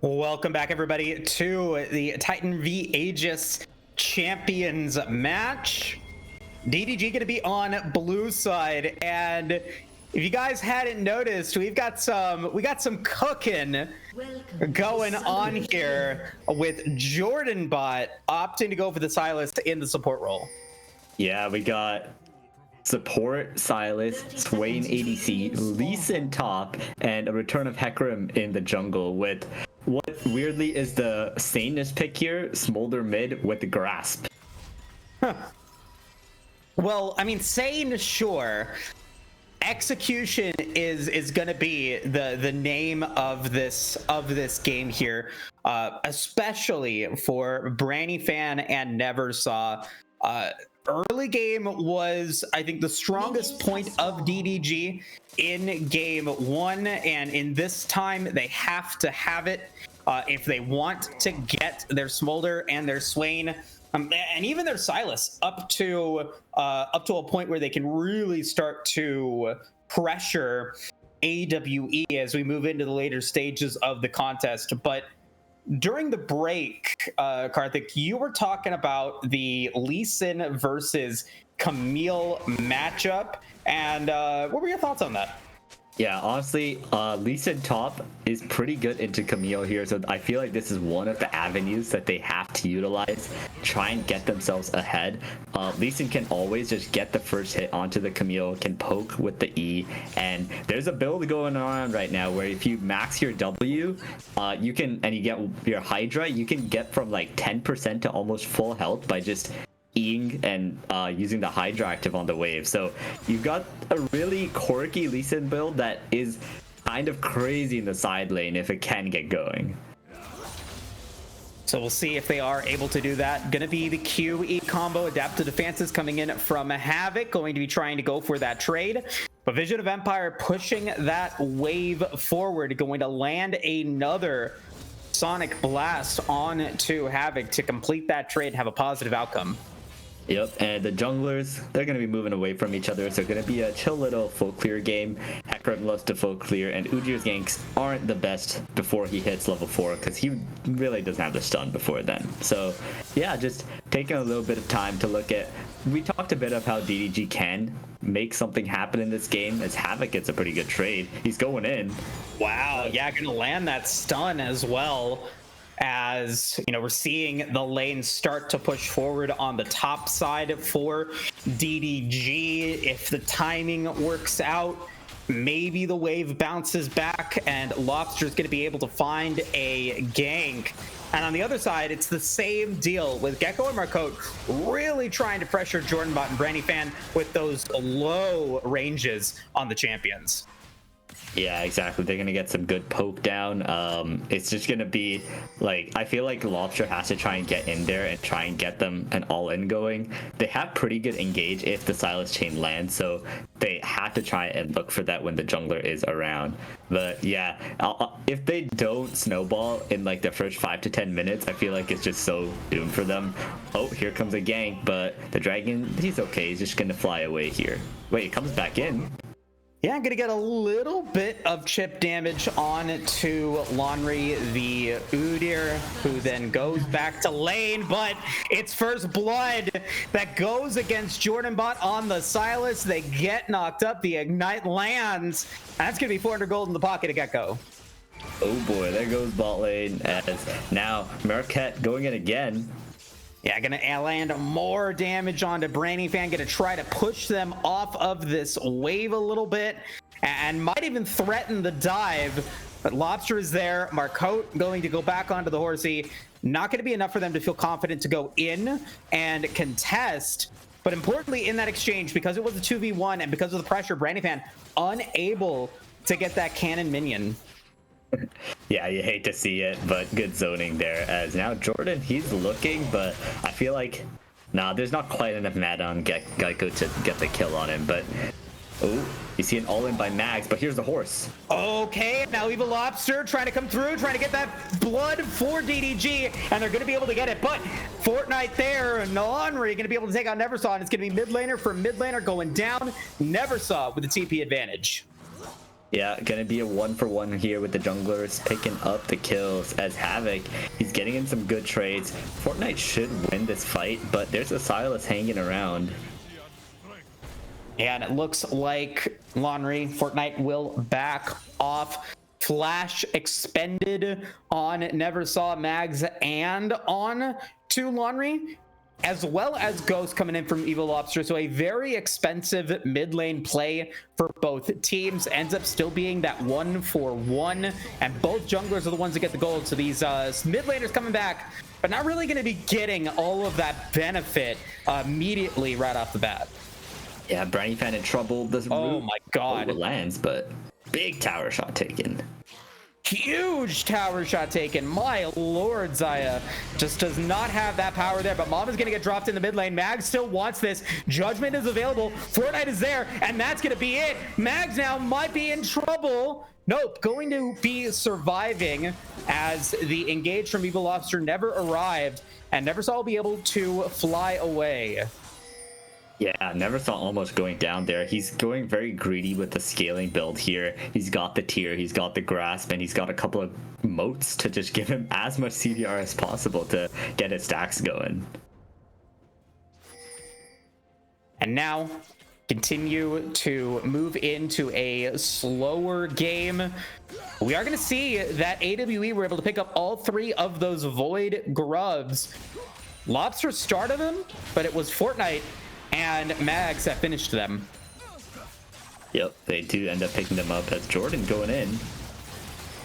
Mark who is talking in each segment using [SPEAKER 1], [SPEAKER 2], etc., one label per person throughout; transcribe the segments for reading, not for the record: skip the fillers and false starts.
[SPEAKER 1] Welcome back, everybody, to the Titan v Aegis Champions match. DDG going to be on blue side, and if you guys hadn't noticed, we got some cooking going on here with Jordan Bot opting to go for the Silas in the support role.
[SPEAKER 2] Yeah, we got support Silas, Swain ADC, Lee Sin top, and a return of Hecarim in the jungle with what weirdly is the sanest pick here, Smolder mid with the grasp.
[SPEAKER 1] Huh. Well, I mean, sane, sure. Execution is gonna be the name of this game here, especially for Branny Fan and Neversaw. Early game was, I think, the strongest point of DDG in game one, and in this time they have to have it if they want to get their Smolder and their Swain and even their Silas up to a point where they can really start to pressure AWE as we move into the later stages of the contest. But during the break, Karthik, you were talking about the Lee Sin versus Camille matchup, and what were your thoughts on that?
[SPEAKER 2] Yeah, honestly, Lee Sin top is pretty good into Camille here, so I feel like this is one of the avenues that they have to utilize, try and get themselves ahead. Lee Sin can always just get the first hit onto the Camille, can poke with the E, and there's a build going on right now where if you max your W, you can, and you get your Hydra, you can get from like 10% to almost full health by just Eing and using the Hydra active on the wave. So you've got a really quirky Lee Sin build that is kind of crazy in the side lane if it can get going.
[SPEAKER 1] So we'll see if they are able to do that. Gonna be the QE combo. Adaptive defenses coming in from Havoc, going to be trying to go for that trade. But Vision of Empire pushing that wave forward, going to land another Sonic Blast on to Havoc to complete that trade, have a positive outcome.
[SPEAKER 2] Yep, and the junglers, they're going to be moving away from each other, so it's going to be a chill little full clear game. Hecarim loves to full clear, and Ujir's ganks aren't the best before he hits level 4, because he really doesn't have the stun before then. So, yeah, just taking a little bit of time to look at... We talked a bit of how DDG can make something happen in this game, as Havoc gets a pretty good trade. He's going in.
[SPEAKER 1] Wow, yeah, going to land that stun as well. As you know, we're seeing the lane start to push forward on the top side for DDG. If the timing works out, maybe the wave bounces back and Lobster's going to be able to find a gank. And on the other side, it's the same deal with Gecko and Marcotte really trying to pressure Jordan Bot and Branny Fan with those low ranges on the champions.
[SPEAKER 2] Yeah, exactly. They're going to get some good poke down. It's just going to be like, I feel like Lobster has to try and get in there and try and get them an all-in going. They have pretty good engage if the Silas chain lands, so they have to try and look for that when the jungler is around. But yeah, if they don't snowball in like the first 5 to 10 minutes, I feel like it's just so doomed for them. Oh, here comes a gank, but the dragon, he's okay. He's just going to fly away here. Wait, it comes back in.
[SPEAKER 1] Yeah, I'm gonna get a little bit of chip damage on to Laundry the Udyr, who then goes back to lane, but it's first blood that goes against Jordan Bot on the Silas. They get knocked up, the Ignite lands, and that's gonna be 400 gold in the pocket of Gecko.
[SPEAKER 2] Oh boy, there goes bot lane, as now Marquette going in again.
[SPEAKER 1] Yeah, gonna land more damage onto Branny Fan, gonna try to push them off of this wave a little bit, and might even threaten the dive, but Lobster is there. Marcotte going to go back onto the horsey. Not gonna be enough for them to feel confident to go in and contest, but importantly in that exchange, because it was a 2v1 and because of the pressure, Branny Fan unable to get that cannon minion.
[SPEAKER 2] Yeah, you hate to see it, but good zoning there. As now Jordan, he's looking, but I feel like, nah, there's not quite enough mana on Gecko to get the kill on him. But oh, you see an all-in by Mags, but here's the horse.
[SPEAKER 1] Okay, now Evil Lobster trying to come through, trying to get that blood for DDG, and they're going to be able to get it. But Fortnite there, and Henry going to be able to take out Neversaw, and it's going to be mid laner for mid laner going down. Neversaw with the TP advantage.
[SPEAKER 2] Yeah, gonna be a 1-for-1 here with the junglers picking up the kills as Havoc. He's getting in some good trades. Fortnite should win this fight, but there's a Silas hanging around.
[SPEAKER 1] And it looks like Laundry, Fortnite will back off. Flash expended on Neversaw, Mags, and on to Laundry, as well as Ghost coming in from Evil Lobster. So a very expensive mid lane play for both teams. Ends up still being that 1-for-1, and both junglers are the ones that get the gold. So these mid laners coming back, but not really going to be getting all of that benefit immediately right off the bat.
[SPEAKER 2] Yeah, Briny fan in trouble.
[SPEAKER 1] Oh my god.
[SPEAKER 2] Lands, but big tower shot taken.
[SPEAKER 1] Huge tower shot taken. My lord, Xayah just does not have that power there, but Mom is going to get dropped in the mid lane. Mag still wants this. Judgment is available. Fortnite is there, and that's going to be it. Mags now might be in trouble. Nope, going to be surviving as the engage from Evil Lobster never arrived, and Neversaw will be able to fly away.
[SPEAKER 2] Yeah, Neversaw almost going down there. He's going very greedy with the scaling build here. He's got the tier, he's got the grasp, and he's got a couple of moats to just give him as much CDR as possible to get his stacks going.
[SPEAKER 1] And now, continue to move into a slower game. We are going to see that AWE were able to pick up all 3 of those Void Grubs. Lobster started them, but it was Fortnite and Mags that finished them.
[SPEAKER 2] Yep, they do end up picking them up as Jordan going in.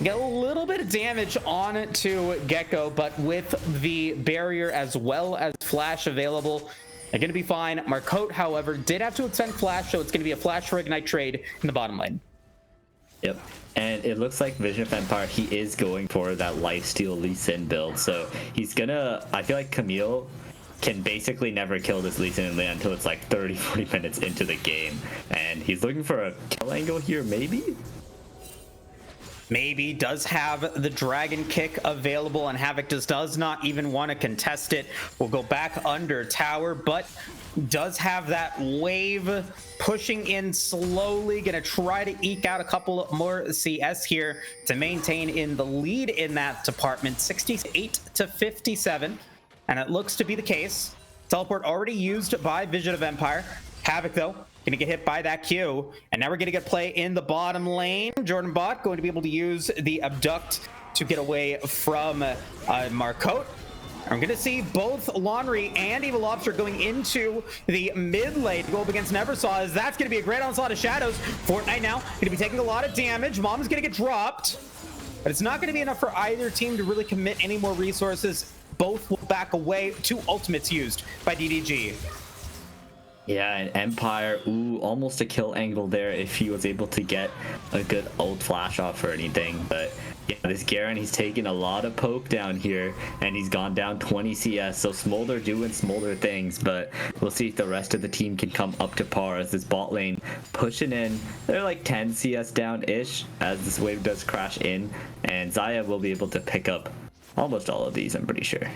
[SPEAKER 1] Get a little bit of damage on to Gecko, but with the barrier as well as Flash available, they're going to be fine. Marcotte, however, did have to extend Flash, so it's going to be a Flash for Ignite trade in the bottom lane.
[SPEAKER 2] Yep, and it looks like Vision of Empire, he is going for that lifesteal Lee Sin build, so he's gonna, I feel like Camille can basically never kill this Lee Sin in lane until it's like 30-40 minutes into the game, and he's looking for a kill angle here, maybe
[SPEAKER 1] does have the dragon kick available, and Havoc does not even want to contest it. Will go back under tower, but does have that wave pushing in slowly. Gonna try to eke out a couple more CS here to maintain in the lead in that department. 68-57, and it looks to be the case. Teleport already used by Vision of Empire. Havoc though gonna get hit by that Q, and now we're gonna get play in the bottom lane. Jordan Bot going to be able to use the abduct to get away from Marcotte. I'm gonna see both Laundry and Evil Lobster going into the mid lane to go up against Neversaw, as that's gonna be a great onslaught of shadows. Fortnite now gonna be taking a lot of damage. Mom's gonna get dropped, but it's not gonna be enough for either team to really commit any more resources. Both will back away. 2 ultimates used by DDG.
[SPEAKER 2] Yeah, and Empire, ooh, almost a kill angle there if he was able to get a good ult flash off or anything. But yeah, this Garen, he's taking a lot of poke down here, and he's gone down 20 CS. So Smolder doing Smolder things, but we'll see if the rest of the team can come up to par as this bot lane pushing in. They're like 10 CS down-ish as this wave does crash in, and Xayah will be able to pick up almost all of these, I'm pretty sure.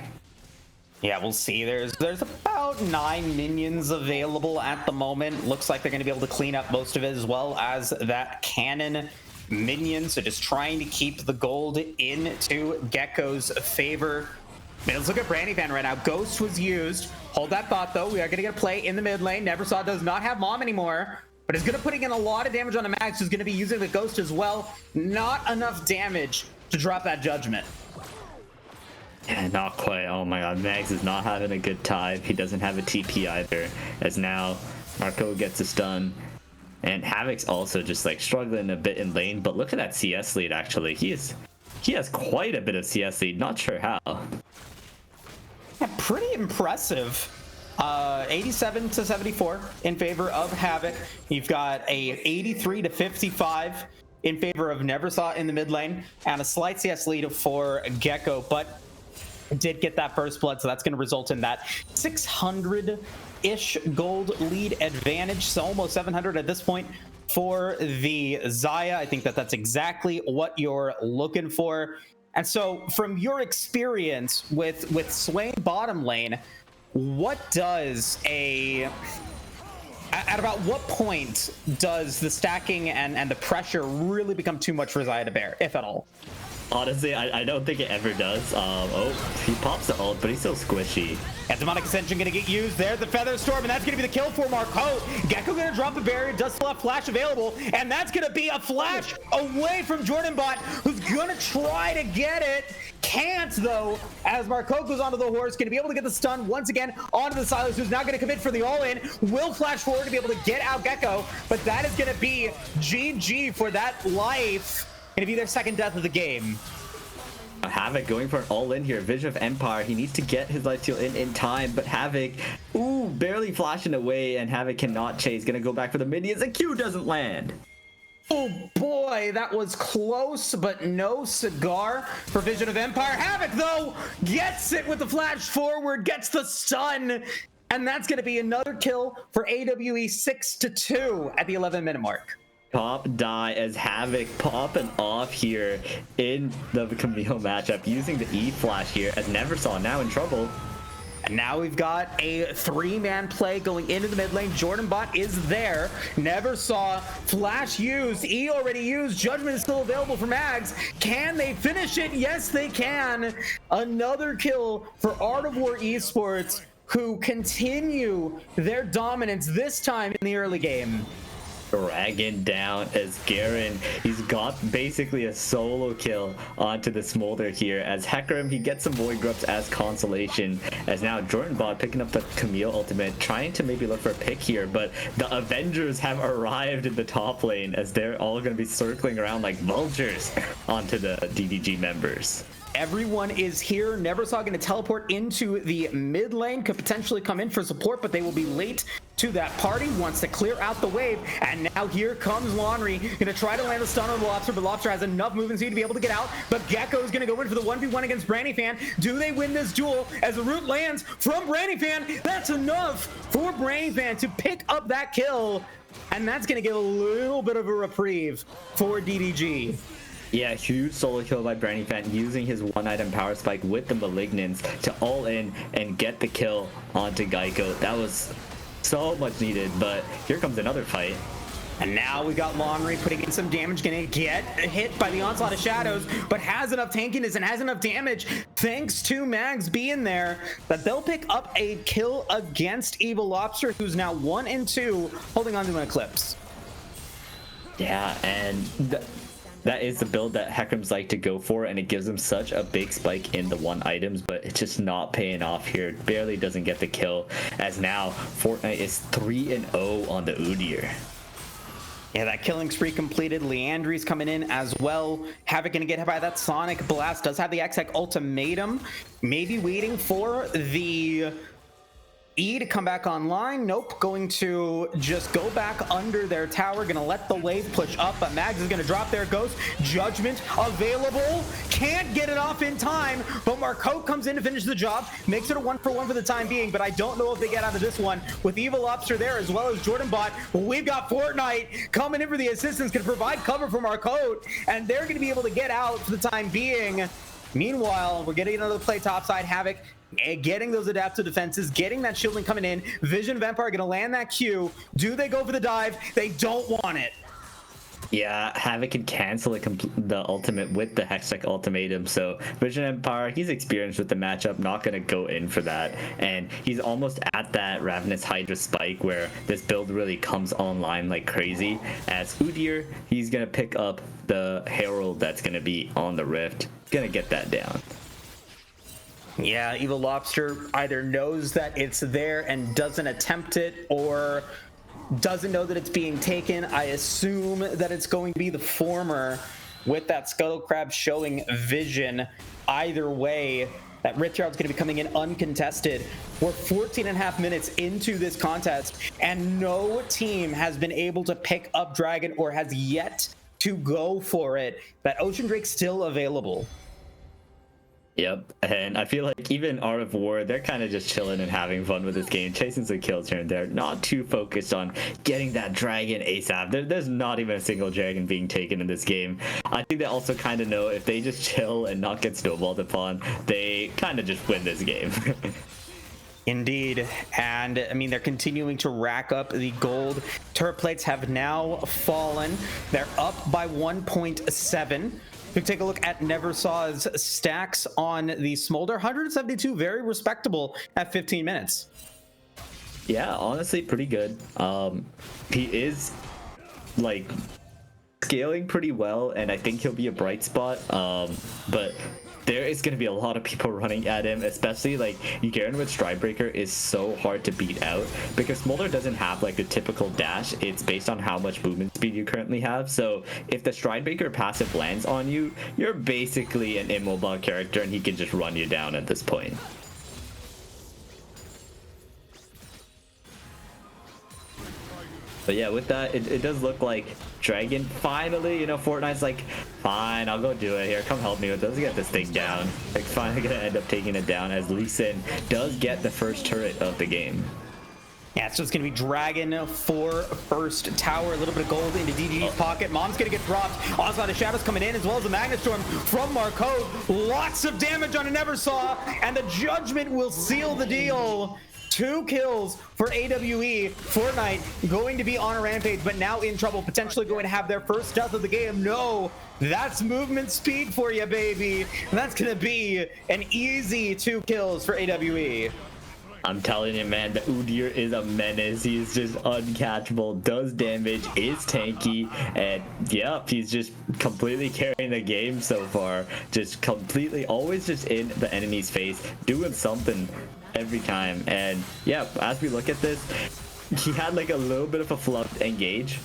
[SPEAKER 1] Yeah, we'll see. There's about 9 minions available at the moment. Looks like they're going to be able to clean up most of it, as well as that cannon minion. So just trying to keep the gold into Gecko's favor. Man, let's look at Brandy Fan right now. Ghost was used. Hold that thought, though. We are going to get a play in the mid lane. Neversaw does not have Mom anymore, but is going to putting in a lot of damage on the Max, who's going to be using the Ghost as well. Not enough damage to drop that Judgment.
[SPEAKER 2] Yeah, not quite. Oh my god, Mags is not having a good time. He doesn't have a TP either, as now Marco gets a stun. And Havoc's also just like struggling a bit in lane, but look at that CS lead actually. He has quite a bit of CS lead, not sure how.
[SPEAKER 1] Yeah, pretty impressive. 87-74 in favor of Havoc. You've got a 83-55 in favor of Neversaw in the mid lane, and a slight CS lead for Gecko, but did get that first blood, so that's going to result in that 600-ish gold lead advantage, so almost 700 at this point for the Xayah. I think that's exactly what you're looking for. And so from your experience with Swain bottom lane, what does a At about what point does the stacking and the pressure really become too much for Xayah to bear, if at all?
[SPEAKER 2] Honestly, I don't think it ever does. Oh, he pops the ult, but he's still squishy.
[SPEAKER 1] And Demonic Ascension gonna get used there, the Feather Storm, and that's gonna be the kill for Marco. Gecko gonna drop the barrier, does still have flash available, and that's gonna be a flash away from Jordanbot, who's gonna try to get it. Can't though, as Marco goes onto the horse, gonna be able to get the stun once again onto the Silas, who's now gonna commit for the all-in. Will flash forward to be able to get out Gecko, but that is gonna be GG for that life. Gonna be their second death of the game.
[SPEAKER 2] Havoc going for an all-in here. Vision of Empire. He needs to get his life steal in time, but Havoc, barely flashing away, and Havoc cannot chase. Gonna go back for the minions, and Q doesn't land.
[SPEAKER 1] Oh boy, that was close, but no cigar for Vision of Empire. Havoc, though, gets it with the flash forward, gets the stun, and that's gonna be another kill for AWE 6-2 at the 11-minute mark.
[SPEAKER 2] Top die as Havoc popping off here in the Camille matchup, using the E flash here as Neversaw now in trouble.
[SPEAKER 1] And now we've got a 3-man play going into the mid lane. Jordanbot is there. Neversaw flash used, E already used. Judgment is still available for Mags. Can they finish it? Yes, they can. Another kill for Art of War Esports, who continue their dominance this time in the early game.
[SPEAKER 2] Dragon down as Garen, he's got basically a solo kill onto the Smolder here as Hecarim, he gets some Void Grubs as consolation, as now Jordanbot picking up the Camille ultimate, trying to maybe look for a pick here, but the Avengers have arrived in the top lane as they're all going to be circling around like vultures onto the DDG members.
[SPEAKER 1] Everyone is here. Neversaw going to teleport into the mid lane, could potentially come in for support, but they will be late to that party, wants to clear out the wave, and now here comes Laundry, gonna try to land a stun on the Lobster, but Lobster has enough movement speed to be able to get out, but Gecko is gonna go in for the 1v1 against Brandyfan. Do they win this duel as the root lands from Brandyfan? That's enough for Brandyfan to pick up that kill, and that's gonna give a little bit of a reprieve for DDG.
[SPEAKER 2] Yeah, huge solo kill by Brandyfan, using his one-item power spike with the Malignants to all in and get the kill onto Geico. That was so much needed, but here comes another fight.
[SPEAKER 1] And now we got Laundry putting in some damage, gonna get hit by the onslaught of shadows, but has enough tankiness and has enough damage thanks to Mags being there that they'll pick up a kill against Evil Lobster, who's now 1-2, holding on to an Eclipse.
[SPEAKER 2] Yeah, and that is the build that Hecarim's like to go for, and it gives him such a big spike in the one items, but it's just not paying off here. Barely doesn't get the kill, as now Fortnite is 3-0 on the Udyr.
[SPEAKER 1] Yeah, that killing spree completed. Leandry's coming in as well. Havoc gonna get hit by that Sonic Blast. Does have the X-Tech ultimatum. Maybe waiting for the E to come back online. Nope, going to just go back under their tower, gonna let the wave push up, but Mags is gonna drop. There goes Judgment available, can't get it off in time, but Marco comes in to finish the job, makes it a 1-for-1 for the time being, but I don't know if they get out of this one with Evil Lobster there as well as Jordanbot. We've got Fortnite coming in for the assistance, gonna provide cover for Marco, and they're gonna be able to get out for the time being. Meanwhile, we're getting another play topside. Havoc getting those adaptive defenses, getting that shielding coming in. Vision of Empire gonna land that Q. Do they go for the dive? They don't want it.
[SPEAKER 2] Yeah, Havoc can cancel the ultimate with the Hextech ultimatum, so Vision Empire, he's experienced with the matchup, not going to go in for that, and he's almost at that Ravenous Hydra spike where this build really comes online like crazy. As Udyr, he's going to pick up the Herald that's going to be on the Rift, going to get that down.
[SPEAKER 1] Yeah, Evil Lobster either knows that it's there and doesn't attempt it, or doesn't know that it's being taken. I assume that it's going to be the former, with that Scuttle Crab showing vision. Either way, that Richard's going to be coming in uncontested. We're 14.5 minutes into this contest, and no team has been able to pick up Dragon or has yet to go for it. That Ocean Drake's still available.
[SPEAKER 2] Yep, and I feel like even Art of War, they're kind of just chilling and having fun with this game, chasing some kills here and there, not too focused on getting that dragon ASAP. There's not even a single dragon being taken in this game. I think they also kind of know if they just chill and not get snowballed upon, they kind of just win this game.
[SPEAKER 1] Indeed. And I mean, they're continuing to rack up the gold. Turret plates have now fallen. They're up by 1.7. We take a look at Neversaw's stacks on the Smolder. 172, very respectable at 15 minutes.
[SPEAKER 2] Yeah, honestly, pretty good. He is like scaling pretty well, and I think he'll be a bright spot. But there is going to be a lot of people running at him, especially like Garen with Stridebreaker is so hard to beat out because Smolder doesn't have like the typical dash. It's based on how much movement speed you currently have. So if the Stridebreaker passive lands on you, you're basically an immobile character and he can just run you down at this point. But yeah, with that, it does look like Dragon finally, you know, Fortnite's like, fine, I'll go do it here. Come help me with this. Let's get this thing down. Like, finally gonna end up taking it down as Lee Sin does get the first turret of the game.
[SPEAKER 1] Yeah, so it's going to be Dragon for first tower. A little bit of gold into DDG's pocket. Mom's going to get dropped. Onslaught of Shadows coming in, as well as the Magnet Storm from Marco. Lots of damage on a Neversaw, and the Judgment will seal the deal. 2 kills for AWE. Fortnite going to be on a rampage, but now in trouble, potentially going to have their first death of the game. No, that's movement speed for you, baby. And that's going to be an easy 2 kills for AWE.
[SPEAKER 2] I'm telling you, man, the Udyr is a menace. He's just uncatchable, does damage, is tanky, and yep, he's just completely carrying the game so far. Just completely, always just in the enemy's face, doing something every time. And yeah, as we look at this, he had like a little bit of a flubbed engage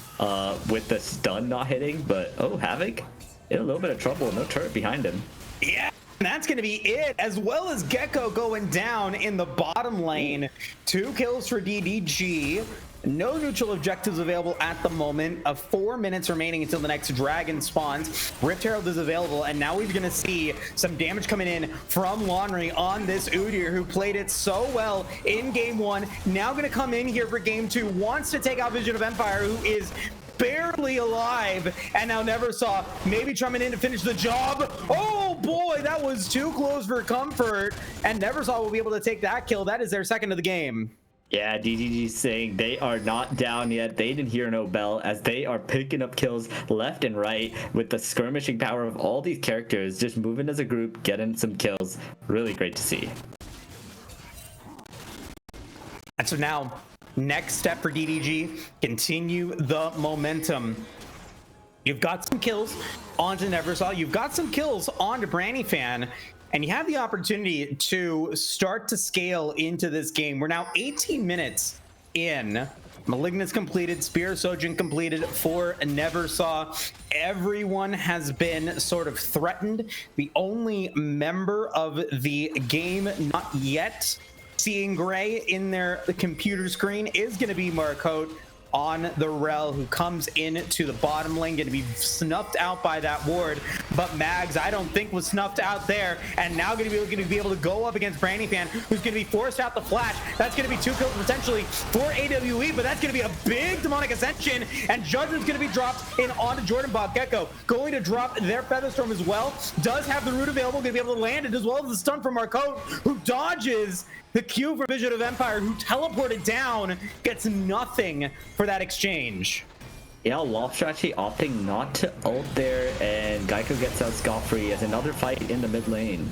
[SPEAKER 2] with the stun not hitting, but oh, Havoc in a little bit of trouble. No turret behind him.
[SPEAKER 1] Yeah. That's going to be it, as well as Gecko going down in the bottom lane. 2 kills for DDG. No neutral objectives available at the moment. 4 minutes remaining until the next dragon spawns. Rift Herald is available, and now we're going to see some damage coming in from Laundry on this Udyr, who played it so well in game 1. Now going to come in here for game 2. Wants to take out Vision of Empire, who is barely alive, and now Neversaw maybe coming in to finish the job. Oh boy, that was too close for comfort, and Neversaw will be able to take that kill. That is their second of the game.
[SPEAKER 2] Yeah, DDG saying they are not down yet. They didn't hear no bell, as they are picking up kills left and right with the skirmishing power of all these characters, just moving as a group, getting some kills. Really great to see.
[SPEAKER 1] And so now, next step for DDG, continue the momentum. You've got some kills onto Neversaw, you've got some kills onto Brandyfan, and you have the opportunity to start to scale into this game. We're now 18 minutes in. Malignant's completed, Spear Sojin completed for Neversaw. Everyone has been sort of threatened. The only member of the game not yet seeing gray in their computer screen is going to be Marcotte on the Rel, who comes in to the bottom lane, going to be snuffed out by that ward. But Mags, I don't think, was snuffed out there, and now going to be able to go up against Brandyfan, who's going to be forced out the flash. That's going to be 2 kills potentially for AWE, but that's going to be a big demonic ascension, and Judgment's going to be dropped in onto Jordan Bob. Gecko going to drop their Featherstorm as well. Does have the root available, going to be able to land it, as well as the stun from Marcotte, who dodges the Q for Vision of Empire, who teleported down, gets nothing for that exchange.
[SPEAKER 2] Yeah, Loft actually opting not to ult there, and Geico gets out scot-free as another fight in the mid lane.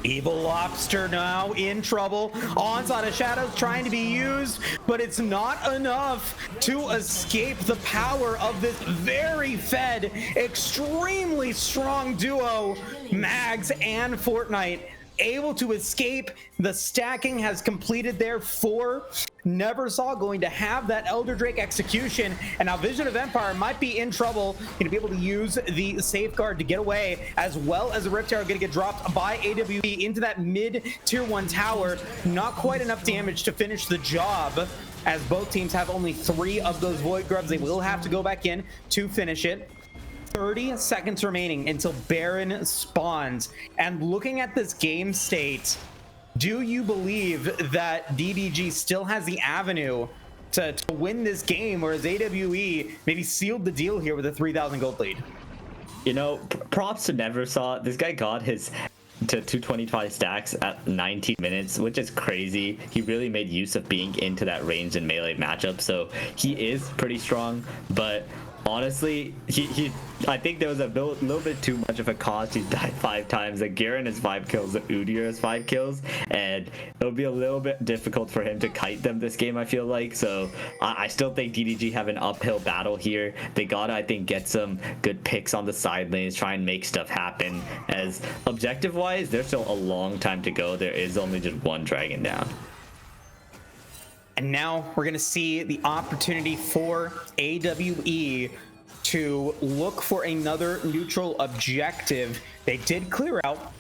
[SPEAKER 1] Evil Lobster now in trouble. Onslaught of Shadows trying to be used, but it's not enough to escape the power of this very fed, extremely strong duo, Mags and Fortnite. Able to escape. The stacking has completed there for Neversaw, going to have that Elder Drake execution, and now Vision of Empire might be in trouble. Going to be able to use the safeguard to get away, as well as the Rift Tower going to get dropped by AWE into that mid tier 1 tower. Not quite enough damage to finish the job, as both teams have only 3 of those Void Grubs. They will have to go back in to finish it. 30 seconds remaining until Baron spawns. And looking at this game state, do you believe that DDG still has the avenue to win this game, or has AWE maybe sealed the deal here with a 3,000 gold lead?
[SPEAKER 2] You know, props to Neversaw. This guy got his to 225 stacks at 19 minutes, which is crazy. He really made use of being into that range and melee matchup, so he is pretty strong. But honestly, I think there was a little bit too much of a cost. He died 5 times. Like Garen has 5 kills, the Udyr has 5 kills, and it'll be a little bit difficult for him to kite them this game, I feel like. So I still think DDG have an uphill battle here. They gotta, I think, get some good picks on the side lanes, try and make stuff happen, as objective wise there's still a long time to go. There is only just one dragon down.
[SPEAKER 1] And now we're going to see the opportunity for AWE to look for another neutral objective. They did clear out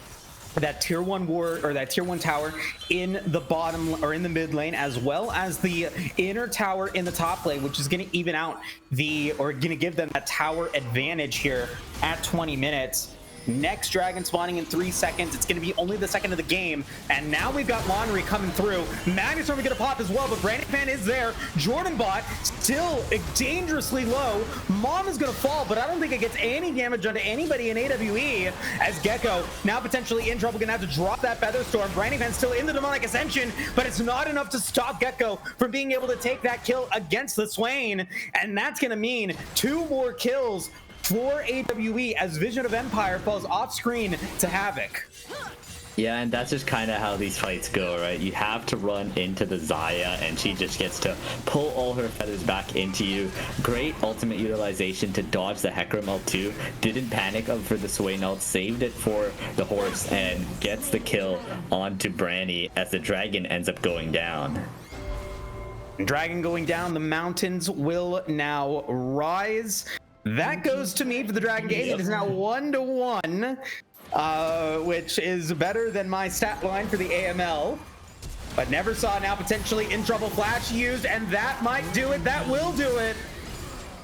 [SPEAKER 1] that tier 1 ward, or that tier 1 tower in the bottom or in the mid lane, as well as the inner tower in the top lane, which is going to even out the, or going to give them that tower advantage here at 20 minutes. Next dragon spawning in 3 seconds. It's going to be only the second of the game. And now we've got Laundry coming through. Magnus are going to pop as well, but Brandon Fan is there. Jordan Bot still dangerously low. Mom is going to fall, but I don't think it gets any damage onto anybody in AWE, as Gecko now potentially in trouble. Going to have to drop that Feather Storm. Brandon Fan still in the Demonic Ascension, but it's not enough to stop Gecko from being able to take that kill against the Swain. And that's going to mean 2 more kills for AWE as Vision of Empire falls off screen to Havoc.
[SPEAKER 2] Yeah, and that's just kind of how these fights go, right? You have to run into the Xayah, and she just gets to pull all her feathers back into you. Great ultimate utilization to dodge the Hecarim ult too. Didn't panic for the Swain ult, saved it for the horse, and gets the kill onto Branny as the dragon ends up going down.
[SPEAKER 1] Dragon going down, the mountains will now rise. That goes to me for the Dragon game. It is now 1-1, which is better than my stat line for the AML. But never saw now potentially in trouble flash used, and that might do it. That will do it.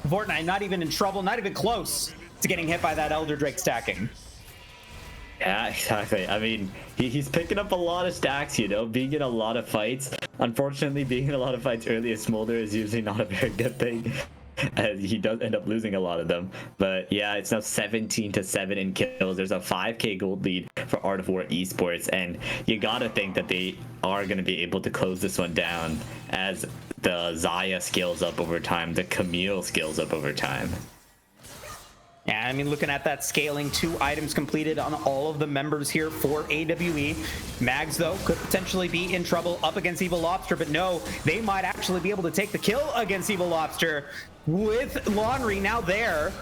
[SPEAKER 1] Fortnite not even in trouble, not even close to getting hit by that Elder Drake stacking.
[SPEAKER 2] Yeah, exactly. I mean, he's picking up a lot of stacks, you know, being in a lot of fights. Unfortunately, being in a lot of fights early as Smolder is usually not a very good thing, as he does end up losing a lot of them. But yeah, it's now 17-7 in kills. There's a 5k gold lead for Art of War Esports, and you gotta think that they are going to be able to close this one down as the Xayah scales up over time, the Camille scales up over time.
[SPEAKER 1] Yeah, I mean, looking at that scaling, 2 items completed on all of the members here for AWE. Mags, though, could potentially be in trouble up against Evil Lobster, but no, they might actually be able to take the kill against Evil Lobster with Laundry now there.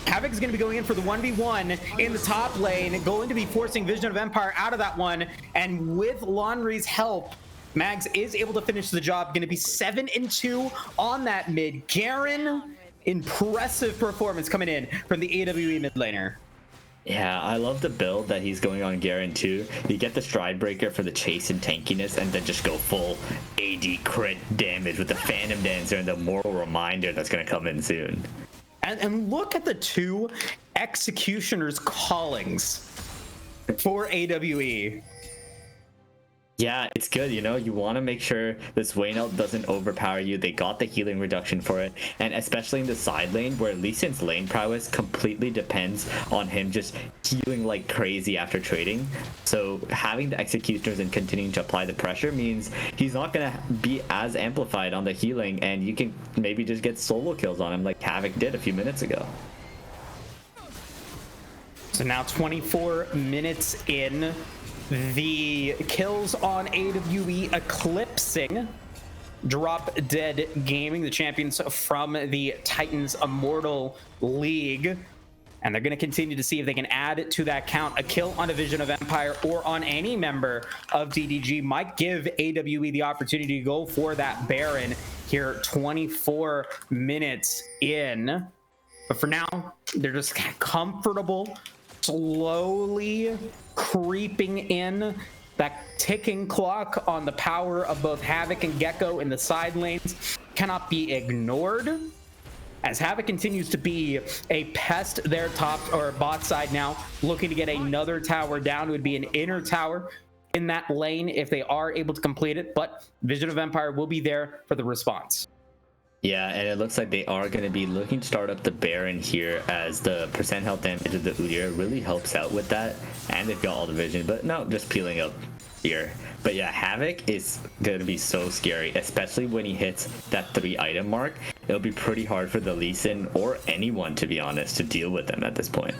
[SPEAKER 1] Havoc is going to be going in for the 1v1 in the top lane, going to be forcing Vision of Empire out of that one, and with Laundry's help, Mags is able to finish the job. Going to be 7-2 on that mid. Garen, impressive performance coming in from the AWE mid laner.
[SPEAKER 2] Yeah, I love the build that he's going on Garen too. You get the Stride Breaker for the chase and tankiness, and then just go full AD crit damage with the Phantom Dancer and the Moral Reminder that's going to come in soon.
[SPEAKER 1] And look at the 2 Executioner's callings for AWE.
[SPEAKER 2] Yeah, it's good, you know, you want to make sure this Swain ult doesn't overpower you. They got the healing reduction for it, and especially in the side lane where Lee Sin's lane prowess completely depends on him just healing like crazy after trading. So having the executioners and continuing to apply the pressure means he's not going to be as amplified on the healing, and you can maybe just get solo kills on him like Havoc did a few minutes ago.
[SPEAKER 1] So now 24 minutes in. The kills on AWE eclipsing Drop Dead Gaming, the champions from the Titans Immortal League. And they're going to continue to see if they can add to that count. A kill on a Vision of Empire or on any member of DDG might give AWE the opportunity to go for that Baron here 24 minutes in. But for now, they're just comfortable, slowly creeping in. That ticking clock on the power of both Havoc and Gecko in the side lanes cannot be ignored, as Havoc continues to be a pest there top or bot side now, looking to get another tower down. It would be an inner tower in that lane if they are able to complete it, but Vision of Empire will be there for the response.
[SPEAKER 2] Yeah, and it looks like they are going to be looking to start up the Baron here, as the percent health damage of the Udyr really helps out with that. And they've got all the vision, but no, just peeling up here. But yeah, Havoc is going to be so scary, especially when he hits that 3 item mark. It'll be pretty hard for the Lee Sin, or anyone to be honest, to deal with them at this point.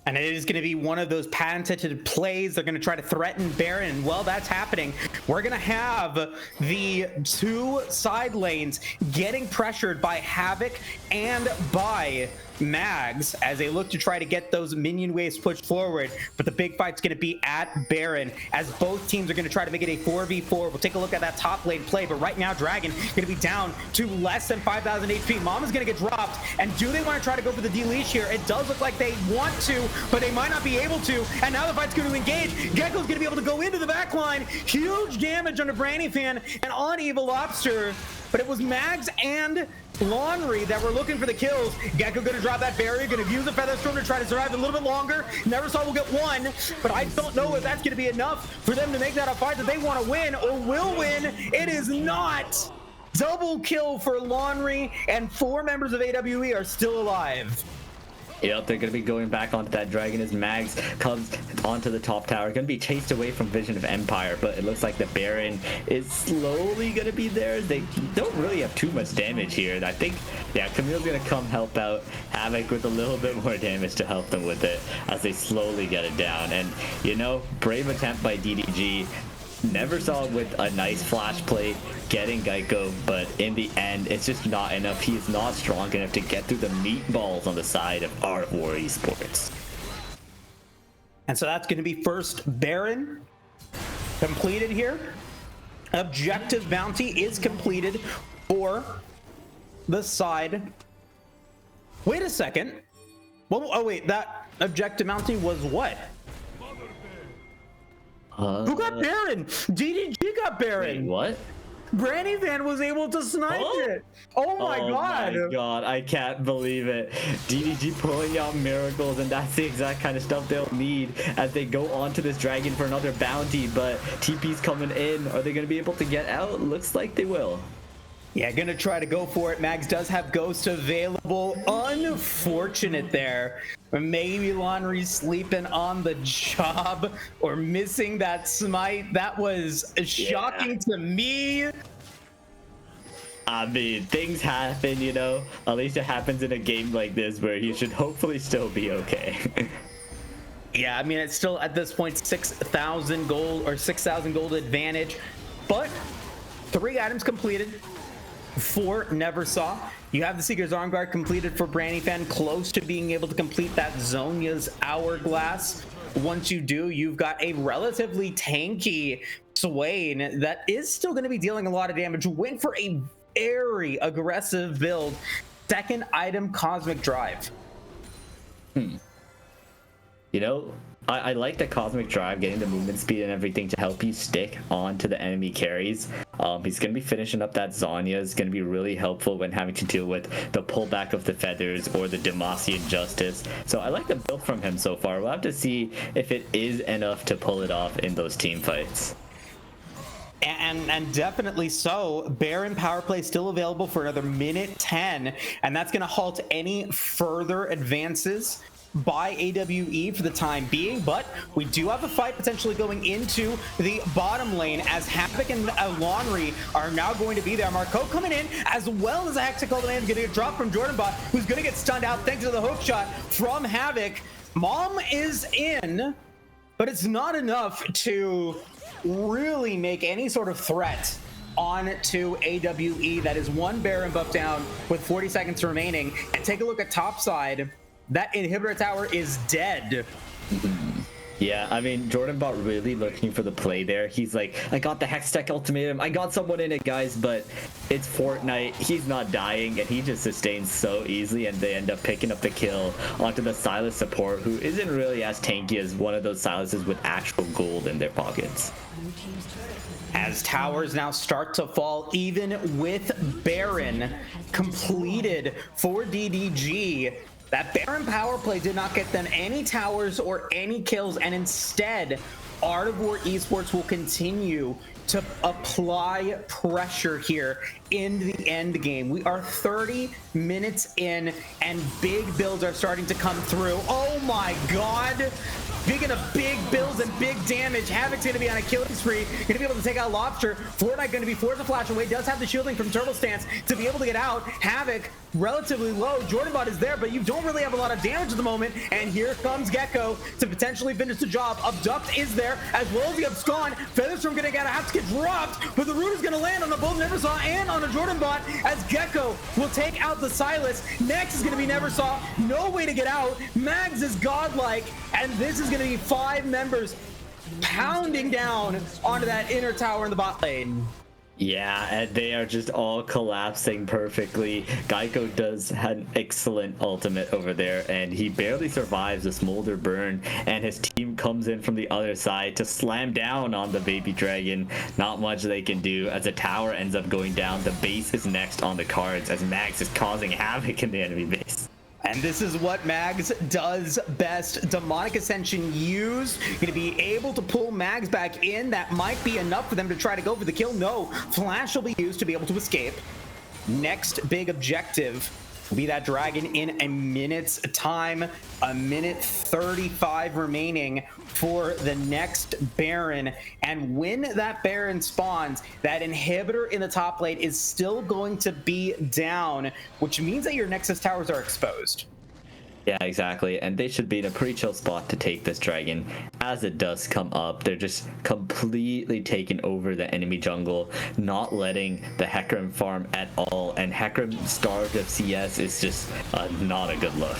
[SPEAKER 1] And it is going to be one of those patented plays. They're going to try to threaten Baron. And while that's happening, we're going to have the 2 side lanes getting pressured by Havoc and by Mags as they look to try to get those minion waves pushed forward. But the big fight's going to be at Baron, as both teams are going to try to make it a 4v4. We'll take a look at that top lane play. But right now, Dragon going to be down to less than 5,000 HP. Mama's going to get dropped. And do they want to try to go for the deleash here? It does look like they want to, but they might not be able to. And now the fight's going to engage. Gecko's going to be able to go into the back line. Huge damage on the Brandy Fan and on Evil Lobster. But it was Mags and Laundry that were looking for the kills. Gecko going to drop that barrier, going to use the Feather Storm to try to survive a little bit longer. Never Saw will get 1, but I don't know if that's going to be enough for them to make that a fight that they want to win or will win. It is not. Double kill for Laundry, and 4 members of AWE are still alive.
[SPEAKER 2] Yep, they're going to be going back onto that dragon as Mags comes onto the top tower. Going to be chased away from Vision of Empire, but it looks like the Baron is slowly going to be there. They don't really have too much damage here. I think, yeah, Camille's going to come help out Havoc with a little bit more damage to help them with it as they slowly get it down. And, you know, brave attempt by DDG. Never Saw with a nice flash play getting Geico, but in the end it's just not enough. He is not strong enough to get through the meatballs on the side of Art of War Esports.
[SPEAKER 1] And so that's going to be first Baron completed here. Objective bounty is completed for the side. Wait a second. Well, oh wait, that objective bounty was what? Who got Baron? DDG got Baron.
[SPEAKER 2] Wait, what?
[SPEAKER 1] Brandy Van was able to snipe it. Oh my god.
[SPEAKER 2] Oh my god, I can't believe it. DDG pulling out miracles, and that's the exact kind of stuff they'll need as they go onto this dragon for another bounty. But TP's coming in. Are they going to be able to get out? Looks like they will.
[SPEAKER 1] Yeah, gonna try to go for it. Mags does have Ghost available. Unfortunate there. Maybe Laundry's sleeping on the job or missing that smite. That was shocking to me.
[SPEAKER 2] I mean, things happen, you know. At least it happens in a game like this where he should hopefully still be okay.
[SPEAKER 1] Yeah, I mean, it's still at this point 6,000 gold or 6,000 gold advantage, but 3 items completed. 4 Never Saw. You have the Seeker's Arm Guard completed for Brandy Fan, close to being able to complete that Zhonya's Hourglass. Once you do, you've got a relatively tanky Swain that is still going to be dealing a lot of damage. Went for a very aggressive build. 2nd item, Cosmic Drive.
[SPEAKER 2] You know, I like the Cosmic Drive, getting the movement speed and everything to help you stick on to the enemy carries. He's going to be finishing up that Zhonya. Is going to be really helpful when having to deal with the pullback of the Feathers or the Demacian Justice. So I like the build from him so far. We'll have to see if it is enough to pull it off in those team fights.
[SPEAKER 1] And definitely so. Baron power play still available for another minute 10, and that's going to halt any further advances by AWE for the time being. But we do have a fight potentially going into the bottom lane, as Havoc and Laundry are now going to be there. Marco coming in, as well as a Hexical Demand going to get dropped from Jordanbot, who's going to get stunned out thanks to the hook shot from Havoc. Mom is in, but it's not enough to really make any sort of threat on to AWE. That is 1 Baron buff down with 40 seconds remaining. And take a look at top side. That inhibitor tower is dead.
[SPEAKER 2] Yeah, I mean, Jordanbot really looking for the play there. He's like, I got the Hextech ultimatum, I got someone in it, guys, but it's Fortnite. He's not dying, and he just sustains so easily, and they end up picking up the kill onto the Silas support, who isn't really as tanky as one of those Silases with actual gold in their pockets.
[SPEAKER 1] As towers now start to fall, even with Baron completed for DDG, that Baron power play did not get them any towers or any kills, and instead, Art of War Esports will continue to apply pressure here in the end game. We are 30 minutes in, and big builds are starting to come through. Oh my god! Speaking of big builds and big damage, Havoc's going to be on a killing spree, going to be able to take out Lobster. Fortnite going to be forced to flash away, does have the shielding from Turtle Stance to be able to get out. Havoc, relatively low. Jordanbot is there, but you don't really have a lot of damage at the moment. And here comes Gecko to potentially finish the job. Abduct is there, as well as the Abscon. Featherstorm going to have to get dropped, but the root is going to land on a both Neversaw and on a Jordanbot, as Gecko will take out the Silas. Next is going to be Neversaw. No way to get out. Mags is godlike, and this is going to be 5 members pounding down onto that inner tower in the bot lane.
[SPEAKER 2] Yeah, and they are just all collapsing perfectly. Geico does have an excellent ultimate over there, and he barely survives the smolder burn, and his team comes in from the other side to slam down on the baby dragon. Not much they can do as the tower ends up going down. The base is next on the cards as Max is causing havoc in the enemy base.
[SPEAKER 1] And this is what Mags does best. Demonic Ascension used. Going to be able to pull Mags back in. That might be enough for them to try to go for the kill. No, Flash will be used to be able to escape. Next big objective will be that dragon in a minute's time. A minute 35 remaining for the next Baron. And when that Baron spawns, that inhibitor in the top lane is still going to be down, which means that your Nexus towers are exposed.
[SPEAKER 2] Yeah, exactly. And they should be in a pretty chill spot to take this dragon. As it does come up, they're just completely taking over the enemy jungle, not letting the Hecarim farm at all. And Hecarim starved of CS is just not a good look.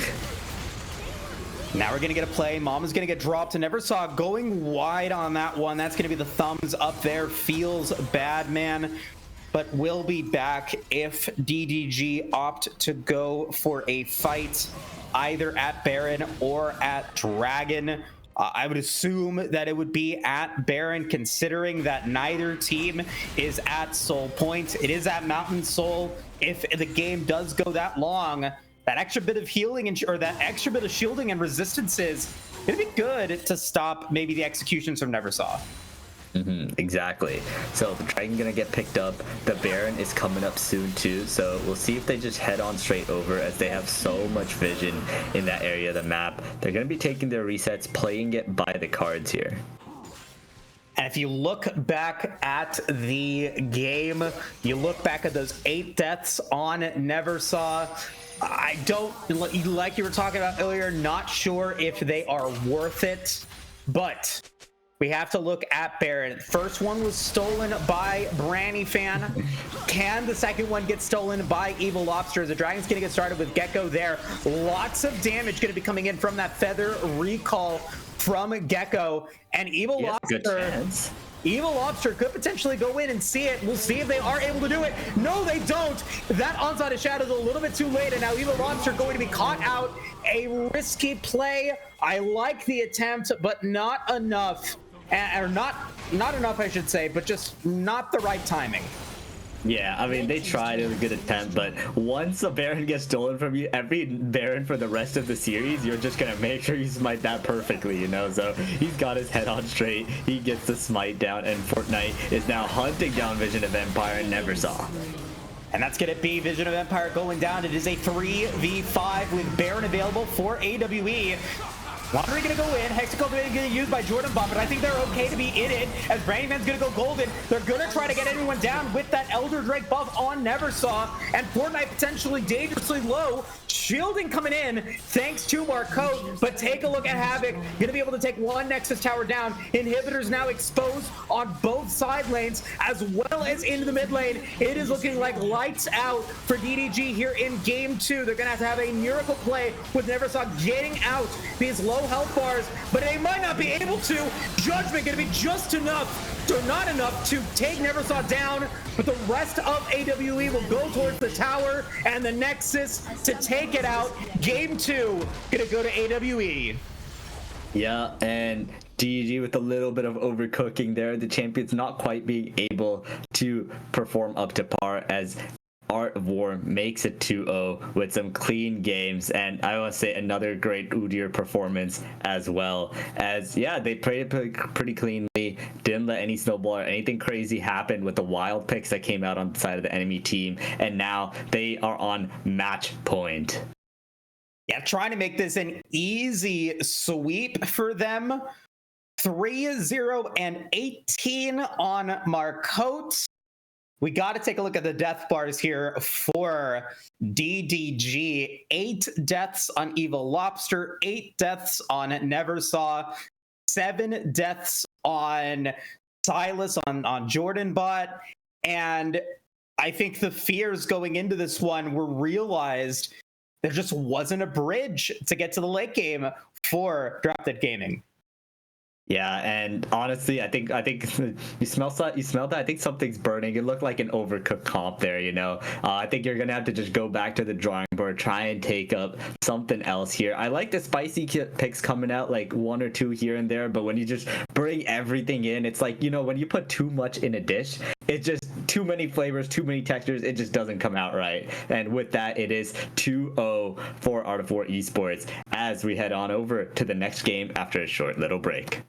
[SPEAKER 1] Now we're going to get a play. Mama's going to get dropped. I never saw going wide on that one. That's going to be the thumbs up there. Feels bad, man. But we'll be back if DDG opt to go for a fight either at Baron or at Dragon. I would assume that it would be at Baron, considering that neither team is at Soul Point. It is at Mountain Soul. If the game does go that long, that extra bit of healing or that extra bit of shielding and resistance is going to be good to stop maybe the executions from Neversaw.
[SPEAKER 2] Exactly. So the dragon gonna get picked up. The Baron is coming up soon too, so we'll see if they just head on straight over, as they have so much vision in that area of the map. They're gonna be taking their resets, playing it by the cards here.
[SPEAKER 1] And if you look back at the game, you look back at those 8 deaths on Neversaw, I don't, like you were talking about earlier, not sure if they are worth it, but we have to look at Baron. First one was stolen by Branny Fan. Can the second one get stolen by Evil Lobster? The Dragon's going to get started with Gecko there. Lots of damage going to be coming in from that Feather recall from Gecko. And Evil Lobster could potentially go in and see it. We'll see if they are able to do it. No, they don't. That Onslaught of Shadows a little bit too late, and now Evil Lobster going to be caught out. A risky play. I like the attempt, but not enough. Or not enough, I should say, but just not the right timing.
[SPEAKER 2] Yeah, I mean, they tried. It was a good attempt, but once a Baron gets stolen from you, every Baron for the rest of the series, you're just gonna make sure you smite that perfectly, you know? So he's got his head on straight. He gets the smite down, and Fortnite is now hunting down Vision of Empire and Neversaw.
[SPEAKER 1] And that's going to be Vision of Empire going down. It is a 3v5 with Baron available for AWE. Laundry gonna go in, Hexacle gonna get used by Jordanbot, but I think they're okay to be in it, as Brandy Man's gonna go golden. They're gonna try to get anyone down with that Elder Drake buff on Neversaw, and Fortnite potentially dangerously low. Shielding coming in, thanks to Marcote, but take a look at Havoc. Gonna be able to take one Nexus tower down. Inhibitors now exposed on both side lanes, as well as into the mid lane. It is looking like lights out for DDG here in game 2. They're gonna have a miracle play with Neversaw getting out these low health bars, but they might not be able to. Judgment gonna be just enough, so not enough to take Neversaw down, but the rest of AWE will go towards the tower and the Nexus to take it out. Game 2 gonna go to AWE.
[SPEAKER 2] Yeah, and DG with a little bit of overcooking there. The champions not quite being able to perform up to par, as our Art of War makes it 2-0 with some clean games, and I want to say another great Udyr performance as well. As yeah, they played it pretty cleanly, didn't let any snowball or anything crazy happen with the wild picks that came out on the side of the enemy team, and now they are on match point.
[SPEAKER 1] Yeah, trying to make this an easy sweep for them. 3-0-18 on Marcotte. We got to take a look at the death bars here for DDG. 8 deaths on Evil Lobster, 8 deaths on Neversaw, 7 deaths on Silas on Jordan Bot. And I think the fears going into this one were realized there just wasn't a bridge to get to the late game for Drafted Gaming.
[SPEAKER 2] Yeah, and honestly, I think you smell that. I think something's burning. It looked like an overcooked comp there. I think you're gonna have to just go back to the drawing board, try and take up something else here. I like the spicy picks coming out, like 1 or 2 here and there, but when you just bring everything in, it's like, when you put too much in a dish, it's just too many flavors, too many textures. It just doesn't come out right. And with that, it is 2-0 for Art of War Esports as we head on over to the next game after a short little break.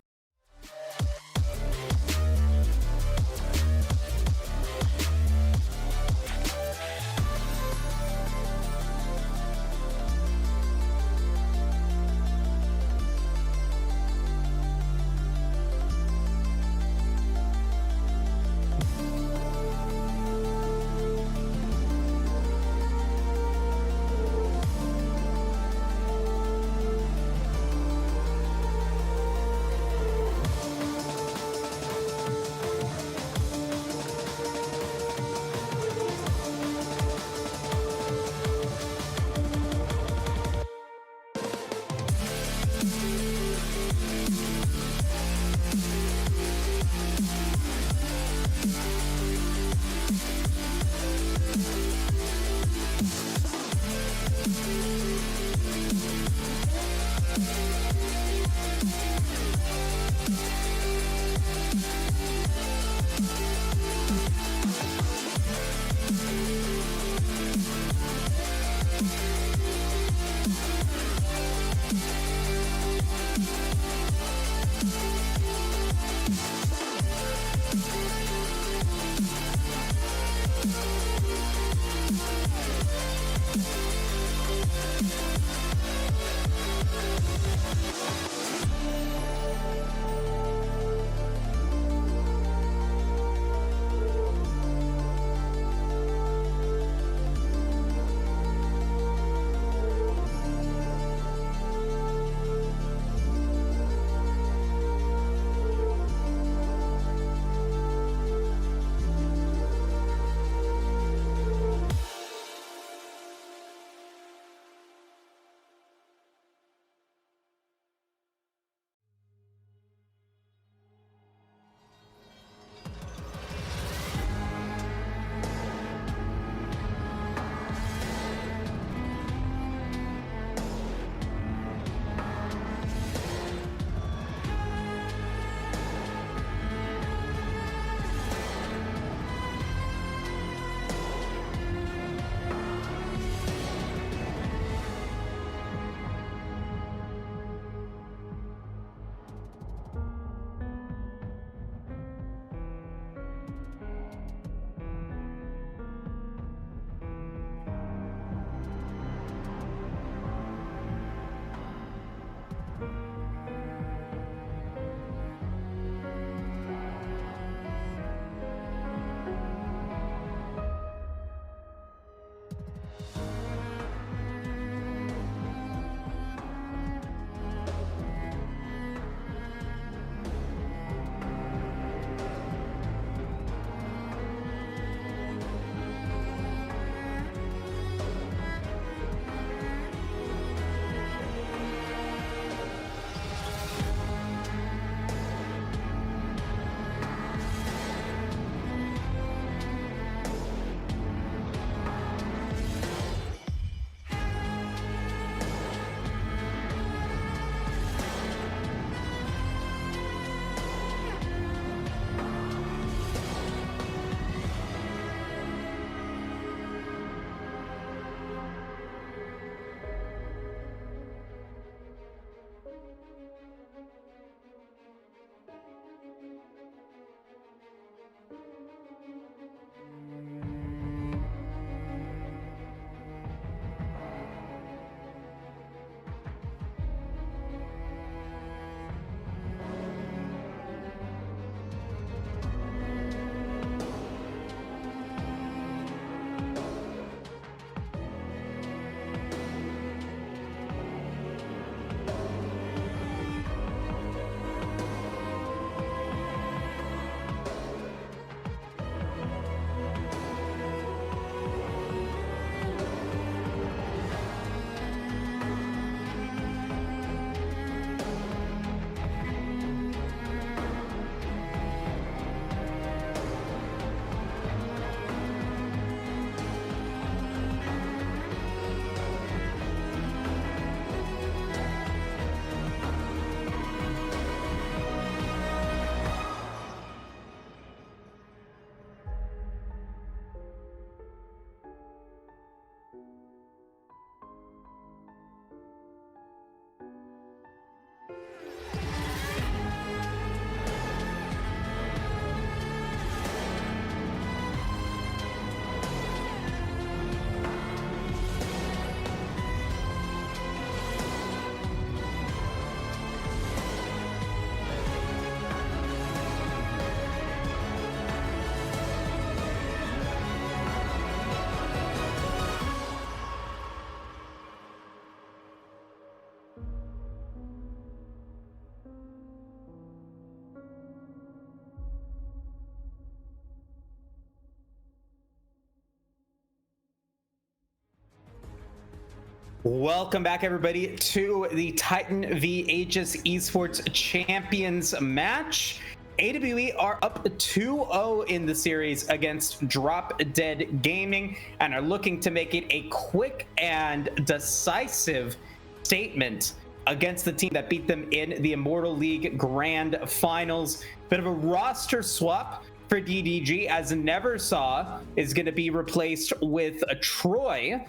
[SPEAKER 1] Welcome back, everybody, to the Titan v Aegis Esports Champions match. AWE are up 2-0 in the series against Drop Dead Gaming and are looking to make it a quick and decisive statement against the team that beat them in the Immortal League Grand Finals. Bit of a roster swap for DDG, as Neversaw is going to be replaced with a Troy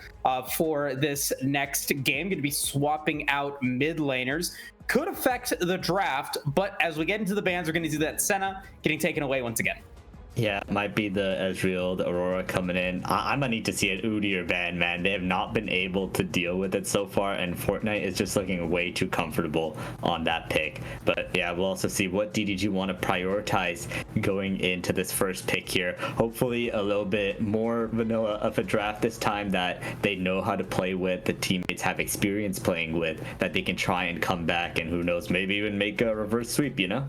[SPEAKER 1] for this next game. Going to be swapping out mid laners. Could affect the draft, but as we get into the bans, we're going to see that Senna getting taken away once again.
[SPEAKER 2] Yeah, might be the Ezreal, the Aurora coming in. I'm gonna need to see an Udyr ban, man. They have not been able to deal with it so far, and Fortnite is just looking way too comfortable on that pick. But yeah, we'll also see what DDG want to prioritize going into this first pick here. Hopefully a little bit more vanilla of a draft this time that they know how to play with, the teammates have experience playing with, that they can try and come back and who knows, maybe even make a reverse sweep, you know?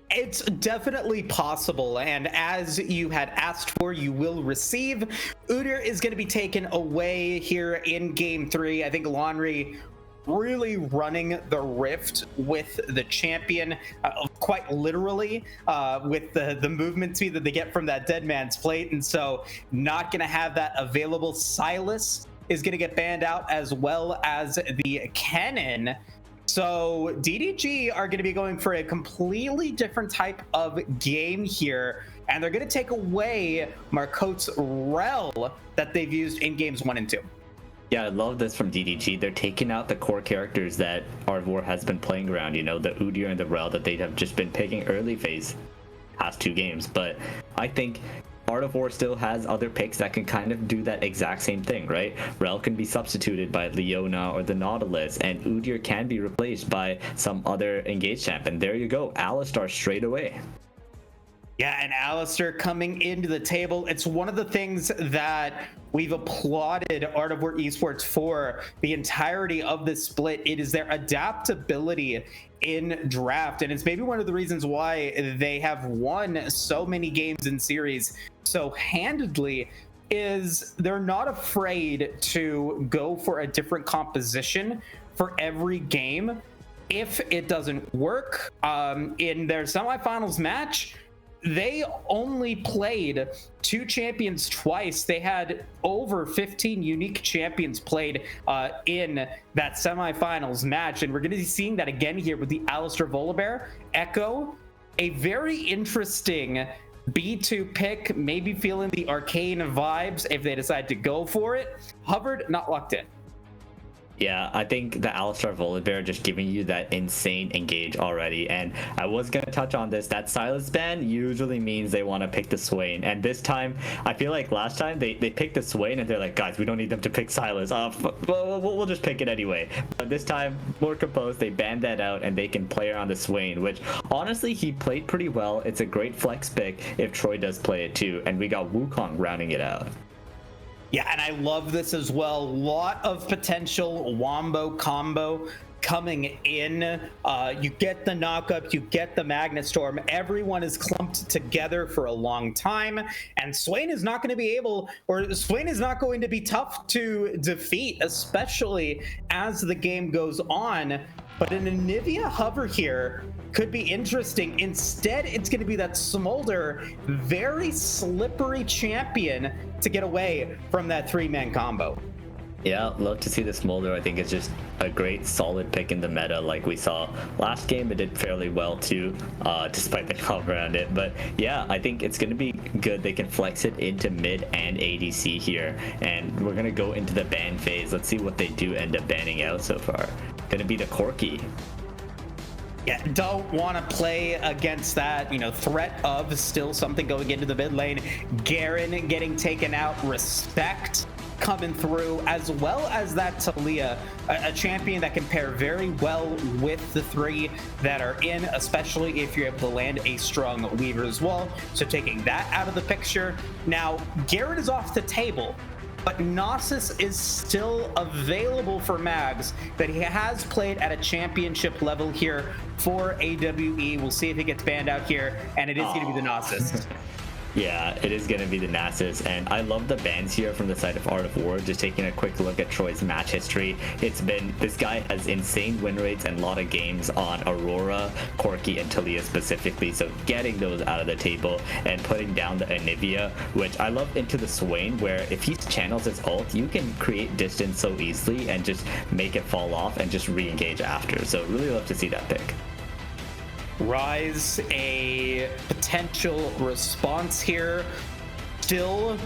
[SPEAKER 1] It's definitely possible, and as you had asked for, you will receive. Udyr is going to be taken away here in game 3. I think Laundry really running the rift with the champion, quite literally, with the movement speed that they get from that dead man's plate, and so not going to have that available. Silas is going to get banned out, as well as the Kennen. So DDG are going to be going for a completely different type of game here, and they're going to take away Marcote's Rel that they've used in games 1 and 2.
[SPEAKER 2] Yeah, I love this from DDG. They're taking out the core characters that Art of War has been playing around, you know, the Udyr and the Rel that they have just been picking early phase past 2 games. But I think Art of War still has other picks that can kind of do that exact same thing, right? Rel can be substituted by Leona or the Nautilus, and Udyr can be replaced by some other engaged champ. And there you go, Alistar straight away.
[SPEAKER 1] Yeah, and Alistair coming into the table. It's one of the things that we've applauded Art of War Esports for the entirety of this split. It is their adaptability in draft, and it's maybe one of the reasons why they have won so many games in series so handedly, is they're not afraid to go for a different composition for every game. If it doesn't work, in their semifinals match, they only played 2 champions twice. They had over 15 unique champions played in that semifinals match, and we're going to be seeing that again here with the Alistair Volibear. Echo, a very interesting B2 pick, maybe feeling the Arcane vibes if they decide to go for it. Hubbard, not locked in.
[SPEAKER 2] Yeah, I think the Alistar Volibear just giving you that insane engage already. And I was going to touch on this. That Silas ban usually means they want to pick the Swain. And this time, I feel like last time they picked the Swain and they're like, guys, we don't need them to pick Silas. We'll just pick it anyway. But this time, more composed, they banned that out and they can play around the Swain, which honestly, he played pretty well. It's a great flex pick if Troy does play it too. And we got Wukong rounding it out.
[SPEAKER 1] Yeah, and I love this as well. Lot of potential Wombo combo coming in. You get the knockup, you get the Magnet Storm. Everyone is clumped together for a long time, and Swain is not going to be able, or Swain is not going to be tough to defeat, especially as the game goes on. But an Anivia hover here could be interesting. Instead, it's going to be that Smolder, very slippery champion to get away from that 3-man combo.
[SPEAKER 2] Yeah, love to see the Smolder. I think it's just a great solid pick in the meta like we saw last game. It did fairly well too, despite the comp around it. But yeah, I think it's going to be good. They can flex it into mid and ADC here. And we're going to go into the ban phase. Let's see what they do end up banning out so far. Going to be the Corki.
[SPEAKER 1] Yeah, don't want to play against that, threat of still something going into the mid lane. Garen getting taken out. Respect coming through, as well as that Talia, a champion that can pair very well with the 3 that are in, especially if you're able to land a strong Weaver as well. So taking that out of the picture. Now, Garen is off the table, but Gnosis is still available for Mags, that he has played at a championship level here for AWE. We'll see if he gets banned out here, and it is going to be the Gnosis.
[SPEAKER 2] Yeah, it is going to be the Nasus, and I love the bans here from the side of Art of War. Just taking a quick look at Troy's match history, it's been, this guy has insane win rates and a lot of games on Aurora, Corki, and Talia specifically, so getting those out of the table and putting down the Anivia, which I love into the Swain, where if he channels his ult, you can create distance so easily and just make it fall off and just re-engage after, so really love to see that pick.
[SPEAKER 1] Rise, a potential response here. Still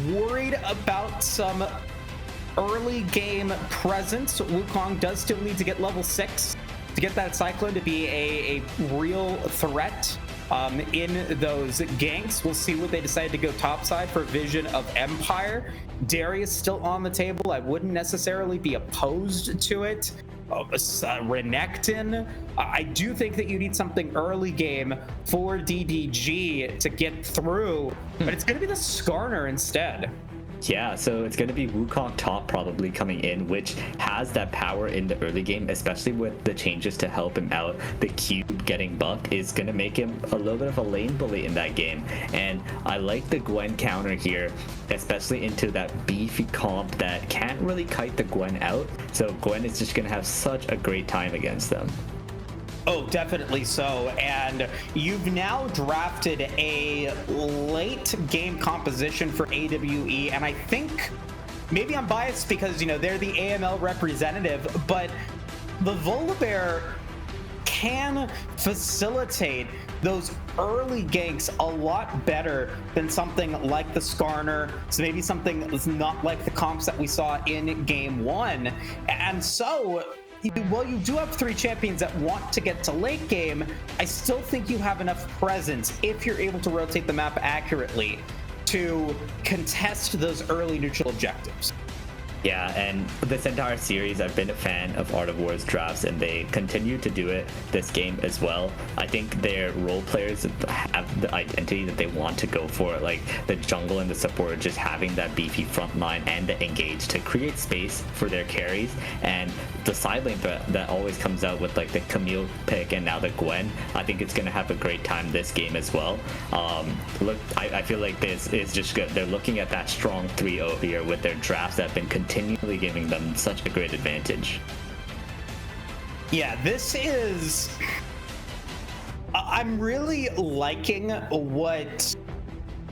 [SPEAKER 1] worried about some early game presence. Wukong does still need to get level 6 to get that Cyclone to be a real threat in those ganks. We'll see what they decide to go topside for Vision of Empire. Darius still on the table. I wouldn't necessarily be opposed to it. Renekton. I do think that you need something early game for DDG to get through, but it's going to be the Skarner instead.
[SPEAKER 2] Yeah, so it's going to be Wukong top probably coming in, which has that power in the early game, especially with the changes to help him out. The cube getting buff is going to make him a little bit of a lane bully in that game. And I like the Gwen counter here, especially into that beefy comp that can't really kite the Gwen out. So Gwen is just going to have such a great time against them.
[SPEAKER 1] Oh, definitely so. And you've now drafted a late game composition for AWE, and I think maybe I'm biased because, you know, they're the AML representative, but the Volibear can facilitate those early ganks a lot better than something like the Skarner, so maybe something that's not like the comps that we saw in game 1. And so while you do have 3 champions that want to get to late game, I still think you have enough presence if you're able to rotate the map accurately to contest those early neutral objectives.
[SPEAKER 2] Yeah, and this entire series, I've been a fan of Art of War's drafts, and they continue to do it this game as well. I think their role players have the identity that they want to go for, like the jungle and the support, just having that beefy front line and the engage to create space for their carries. And the side lane that always comes out with like the Camille pick and now the Gwen, I think it's going to have a great time this game as well. Look, I feel like this is just good. They're looking at that strong 3-0 here with their drafts that have been continually giving them such a great advantage.
[SPEAKER 1] Yeah, this is... I'm really liking what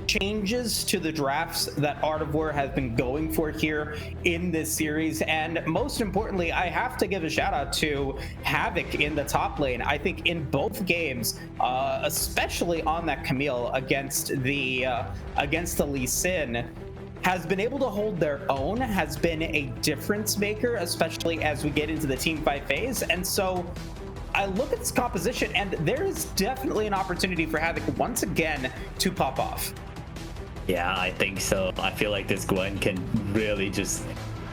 [SPEAKER 1] changes to the drafts that Art of War has been going for here in this series, and most importantly, I have to give a shout out to Havoc in the top lane. I think in both games, especially on that Camille against the Lee Sin, has been able to hold their own, has been a difference maker, especially as we get into the team fight phase. And so I look at this composition, and there is definitely an opportunity for Havoc once again to pop off.
[SPEAKER 2] Yeah, I think so. I feel like this Gwen can really just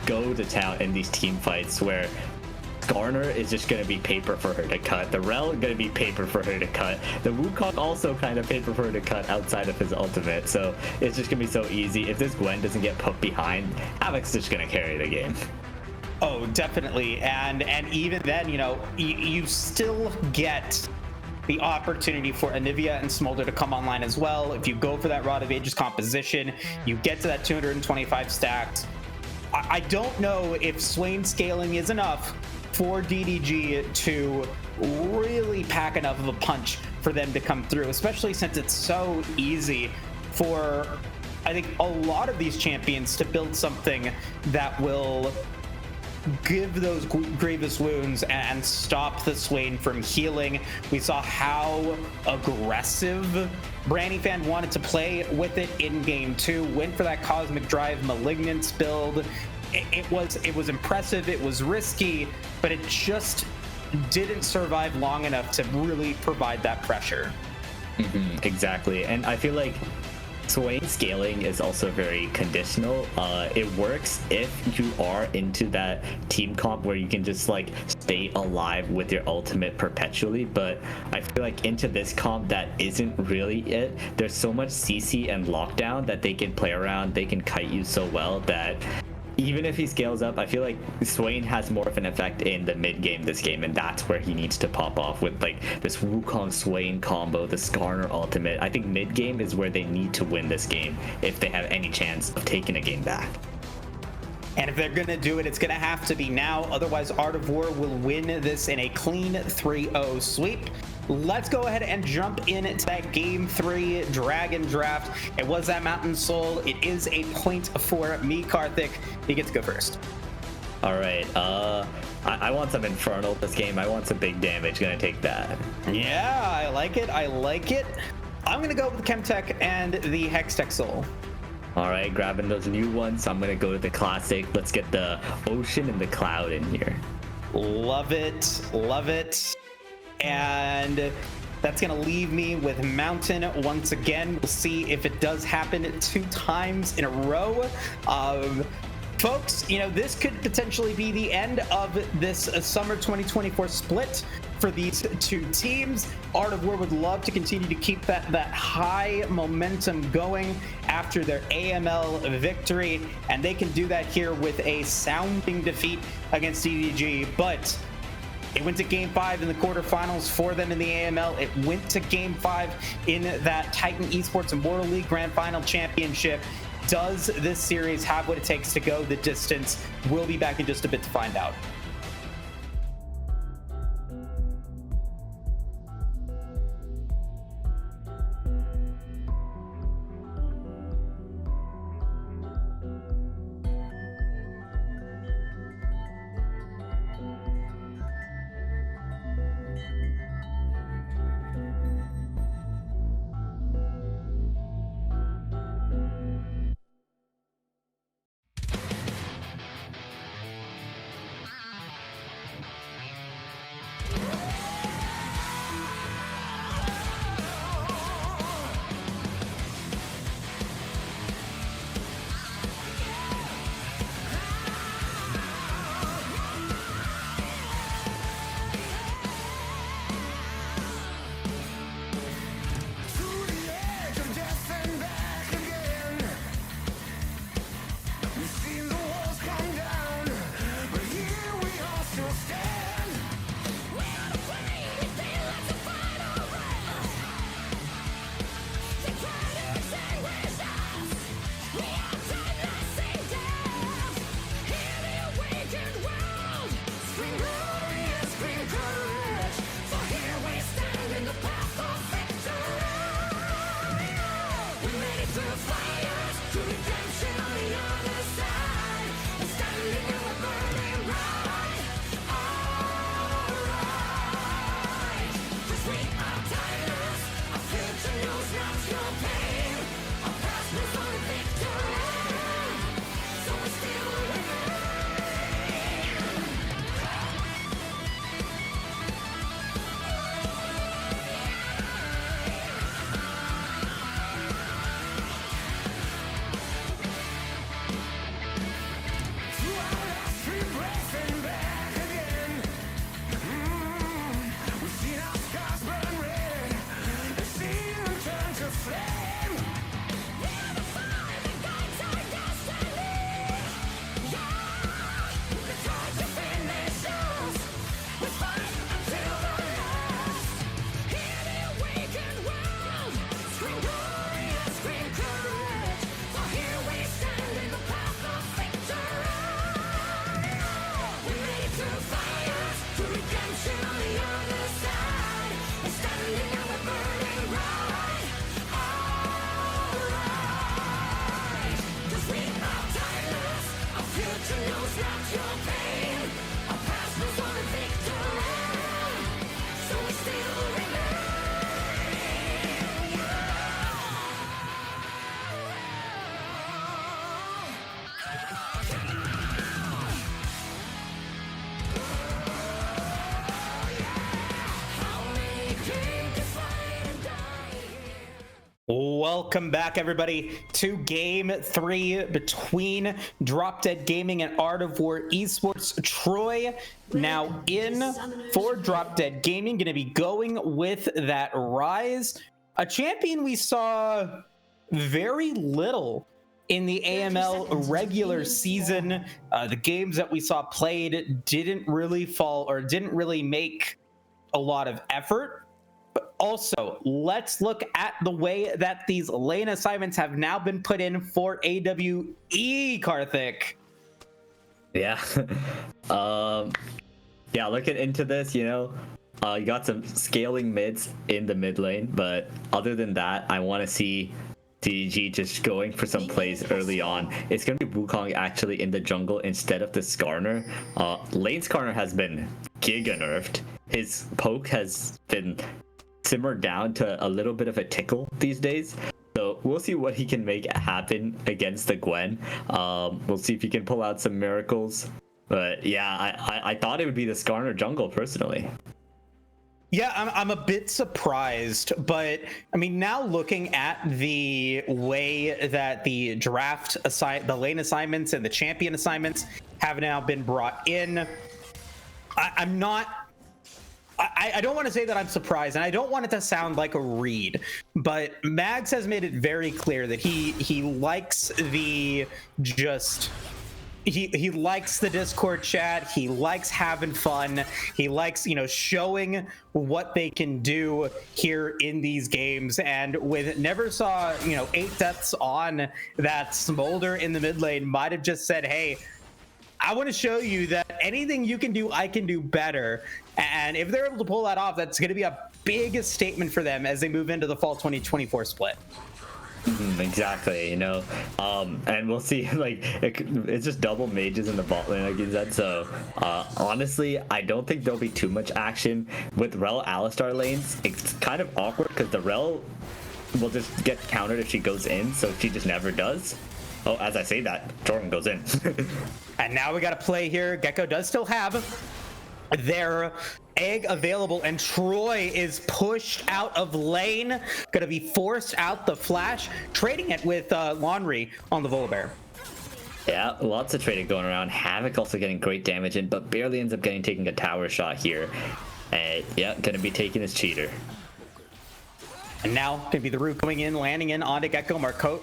[SPEAKER 2] go to town in these team fights where Garner is just going to be paper for her to cut. The Rel going to be paper for her to cut. The Wukong also kind of paper for her to cut outside of his ultimate. So it's just going to be so easy. If this Gwen doesn't get put behind, Havoc's just going to carry the game.
[SPEAKER 1] Oh, definitely. And even then, you know, you still get the opportunity for Anivia and Smolder to come online as well. If you go for that Rod of Ages composition, you get to that 225 stacks. I don't know if Swain scaling is enough for DDG to really pack enough of a punch for them to come through, especially since it's so easy for, I think, a lot of these champions to build something that will give those grievous wounds and stop the Swain from healing. We saw how aggressive Branny Fan wanted to play with it in game 2, went for that Cosmic Drive Malignance build. It was impressive, it was risky, but it just didn't survive long enough to really provide that pressure.
[SPEAKER 2] Exactly, and I feel like Swain scaling is also very conditional. It works if you are into that team comp where you can just like stay alive with your ultimate perpetually, but I feel like into this comp that isn't really it. There's so much CC and lockdown that they can play around, they can kite you so well that even if he scales up, I feel like Swain has more of an effect in the mid game this game, and that's where he needs to pop off with like this Wukong Swain combo, the Skarner ultimate. I think mid game is where they need to win this game if they have any chance of taking a game back.
[SPEAKER 1] And if they're going to do it, it's going to have to be now. Otherwise, Art of War will win this in a clean 3-0 sweep. Let's go ahead and jump into that Game 3 Dragon Draft. It was at Mountain Soul. It is a point for me, Karthik. You get to go first.
[SPEAKER 2] All right. I want some Infernal this game. I want some big damage. Gonna take that.
[SPEAKER 1] Yeah, I like it. I like it. I'm going to go with Chemtech and the Hextech Soul.
[SPEAKER 2] All right, grabbing those new ones. I'm gonna go to the classic. Let's get the Ocean and the Cloud in here.
[SPEAKER 1] Love it. Love it. And that's going to leave me with Mountain once again. We'll see if it does happen 2 times in a row. Folks, you know, this could potentially be the end of this summer 2024 split for these 2 teams. Art of War would love to continue to keep that high momentum going after their AML victory, and they can do that here with a sounding defeat against EDG. But it went to Game 5 in the quarterfinals for them in the AML. It went to Game 5 in that Titan Esports Immortal League Grand Final Championship. Does this series have what it takes to go the distance? We'll be back in just a bit to find out. Welcome back, everybody, to Game 3 between Drop Dead Gaming and Art of War Esports. Troy now in for Drop Dead Gaming, going to be going with that Rise, a champion we saw very little in the AML regular season. The games that we saw played didn't really make a lot of effort. But also, let's look at the way that these lane assignments have now been put in for AWE, Karthik.
[SPEAKER 2] Yeah. Yeah, looking into this, you got some scaling mids in the mid lane, but other than that, I want to see DDG just going for some plays early on. It's going to be Wukong actually in the jungle instead of the Skarner. Lane Skarner has been giga nerfed. His poke has been simmered down to a little bit of a tickle these days. So we'll see what he can make happen against the Gwen. We'll see if he can pull out some miracles. But yeah, I thought it would be the Skarner jungle personally.
[SPEAKER 1] Yeah, I'm a bit surprised, but I mean, now looking at the way that the the lane assignments and the champion assignments have now been brought in, I don't want to say that I'm surprised, and I don't want it to sound like a read, but Mags has made it very clear that he likes the he likes the Discord chat. He likes having fun. He likes, showing what they can do here in these games. And with never saw, 8 deaths on that Smolder in the mid lane might have just said, hey, I want to show you that anything you can do, I can do better. And if they're able to pull that off, that's going to be a big statement for them as they move into the fall 2024 split.
[SPEAKER 2] Exactly, and we'll see. It's just double mages in the bot lane against that. So honestly, I don't think there'll be too much action with Rel Alistar lanes. It's kind of awkward because the Rel will just get countered if she goes in, so she just never does. Oh, as I say that, Jordan goes in.
[SPEAKER 1] And now we got to play here. Gecko does still have their egg available, and Troy is pushed out of lane, gonna be forced out the flash, trading it with Laundry on the Volibear.
[SPEAKER 2] Yeah, lots of trading going around. Havoc also getting great damage in, but barely ends up taking a tower shot here. Yeah, gonna be taking his cheater.
[SPEAKER 1] And now gonna be the root coming in, landing in onto Gecko. Marcote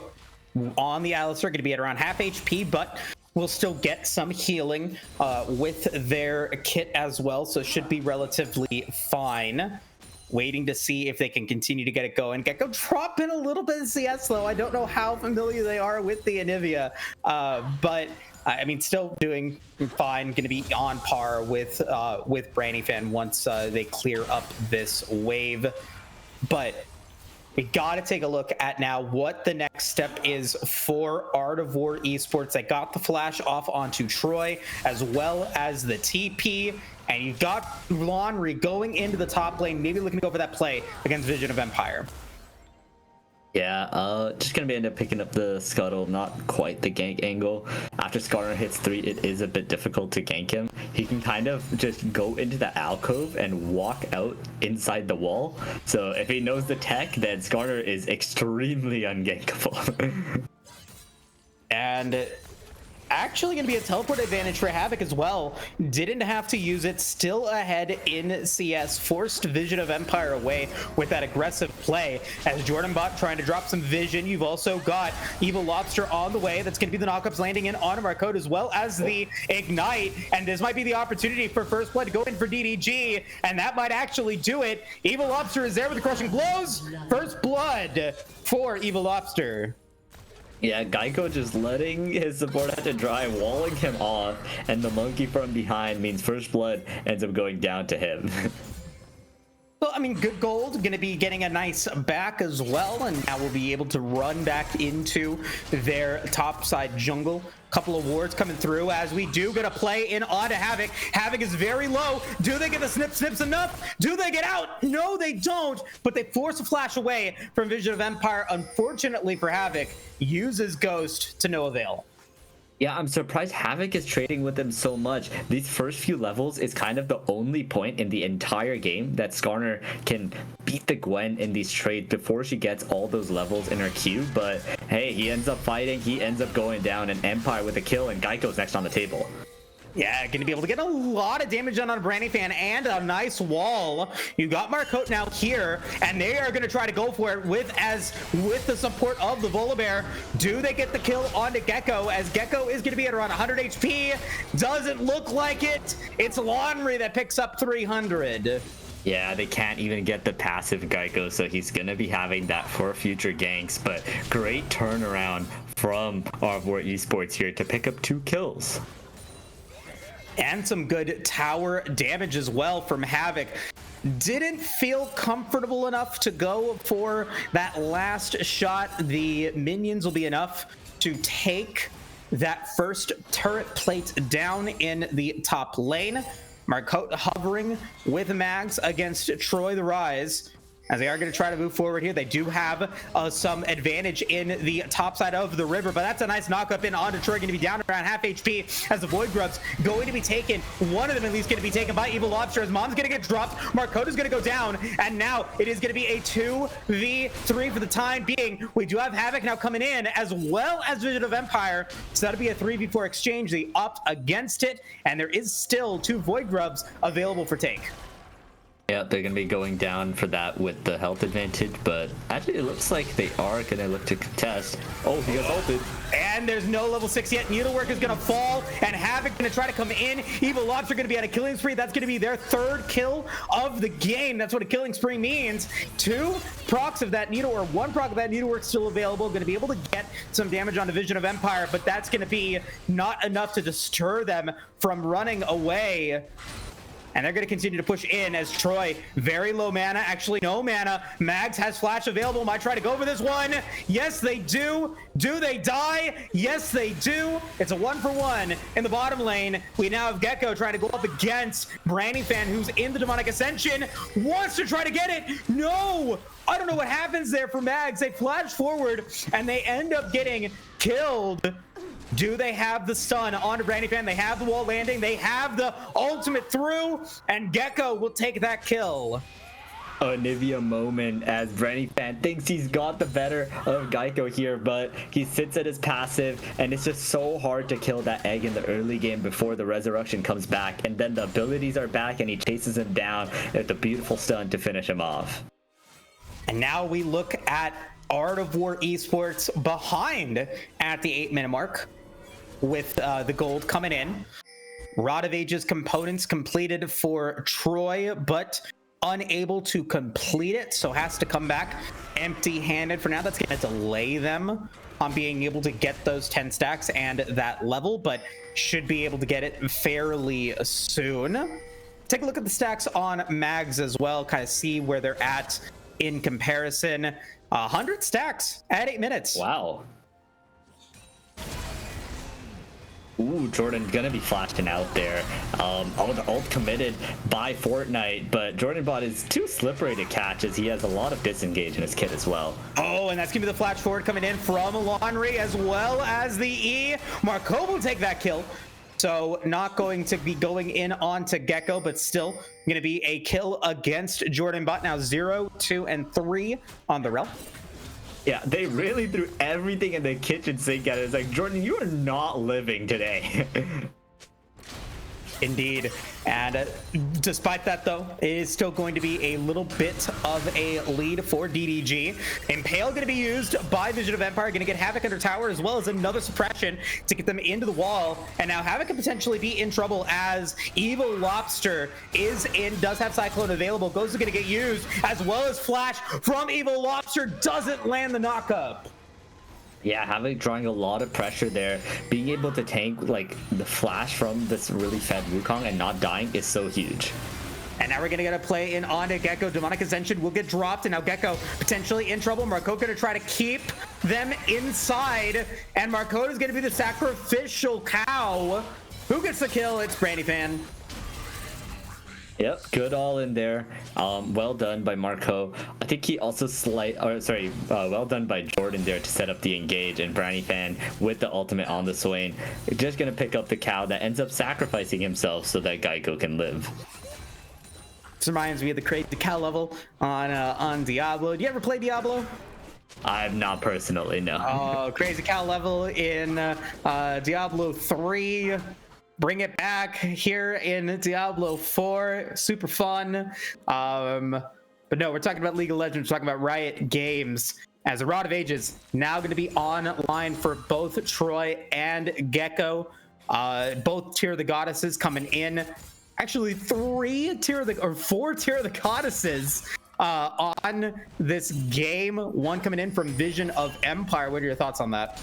[SPEAKER 1] on the Alistar, gonna be at around half HP, but will still get some healing with their kit as well, so should be relatively fine. Waiting to see if they can continue to get it going. Gecko dropping a little bit of CS though. I don't know how familiar they are with the Anivia, but I mean, still doing fine. Going to be on par with Brannyfan once they clear up this wave. But we got to take a look at now what the next step is for Art of War Esports. They got the flash off onto Troy as well as the TP, and you've got Laundry going into the top lane, maybe looking to go for that play against Vision of Empire.
[SPEAKER 2] Yeah, just gonna end up picking up the Scuttle, not quite the gank angle. After Skarner hits 3, it is a bit difficult to gank him. He can kind of just go into the alcove and walk out inside the wall. So if he knows the tech, then Skarner is extremely ungankable.
[SPEAKER 1] And actually going to be a teleport advantage for Havoc as well. Didn't have to use it, still ahead in CS, forced Vision of Empire away with that aggressive play as Jordan Bot trying to drop some vision. You've also got Evil Lobster on the way. That's going to be the knockups landing in on Marcote as well as the Ignite, and this might be the opportunity for First Blood to go in for DDG, and that might actually do it. Evil Lobster is there with the crushing blows. First Blood for Evil Lobster.
[SPEAKER 2] Yeah, Geico just letting his support out to dry, walling him off, and the monkey from behind means First Blood ends up going down to him.
[SPEAKER 1] Well, I mean, good gold, going to be getting a nice back as well, and now we'll be able to run back into their topside jungle. Couple of wards coming through as we do get a play in onto Havoc. Havoc is very low. Do they get the snips enough? Do they get out? No, they don't, but they force a flash away from Vision of Empire. Unfortunately for Havoc, uses Ghost to no avail.
[SPEAKER 2] Yeah, I'm surprised Havoc is trading with them so much. These first few levels is kind of the only point in the entire game that Skarner can beat the Gwen in these trades before she gets all those levels in her queue. But hey, he ends up fighting, he ends up going down, and Empire with a kill, and Geico's next on the table.
[SPEAKER 1] Yeah, going to be able to get a lot of damage done on Brandy Fan and a nice wall. You got Marcotte now here, and they are going to try to go for it with the support of the Volibear. Do they get the kill onto Gecko, as Gecko is going to be at around 100 HP? Doesn't look like it. It's Laundry that picks up 300.
[SPEAKER 2] Yeah, they can't even get the passive Geico, so he's going to be having that for future ganks. But great turnaround from Arbor Esports here to pick up 2 kills.
[SPEAKER 1] And some good tower damage as well from Havoc. Didn't feel comfortable enough to go for that last shot. The minions will be enough to take that first turret plate down in the top lane. Marcotte hovering with Mags against Troy the Rise, as they are going to try to move forward here. They do have some advantage in the top side of the river, but that's a nice knock up in on Troy, going to be down around half HP as the Void Grubs going to be taken. One of them at least going to be taken by Evil Lobster, as Mom's going to get dropped. Marcotte is going to go down, and now it is going to be a 2v3 for the time being. We do have Havoc now coming in, as well as Vision of Empire, so that'll be a 3v4 exchange. They opt against it, and there is still 2 Void Grubs available for take.
[SPEAKER 2] Yeah, they're going to be going down for that with the health advantage, but actually it looks like they are going to look to contest. Oh, he got ulted.
[SPEAKER 1] And there's no level 6 yet. Needlework is going to fall, and Havoc going to try to come in. Evil Lobster going to be on a killing spree. That's going to be their 3rd kill of the game. That's what a killing spree means. 2 procs of that needle, or 1 proc of that needlework still available. Going to be able to get some damage on the Vision of Empire, but that's going to be not enough to deter them from running away. And they're going to continue to push in, as Troy, very low mana, actually no mana. Mags has flash available, might try to go for this one. Yes, they do. Do they die? Yes, they do. It's a 1-for-1 in the bottom lane. We now have Gecko trying to go up against Brandy Fan, who's in the Demonic Ascension, wants to try to get it. No! I don't know what happens there for Mags. They flash forward, and they end up getting killed. Do they have the stun onto Brandy Fan? They have the wall landing. They have the ultimate through, and Gecko will take that kill.
[SPEAKER 2] A Nivea moment as Brandy Fan thinks he's got the better of Geico here, but he sits at his passive, and it's just so hard to kill that egg in the early game before the resurrection comes back, and then the abilities are back, and he chases him down with a beautiful stun to finish him off.
[SPEAKER 1] And now we look at Art of War Esports behind at the 8-minute mark, with the gold coming in. Rod of Ages components completed for Troy, but unable to complete it, so has to come back empty-handed for now. That's going to delay them on being able to get those 10 stacks and that level, but should be able to get it fairly soon. Take a look at the stacks on Mags as well, kind of see where they're at in comparison. 100 stacks at 8 minutes.
[SPEAKER 2] Wow. Ooh, Jordan gonna be flashing out there. Ult committed by Fortnite, but Jordan bot is too slippery to catch, as he has a lot of disengage in his kit as well.
[SPEAKER 1] Oh, and that's gonna be the flash forward coming in from Laundry, as well as the E. Marcotte will take that kill. So not going to be going in onto Gecko, but still gonna be a kill against Jordan bot. Now 0, 2, and 3 on the rel.
[SPEAKER 2] Yeah, they really threw everything in the kitchen sink at it. It's like, Jordan, you are not living today.
[SPEAKER 1] Indeed. And despite that, though, it is still going to be a little bit of a lead for DDG. Impale going to be used by Vision of Empire, going to get Havoc under tower, as well as another suppression to get them into the wall. And now Havoc could potentially be in trouble, as Evil Lobster does have Cyclone available. Ghost is going to get used, as well as Flash from Evil Lobster doesn't land the knockup.
[SPEAKER 2] Yeah, Havoc drawing a lot of pressure there. Being able to tank like the flash from this really fed Wukong and not dying is so huge.
[SPEAKER 1] And now we're gonna get a play in onto Gecko. Demonic Ascension will get dropped, and now Gecko potentially in trouble. Marcotte gonna try to keep them inside, and Marcotte is gonna be the sacrificial cow. Who gets the kill? It's Brandy Fan.
[SPEAKER 2] Yep, good all in there. Well done by Marco. I think he also well done by Jordan there to set up the engage, and Brandy Fan with the ultimate on the Swain. Just gonna pick up the cow that ends up sacrificing himself so that Geico can live.
[SPEAKER 1] This reminds me of the crazy cow level on Diablo. Do you ever play Diablo?
[SPEAKER 2] I've not personally, no.
[SPEAKER 1] Oh, crazy cow level in Diablo 3. bring it back here in Diablo 4. Super fun. But no, we're talking about League of Legends. We're talking about Riot Games. As a Rod of Ages now going to be online for both Troy and Gecko. Both Tear of the Goddesses coming in. Actually, four Tear of the Goddesses on this game. One coming in from Vision of Empire. What are your thoughts on that?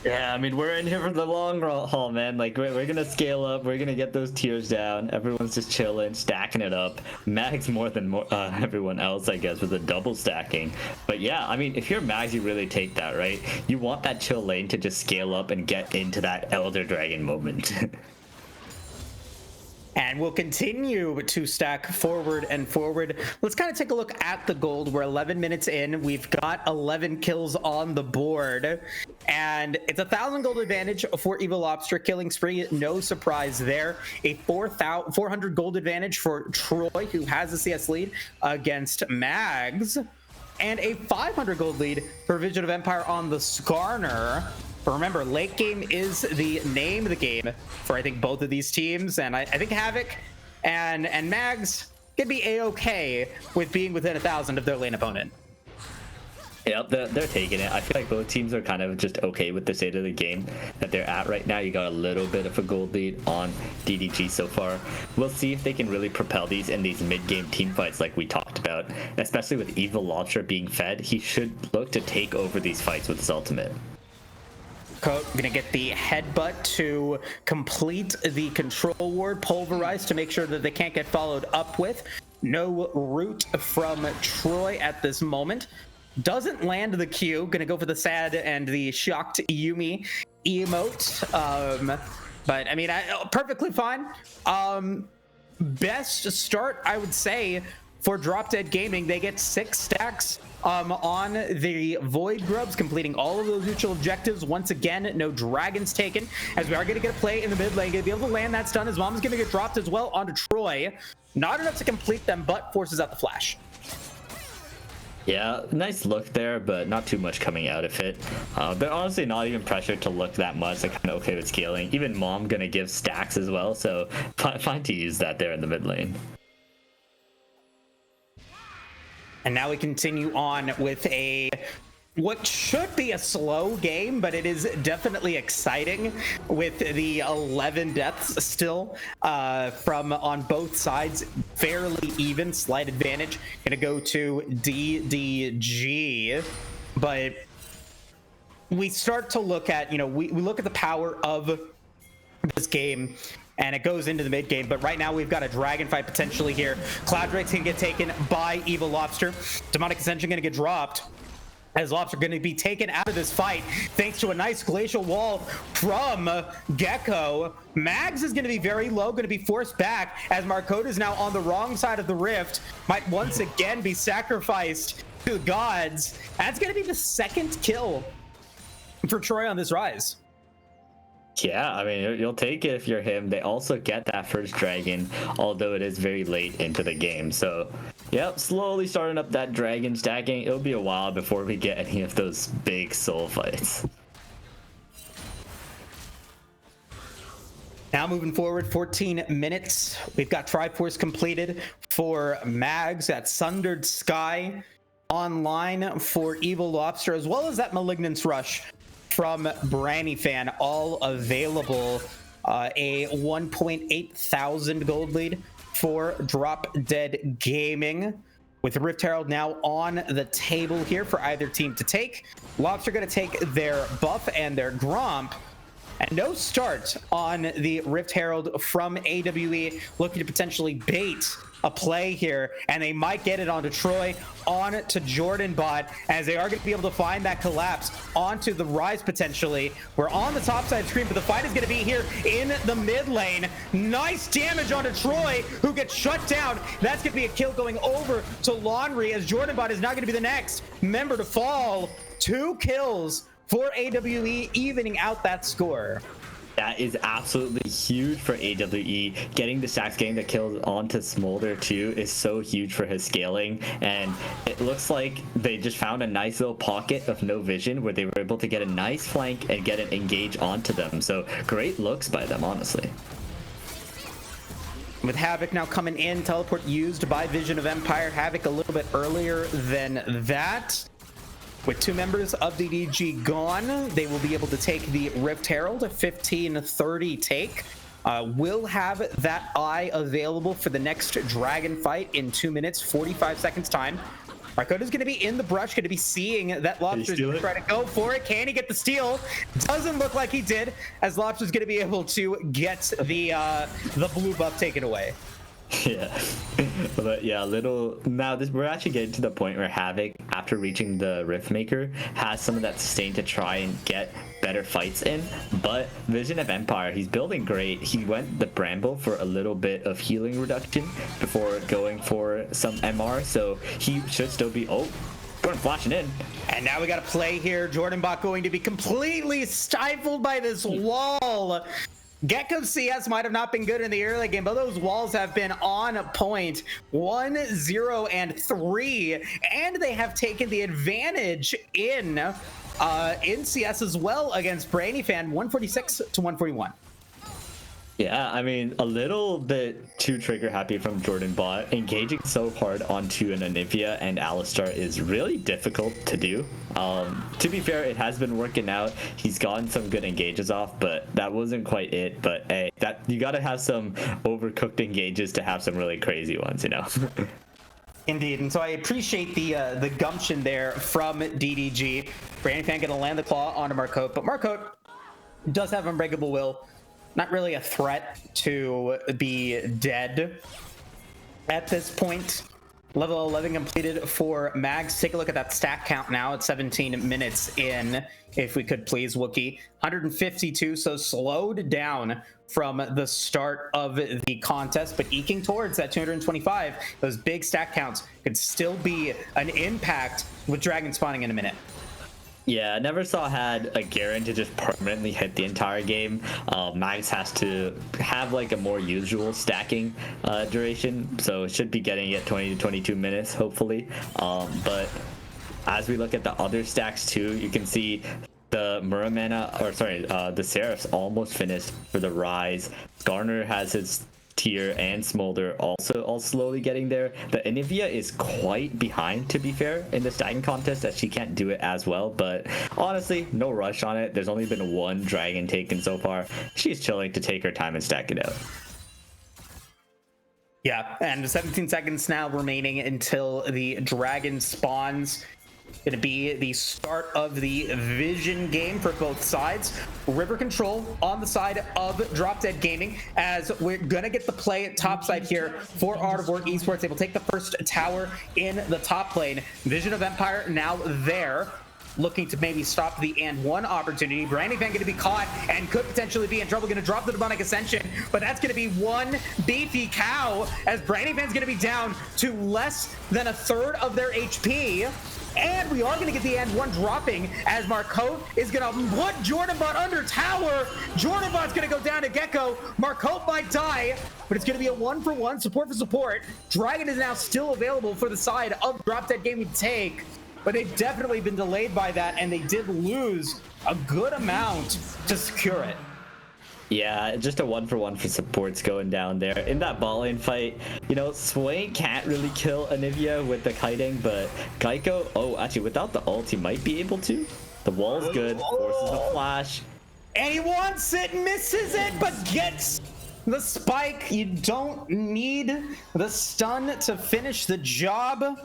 [SPEAKER 2] Yeah, I mean, we're in here for the long haul, man. Like, we're gonna scale up. We're gonna get those tiers down. Everyone's just chilling, stacking it up. Mag's more than everyone else, I guess, with the double stacking. But yeah, I mean, if you're Mags, you really take that, right? You want that chill lane to just scale up and get into that Elder Dragon moment.
[SPEAKER 1] And we'll continue to stack forward and forward. Let's kind of take a look at the gold. We're 11 minutes in. We've got 11 kills on the board. And it's 1,000 gold advantage for Evil Lobster. Killing spree, no surprise there. A 400 gold advantage for Troy, who has the CS lead against Mags. And a 500 gold lead for Vision of Empire on the Skarner. But remember, late game is the name of the game for, I think, both of these teams. And I think Havoc and Mags could be A-okay with being within 1,000 of their lane opponent.
[SPEAKER 2] Yep, they're taking it. I feel like both teams are kind of just okay with the state of the game that they're at right now. You got a little bit of a gold lead on DDG so far. We'll see if they can really propel these in these mid-game team fights like we talked about. Especially with Evil Lobster being fed, he should look to take over these fights with his ultimate.
[SPEAKER 1] Gonna get the headbutt to complete the control ward, pulverize to make sure that they can't get followed up with. No root from Troy at this moment. Doesn't land the Q. Gonna go for the sad and the shocked Yumi emote. But I mean, perfectly fine. Best start, I would say, for Drop Dead Gaming. They get 6 stacks on the Void Grubs, completing all of those neutral objectives. Once again, no dragons taken, as we are going to get a play in the mid lane. Going to be able to land that stun. His mom is going to get dropped as well onto Troy. Not enough to complete them, but forces out the flash.
[SPEAKER 2] Yeah, nice look there, but not too much coming out of it. They're honestly not even pressured to look that much. They're kind of okay with scaling. Even Mom going to give stacks as well, so fine to use that there in the mid lane.
[SPEAKER 1] And now we continue on with what should be a slow game, but it is definitely exciting with the 11 deaths still from on both sides. Fairly even, slight advantage. Gonna go to DDG, but we start to look at, we look at the power of this game, and it goes into the mid game. But right now we've got a dragon fight potentially here. Cloud Drake's gonna get taken by Evil Lobster. Demonic Ascension gonna get dropped, as Lobster gonna be taken out of this fight thanks to a nice glacial wall from Gecko. Mags is gonna be very low, gonna be forced back as Marcota is now on the wrong side of the rift. Might once again be sacrificed to the gods. That's gonna be the 2nd kill for Troy on this rise.
[SPEAKER 2] Yeah, I mean, you'll take it if you're him. They also get that first dragon, although it is very late into the game. So, yep, slowly starting up that dragon stacking. It'll be a while before we get any of those big soul fights.
[SPEAKER 1] Now moving forward, 14 minutes. We've got Triforce completed for Mags, that Sundered Sky online for Evil Lobster, as well as that Malignance Rush from Branny Fan, all available. A 1.8 thousand gold lead for Drop Dead Gaming, with Rift Herald now on the table here for either team to take. Lobster going to take their buff and their Gromp, and no start on the Rift Herald from AWE, looking to potentially bait a play here, and they might get it onto Troy, on to Jordan Bot, as they are going to be able to find that collapse onto the rise potentially. We're on the top side screen, but the fight is going to be here in the mid lane. Nice damage onto Troy, who gets shut down. That's going to be a kill going over to Laundry, as Jordan Bot is now going to be the next member to fall. 2 kills for AWE, evening out that score.
[SPEAKER 2] That is absolutely huge for AWE. Getting the stacks, getting the kills onto Smolder too is so huge for his scaling. And it looks like they just found a nice little pocket of no vision where they were able to get a nice flank and get an engage onto them. So great looks by them, honestly.
[SPEAKER 1] With Havoc now coming in, teleport used by Vision of Empire. Havoc a little bit earlier than that. With 2 members of DDG gone, they will be able to take the Rift Herald, a 15:30 take. Will have that eye available for the next dragon fight in 2 minutes, 45 seconds time. Marcota's going to be in the brush, going to be seeing that Lobster's going to try to go for it. Can he get the steal? Doesn't look like he did, as Lobster's going to be able to get the blue buff taken away.
[SPEAKER 2] Yeah, but yeah, we're actually getting to the point where Havoc, after reaching the Rift Maker, has some of that sustain to try and get better fights in. But Vision of Empire, he's building great. He went the Bramble for a little bit of healing reduction before going for some MR, so he should still be Jordan flashing in.
[SPEAKER 1] And now we got to play here. Jordan Bot going to be completely stifled by this wall. Gecko CS might have not been good in the early game, but those walls have been on point. 1, 0, and 3, and they have taken the advantage in CS as well against Brainy Fan, 146 to 141.
[SPEAKER 2] Yeah, I mean, a little bit too trigger happy from Jordan Bot. Engaging so hard onto an Anivia and Alistar is really difficult to do. To be fair, it has been working out. He's gotten some good engages off, but that wasn't quite it. But hey, you gotta have some overcooked engages to have some really crazy ones, you know?
[SPEAKER 1] Indeed, and so I appreciate the gumption there from DDG. Brainy Fan gonna land the claw onto Marcote, but Marcote does have Unbreakable Will. Not really a threat to be dead at this point. Level 11 completed for Mags. Take a look at that stack count now at 17 minutes in, if we could please, Wookie. 152, so slowed down from the start of the contest, but eking towards that 225. Those big stack counts could still be an impact with Dragon spawning in a minute.
[SPEAKER 2] Yeah, I never saw had a Garen to just permanently hit the entire game. Mags has to have like a more usual stacking duration, so it should be getting it 20 to 22 minutes, hopefully. But as we look at the other stacks too, you can see the the Seraph's almost finished for the Rise. Garner has his tier and Smolder also all slowly getting there. The Anivia is quite behind, to be fair, in the stacking contest, as she can't do it as well, but honestly, no rush on it. There's only been 1 dragon taken so far. She's chilling to take her time and stack it out.
[SPEAKER 1] Yeah, and 17 seconds now remaining until the dragon spawns. Going to be the start of the Vision game for both sides. River control on the side of Drop Dead Gaming, as we're going to get the play at top side here for Art of War Esports. They will take the first tower in the top lane. Vision of Empire now there, looking to maybe stop the and one opportunity. Brainy Fan going to be caught and could potentially be in trouble. Going to drop the Demonic Ascension, but that's going to be one beefy cow, as Brainy Fan's going to be down to less than a third of their HP. And we are going to get the and one dropping, as Marcote is going to put Jordan Bot under tower. Jordan Bot's going to go down to Gecko. Marcote might die, but it's going to be a 1-for-1 support for support. Dragon is now still available for the side of Drop Dead Gaming to take, but they've definitely been delayed by that, and they did lose a good amount to secure it.
[SPEAKER 2] Yeah, just a 1-for-1 for supports going down there. In that ball lane fight, you know, Swain can't really kill Anivia with the kiting, but Geico, actually, without the ult, he might be able to. The wall's good, forces the flash.
[SPEAKER 1] And he wants it, misses it, but gets the spike. You don't need the stun to finish the job.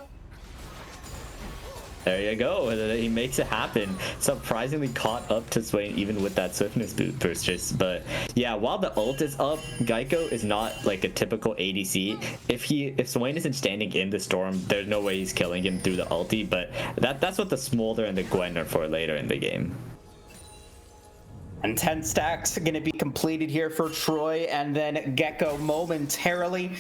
[SPEAKER 2] There you go. He makes it happen. Surprisingly caught up to Swain even with that swiftness boost. But yeah, while the ult is up, Geico is not like a typical ADC. If Swain isn't standing in the storm, there's no way he's killing him through the ulti. But that's what the Smolder and the Gwen are for later in the game.
[SPEAKER 1] And 10 stacks going to be completed here for Troy, and then Gecko momentarily.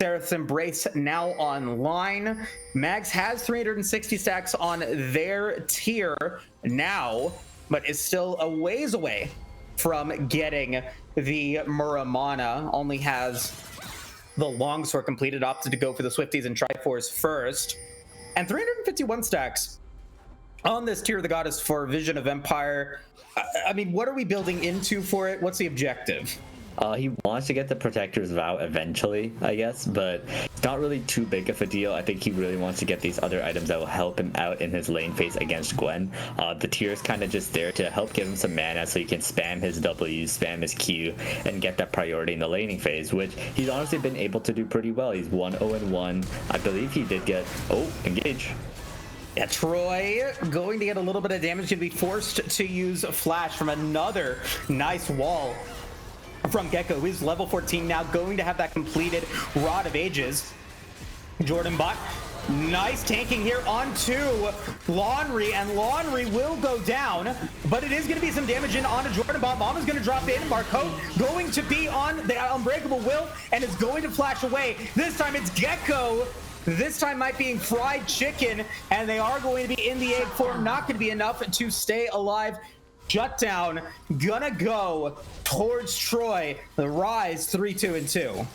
[SPEAKER 1] Seraph's Embrace now online. Mags has 360 stacks on their tier now, but is still a ways away from getting the Muramana. Only has the Longsword completed, opted to go for the Swifties and Triforce first. And 351 stacks on this tier of the Goddess for Vision of Empire. I mean, what are we building into for it? What's the objective?
[SPEAKER 2] He wants to get the Protector's Vow eventually, I guess, but it's not really too big of a deal. I think he really wants to get these other items that will help him out in his lane phase against Gwen. The tier is kind of just there to help give him some mana so he can spam his W, spam his Q, and get that priority in the laning phase, which he's honestly been able to do pretty well. He's 1-0-1. I believe he did get... Oh, engage.
[SPEAKER 1] Yeah, Troy going to get a little bit of damage, going to be forced to use a flash from another nice wall from Gecko, who's level 14 now, going to have that completed Rod of Ages. Jordan Bot, nice tanking here onto Laundry, and Laundry will go down, but it is going to be some damage in onto Jordan Bot. Mama's going to drop in. Marcotte going to be on the Unbreakable Will and is going to flash away. This time it's Gecko. This time might be fried chicken, and they are going to be in the egg form. Not going to be enough to stay alive. Shut down, gonna go towards Troy. The Rise 3-2-2.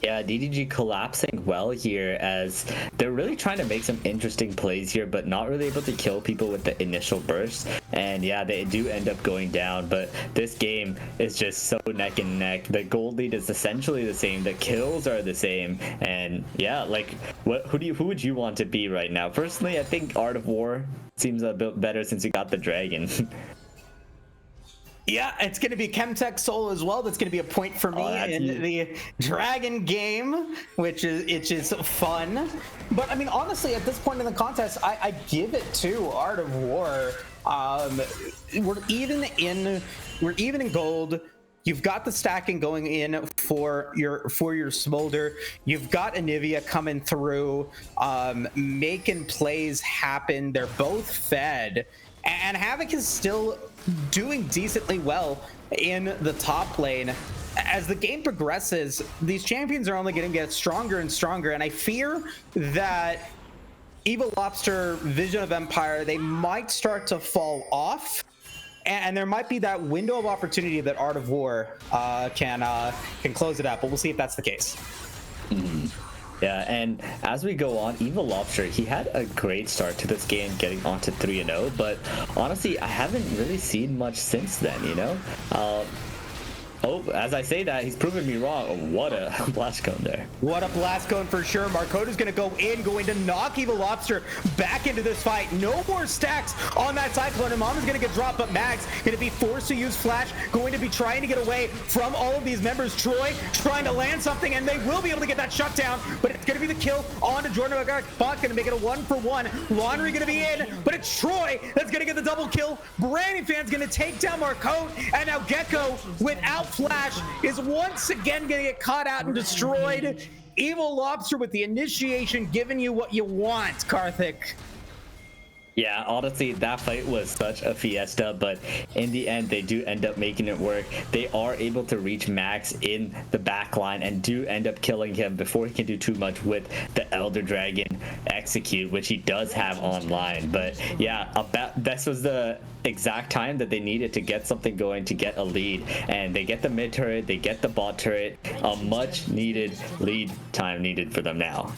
[SPEAKER 2] Yeah, DDG collapsing well here as they're really trying to make some interesting plays here, but not really able to kill people with the initial burst. And yeah, they do end up going down, but this game is just so neck and neck. The gold lead is essentially the same, the kills are the same, and yeah, like who would you want to be right now? Personally, I think Art of War seems a bit better since you got the dragon.
[SPEAKER 1] Yeah, it's going to be Chemtech Soul as well. That's going to be a point for me in the Dragon game, which is fun. But I mean, honestly, at this point in the contest, I give it to Art of War. We're even in gold. You've got the stacking going in for your Smolder. You've got Anivia coming through, making plays happen. They're both fed. And Havoc is still doing decently well in the top lane. As the game progresses, these champions are only going to get stronger and stronger, and I fear that Evil Lobster, Vision of Empire, they might start to fall off, and there might be that window of opportunity that Art of War can close it up, but we'll see if that's the case.
[SPEAKER 2] Yeah, and as we go on, Evil Lobster, he had a great start to this game, getting onto 3-0, but honestly, I haven't really seen much since then, you know? Oh, as I say that, he's proven me wrong. Oh, what a blast cone there.
[SPEAKER 1] What a blast cone for sure. Marcotte is going to go in, going to knock Evil Lobster back into this fight. No more stacks on that Cyclone, and Mama's going to get dropped, but Mags going to be forced to use Flash, going to be trying to get away from all of these members. Troy trying to land something, and they will be able to get that shutdown, but it's going to be the kill onto Jordan Bot, going to make it a 1-for-1. Laundry going to be in, but it's Troy that's going to get the double kill. Branding Fan's going to take down Marcotte, and now Gecko without Flash is once again going to get caught out and destroyed. Evil Lobster with the initiation giving you what you want, Karthik.
[SPEAKER 2] Yeah, honestly, that fight was such a fiesta, but in the end, they do end up making it work. They are able to reach Max in the back line and do end up killing him before he can do too much with the Elder Dragon execute, which he does have online. But yeah, this was the exact time that they needed to get something going, to get a lead, and they get the mid turret, they get the bot turret, a much needed lead time needed for them now.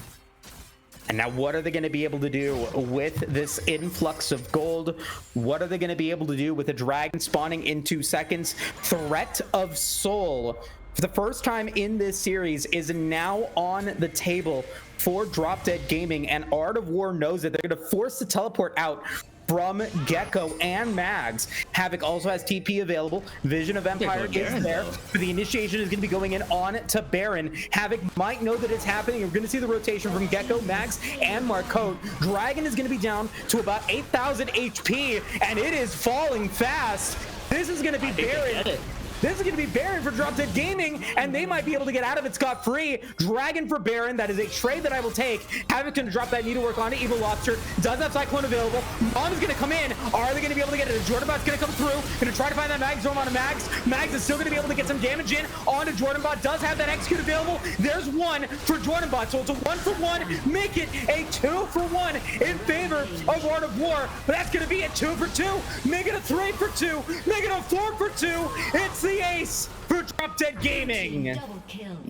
[SPEAKER 1] And now what are they going to be able to do with this influx of gold? What are they going to be able to do with a dragon spawning in 2 seconds? Threat of Soul, for the first time in this series, is now on the table for Drop Dead Gaming, and Art of War knows it. They're going to force the teleport out from Gecko and Mags. Havoc also has TP available. Vision of Empire is there. But the initiation is going to be going in on to Baron. Havoc might know that it's happening. You're going to see the rotation from Gecko, Mags, and Marcotte. Dragon is going to be down to about 8,000 HP, and it is falling fast. This is going to be Baron. This is going to be Baron for Drop Dead Gaming, and they might be able to get out of it scot-free. Dragon for Baron, that is a trade that I will take. Havoc going to drop that needlework onto Evil Lobster. Does have Cyclone available. Mom is going to come in. Are they going to be able to get it? Jordan Bot's going to come through. Going to try to find that Mag Zone onto Mags. Mags is still going to be able to get some damage in onto Jordan Bot. Does have that execute available. There's one for Jordan Bot, so it's a 1-for-1. Make it a 2-for-1 in favor of Art of War. But that's going to be a 2-for-2. Make it a 3-for-2. Make it a 4-for-2. It's the ace for Drop Dead Gaming.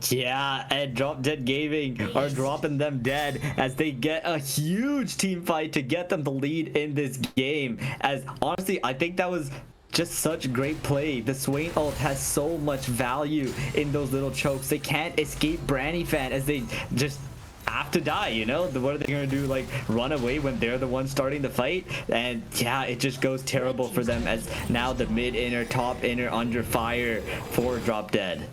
[SPEAKER 2] Yeah, and Drop Dead Gaming are dropping them dead as they get a huge team fight to get them the lead in this game. As honestly, I think that was just such great play. The Swain ult has so much value in those little chokes. They can't escape Branny Fan as they just have to die, you know? What are they gonna do, like run away when they're the ones starting the fight? And yeah, it just goes terrible for them as now the mid inner, top inner under fire for Drop Dead.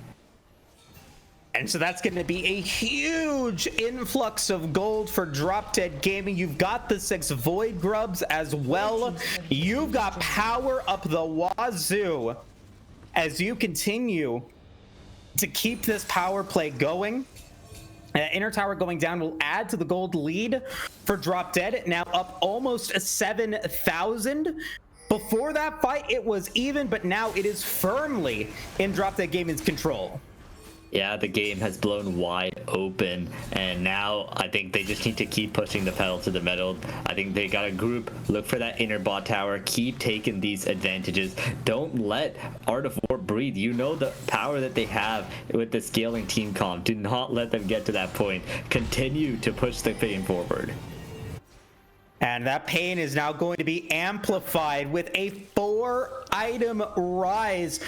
[SPEAKER 1] And so that's going to be a huge influx of gold for Drop Dead Gaming. You've got the 6 Void Grubs as well. You've got power up the wazoo as you continue to keep this power play going. Inner tower going down will add to the gold lead for Drop Dead. Now up almost 7,000. Before that fight, it was even, but now it is firmly in Drop Dead Gaming's control.
[SPEAKER 2] Yeah, the game has blown wide open, and now I think they just need to keep pushing the pedal to the metal. I think they got a group, look for that inner bot tower, keep taking these advantages. Don't let Art of War breathe. You know the power that they have with the scaling team comp. Do not let them get to that point. Continue to push the pain forward.
[SPEAKER 1] And that pain is now going to be amplified with a 4-item rise.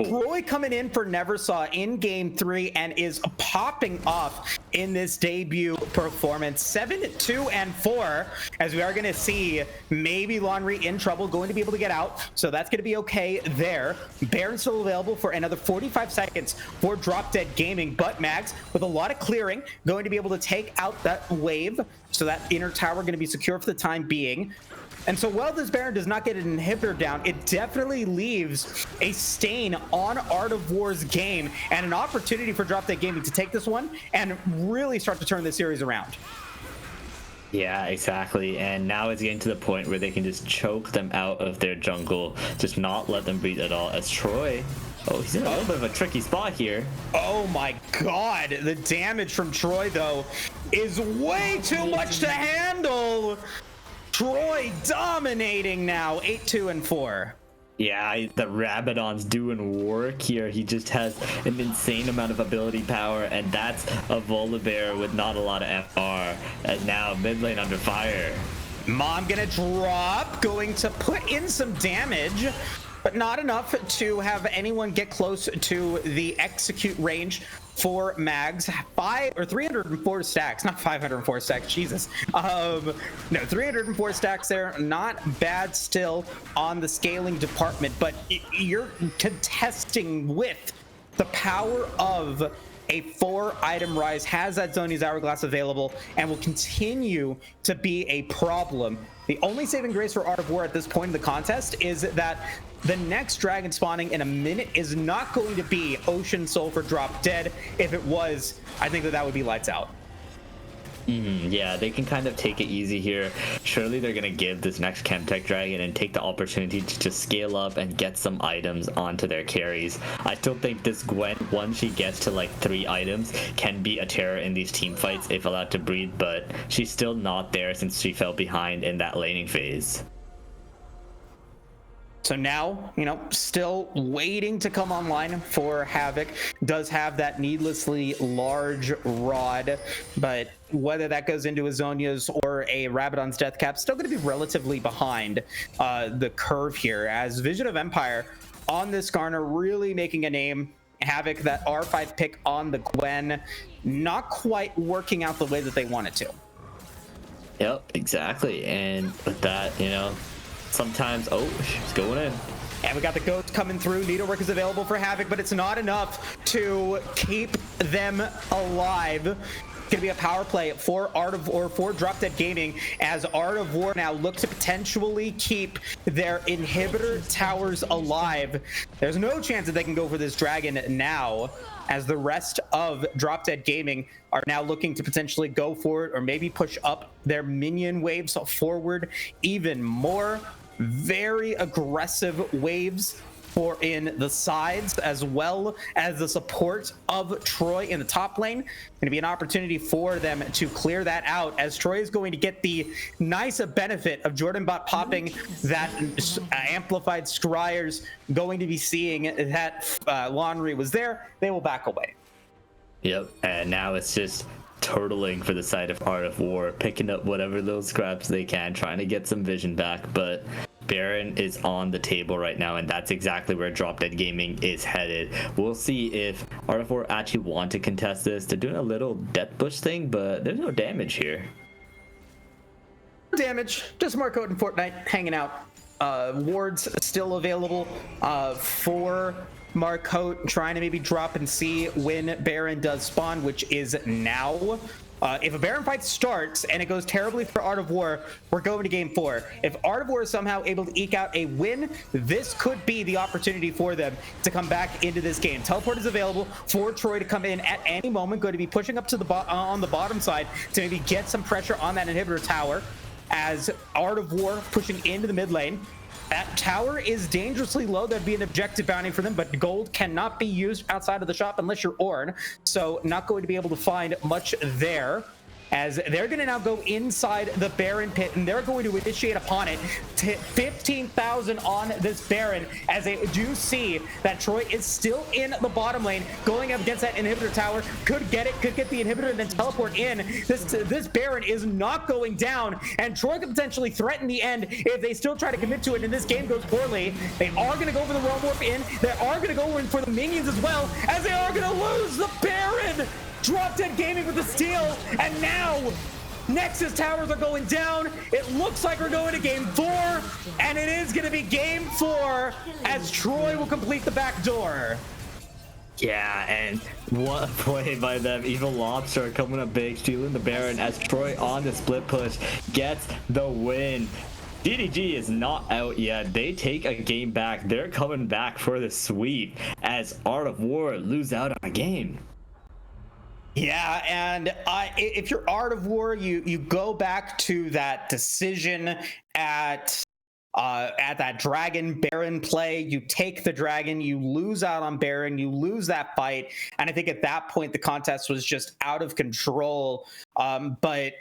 [SPEAKER 1] Troy coming in for Neversaw in game 3 and is popping off in this debut performance. 7-2 and 4, as we are going to see maybe Laundry in trouble, going to be able to get out, so that's going to be okay there. Baron still available for another 45 seconds for Drop Dead Gaming, but Mags with a lot of clearing going to be able to take out that wave, so that inner tower going to be secure for the time being. And so while this Baron does not get an inhibitor down, it definitely leaves a stain on Art of War's game and an opportunity for Drop Dead Gaming to take this one and really start to turn this series around.
[SPEAKER 2] Yeah, exactly. And now it's getting to the point where they can just choke them out of their jungle, just not let them breathe at all. As Troy, oh, he's in a little bit of a tricky spot here. Oh
[SPEAKER 1] my god, the damage from Troy though is way too much to handle. Troy dominating now, 8-2 and 4.
[SPEAKER 2] Yeah, the Rabadon's doing work here. He just has an insane amount of ability power, and that's a Volibear with not a lot of FR. And now mid lane under fire.
[SPEAKER 1] Mom gonna drop, going to put in some damage, but not enough to have anyone get close to the execute range for Mags. 304 stacks, not 504 stacks, Jesus. No, 304 stacks there, not bad still on the scaling department, but you're contesting with the power of a 4-item rise, has that Zoni's Hourglass available, and will continue to be a problem. The only saving grace for Art of War at this point in the contest is that the next dragon spawning in a minute is not going to be Ocean Soul for Drop Dead. If it was, I think that would be lights out.
[SPEAKER 2] Yeah, they can kind of take it easy here. Surely they're going to give this next Chemtech Dragon and take the opportunity to just scale up and get some items onto their carries. I still think this Gwen, once she gets to like 3 items, can be a terror in these team fights if allowed to breathe, but she's still not there since she fell behind in that laning phase.
[SPEAKER 1] So now, still waiting to come online for Havoc. Does have that needlessly large rod, but whether that goes into a Zhonya's or a Rabadon's Death Cap, still going to be relatively behind the curve here, as Vision of Empire on this Garner really making a name. Havoc, that R5 pick on the Gwen, not quite working out the way that they wanted to.
[SPEAKER 2] Yep, exactly. And with that, sometimes, oh, she's going in.
[SPEAKER 1] And we got the Ghost coming through. Needlework is available for Havoc, but it's not enough to keep them alive. It's going to be a power play for for Drop Dead Gaming, as Art of War now look to potentially keep their inhibitor towers alive. There's no chance that they can go for this dragon now, as the rest of Drop Dead Gaming are now looking to potentially go for it, or maybe push up their minion waves forward even more. Very aggressive waves for in the sides, as well as the support of Troy in the top lane. Going to be an opportunity for them to clear that out, as Troy is going to get the nice benefit of Jordan Bot popping that amplified scryers, going to be seeing that Laundry was there. They will back away.
[SPEAKER 2] Yep, and now it's just turtling for the side of Art of War, picking up whatever little scraps they can, trying to get some vision back, but Baron is on the table right now, and that's exactly where Drop Dead Gaming is headed. We'll see if Art of War actually want to contest this. They're doing a little Death Bush thing, but there's no damage here.
[SPEAKER 1] Damage, just Marco and Fortnite hanging out. Wards still available for Marcote, trying to maybe drop and see when Baron does spawn, which is now. If a Baron fight starts and it goes terribly for Art of War, we're going to game 4. If Art of War is somehow able to eke out a win, this could be the opportunity for them to come back into this game. Teleport is available for Troy to come in at any moment. Going to be pushing up to the on the bottom side to maybe get some pressure on that inhibitor tower, as Art of War pushing into the mid lane. That tower is dangerously low. That'd be an objective bounty for them, but gold cannot be used outside of the shop unless you're Ornn, so not going to be able to find much there, as they're going to now go inside the Baron pit, and they're going to initiate upon it. 15,000 on this Baron, as they do see that Troy is still in the bottom lane, going up against that inhibitor tower. Could get the inhibitor and then teleport in. This Baron is not going down, and Troy could potentially threaten the end if they still try to commit to it, and this game goes poorly. They are going to go for the Realm Warp in. They are going to go in for the minions as well, as they are going to lose the Baron. Drop Dead Gaming with the steal, and now Nexus towers are going down. It looks like we're going to game 4, and it is going to be game 4 as Troy will complete the back door.
[SPEAKER 2] Yeah, and what a play by them. Evil Lobster coming up big, stealing the Baron, as Troy on the split push gets the win. DDG is not out yet. They take a game back. They're coming back for the sweep, as Art of War lose out on a game.
[SPEAKER 1] Yeah, and if you're Art of War, you go back to that decision at that Dragon Baron play. You take the Dragon, you lose out on Baron, you lose that fight, and I think at that point the contest was just out of control. But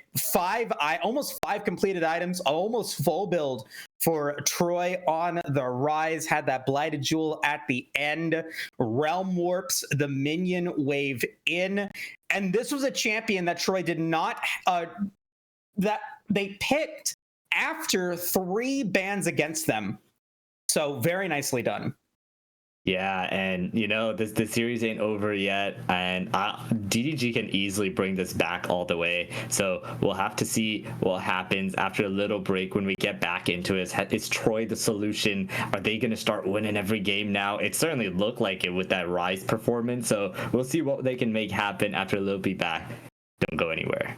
[SPEAKER 1] almost 5 completed items, almost full build for Troy on the rise. Had that Blighted Jewel at the end, Realm Warps the minion wave in, and this was a champion that Troy did not that they picked after 3 bans against them. So very nicely done.
[SPEAKER 2] Yeah, and you know, the series ain't over yet, and DDG can easily bring this back all the way. So we'll have to see what happens after a little break when we get back into it. Is Troy the solution? Are they going to start winning every game now? It certainly looked like it with that Rise performance. So we'll see what they can make happen after a little bit back. Don't go anywhere.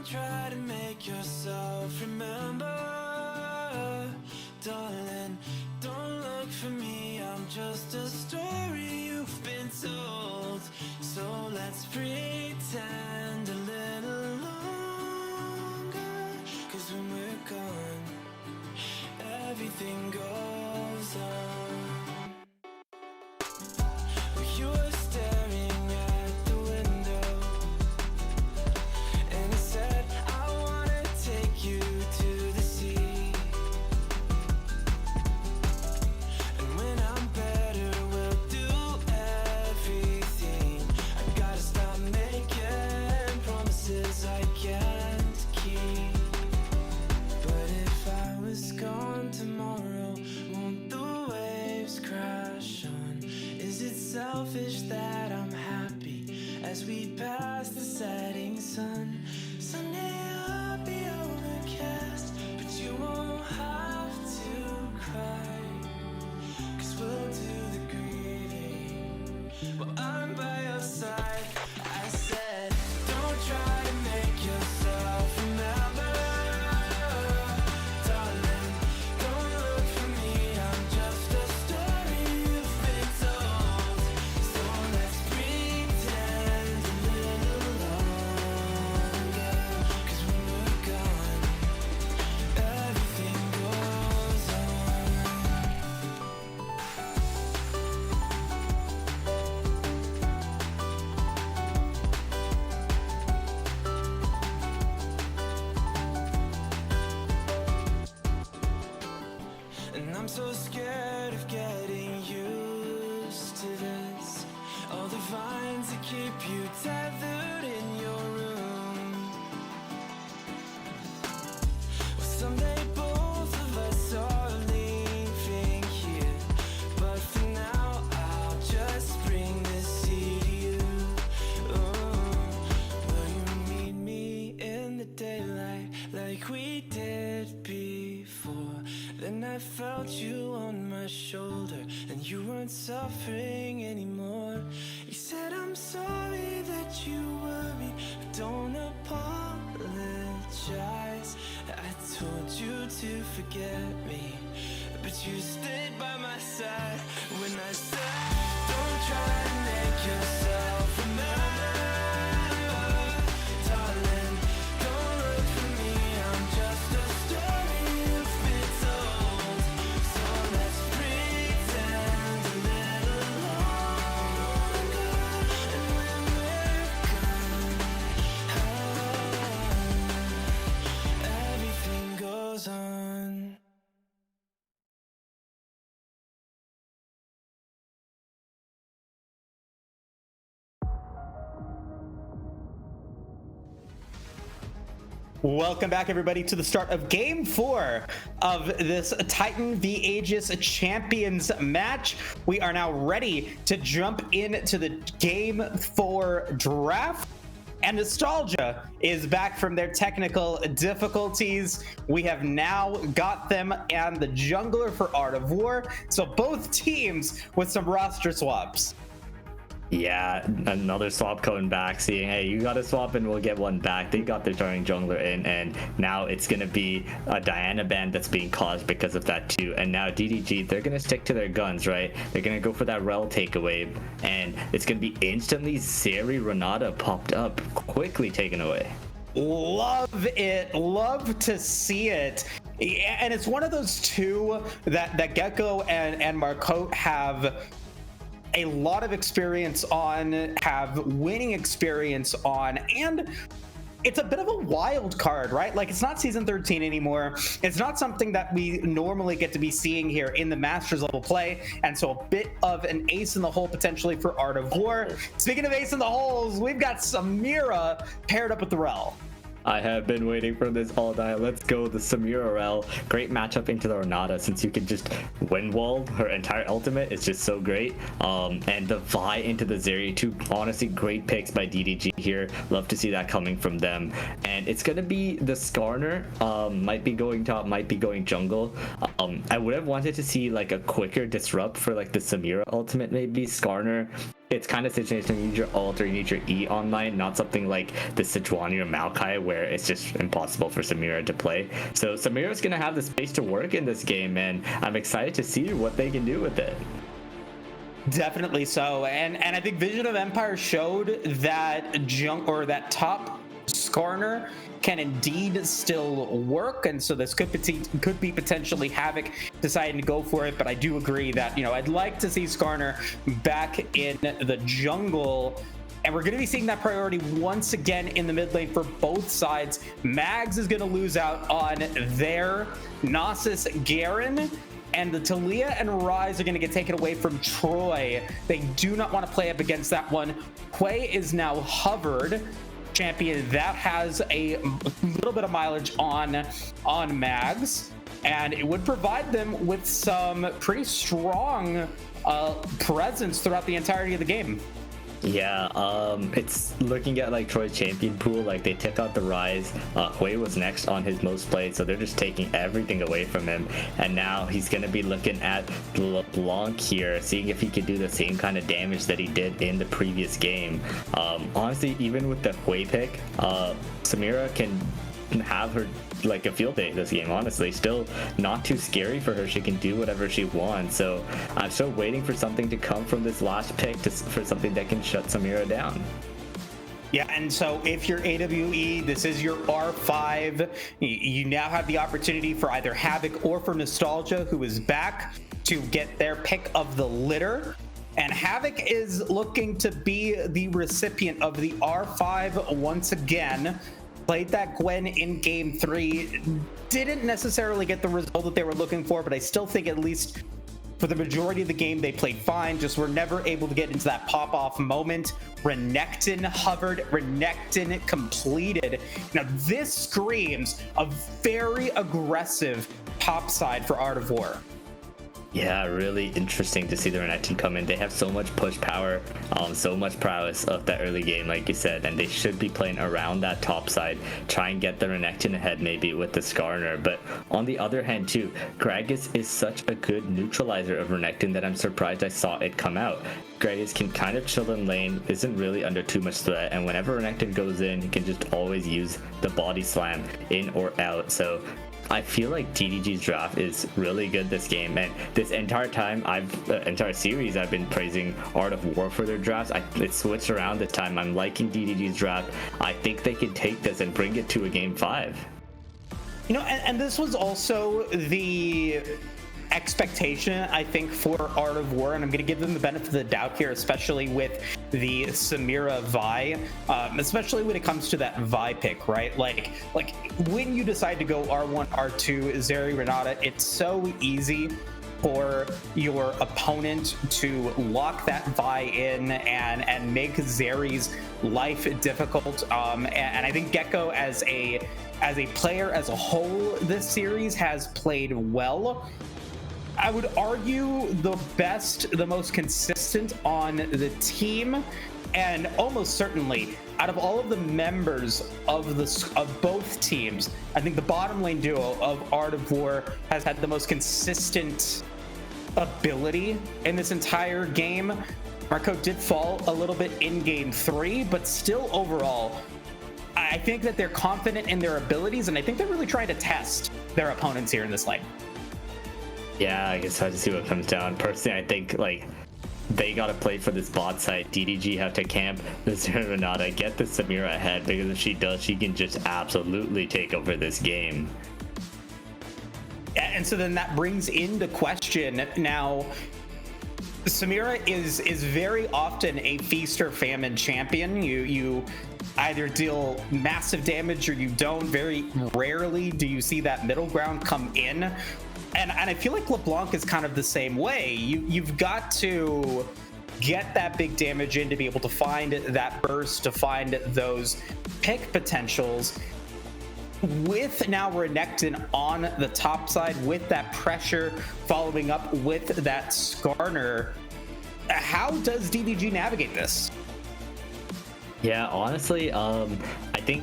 [SPEAKER 3] try to make yourself remember, darling. Don't look for me, I'm just a story you've been told. So let's pretend a little longer, 'cause when we're gone, everything goes on. You were staring at the window, and I said, I wanna take you to the sea. And when I'm better, we'll do everything. I gotta stop making promises I can't keep. But if I was gone tomorrow, won't the waves crash on? Is it selfish that I'm happy as we pass the setting sun? Someday I'll be overcast, but you won't have to cry, 'cause we'll do the grieving while I'm by your side. I said, don't try to make yourself remember, darling. Don't look for me, I'm just a story you've been told. So let's pretend a little longer, 'cause when we're gone, everything goes on. And I'm so scared of getting used to this. All the vines that keep you tethered in your room. Well, someday both of us are leaving here, but for now I'll just bring this sea to you. Will you meet me in the daylight like we did before? Then I felt you on my shoulder, and you weren't suffering anymore. You said, I'm sorry that you worried, but don't apologize. I told you to forget me, but you stayed by my side when I said, don't try to make yourself remember, darling. Don't look for me, I'm just a story you've been told. So let's pretend a little longer, and when we're gone, everything goes on.
[SPEAKER 1] Welcome back, everybody, to the start of Game 4 of this Titan v Aegis Champions match. We are now ready to jump into the Game 4 draft. And Nostalgia is back from their technical difficulties. We have now got them and the jungler for Art of War. So both teams with some roster swaps.
[SPEAKER 2] Yeah, another swap coming back, seeing, hey, you got a swap and we'll get one back. They got their starting jungler in, and now it's going to be a Diana ban that's being caused because of that too. And now DDG, they're going to stick to their guns, right? They're going to go for that Rel takeaway, and it's going to be instantly Zeri Renata popped up, quickly taken away.
[SPEAKER 1] Love it. Love to see it. And it's one of those two that Gecko and Marcotte have a lot of experience on, have winning experience on, and it's a bit of a wild card, right? Like, it's not season 13 anymore. It's not something that we normally get to be seeing here in the Masters level play, and so a bit of an ace in the hole potentially for Art of War. Speaking of ace in the holes, we've got Samira paired up with the Rel.
[SPEAKER 2] I have been waiting for this all night. Let's go, the Samira Rel. Great matchup into the Renata, since you can just wind wall her entire ultimate. It's just so great. And the Vi into the Zeri, two honestly great picks by DDG here. Love to see that coming from them. And it's gonna be the Skarner. Might be going top, might be going jungle. I would have wanted to see like a quicker disrupt for like the Samira ultimate, maybe. Skarner it's kind of situation you need your ult or you need your E online, not something like the Sejuani or Maokai where it's just impossible for Samira to play. So Samira's gonna have the space to work in this game, and I'm excited to see what they can do with it.
[SPEAKER 1] Definitely so, and I think Vision of Empire showed that that top Skarner can indeed still work, and so this could be potentially Havoc deciding to go for it. But I do agree that, you know, I'd like to see Skarner back in the jungle. And we're going to be seeing that priority once again in the mid lane for both sides. Mags is going to lose out on their Nasus Garen, and the Talia and Rise are going to get taken away from Troy. They do not want to play up against that one. Quay is now hovered champion that has a little bit of mileage on Mags, and it would provide them with some pretty strong presence throughout the entirety of the game.
[SPEAKER 2] Yeah, it's looking at like Troy's champion pool, like they took out the Rise. Hui was next on his most played, so they're just taking everything away from him. And now he's going to be looking at LeBlanc here, seeing if he could do the same kind of damage that he did in the previous game. Honestly, even with the Hui pick, Samira can have her like a field day this game. Honestly, still not too scary for her. She can do whatever she wants, so I'm still waiting for something to come from this last pick for something that can shut Samira down.
[SPEAKER 1] Yeah, and so if you're AWE, this is your R5. You now have the opportunity for either Havoc or for Nostalgia, who is back, to get their pick of the litter. And Havoc is looking to be the recipient of the R5 once again. Played that Gwen in game 3, didn't necessarily get the result that they were looking for, but I still think at least for the majority of the game they played fine, just were never able to get into that pop-off moment. Renekton hovered, Renekton completed. Now this screams a very aggressive top side for Art of War.
[SPEAKER 2] Yeah, really interesting to see the Renekton come in. They have so much push power, so much prowess of that early game, like you said, and they should be playing around that top side, try and get the Renekton ahead maybe with the Skarner. But on the other hand too, Gragas is such a good neutralizer of Renekton that I'm surprised I saw it come out. Gragas can kind of chill in lane, isn't really under too much threat, and whenever Renekton goes in, he can just always use the body slam in or out. So I feel like DDG's draft is really good this game, and this entire time entire series I've been praising Art of War for their drafts. It switched around this time. I'm liking DDG's draft. I think they can take this and bring it to a game 5.
[SPEAKER 1] You know, and this was also the expectation, I think, for Art of War, and I'm going to give them the benefit of the doubt here, especially with the Samira Vi, especially when it comes to that Vi pick, right? Like when you decide to go R1, R2, Zeri, Renata, it's so easy for your opponent to lock that Vi in and make Zeri's life difficult. And I think Gecko as a player as a whole this series has played well. I would argue the most consistent on the team, and almost certainly out of all of the members of both teams, I think the bottom lane duo of Art of War has had the most consistent ability in this entire game. Marco did fall a little bit in game 3, but still overall, I think that they're confident in their abilities, and I think they're really trying to test their opponents here in this lane.
[SPEAKER 2] Yeah, I guess I have to see what comes down. Personally, I think like they gotta play for this bot side. DDG have to camp the Zeri Renata, get the Samira ahead, because if she does, she can just absolutely take over this game.
[SPEAKER 1] And so then that brings into question now, Samira is very often a feast or famine champion. You either deal massive damage or you don't. Very rarely do you see that middle ground come in. And I feel like LeBlanc is kind of the same way. You've got to get that big damage in to be able to find that burst, to find those pick potentials. With now Renekton on the top side, with that pressure following up with that Skarner, how does DDG navigate this?
[SPEAKER 2] Yeah, honestly, I think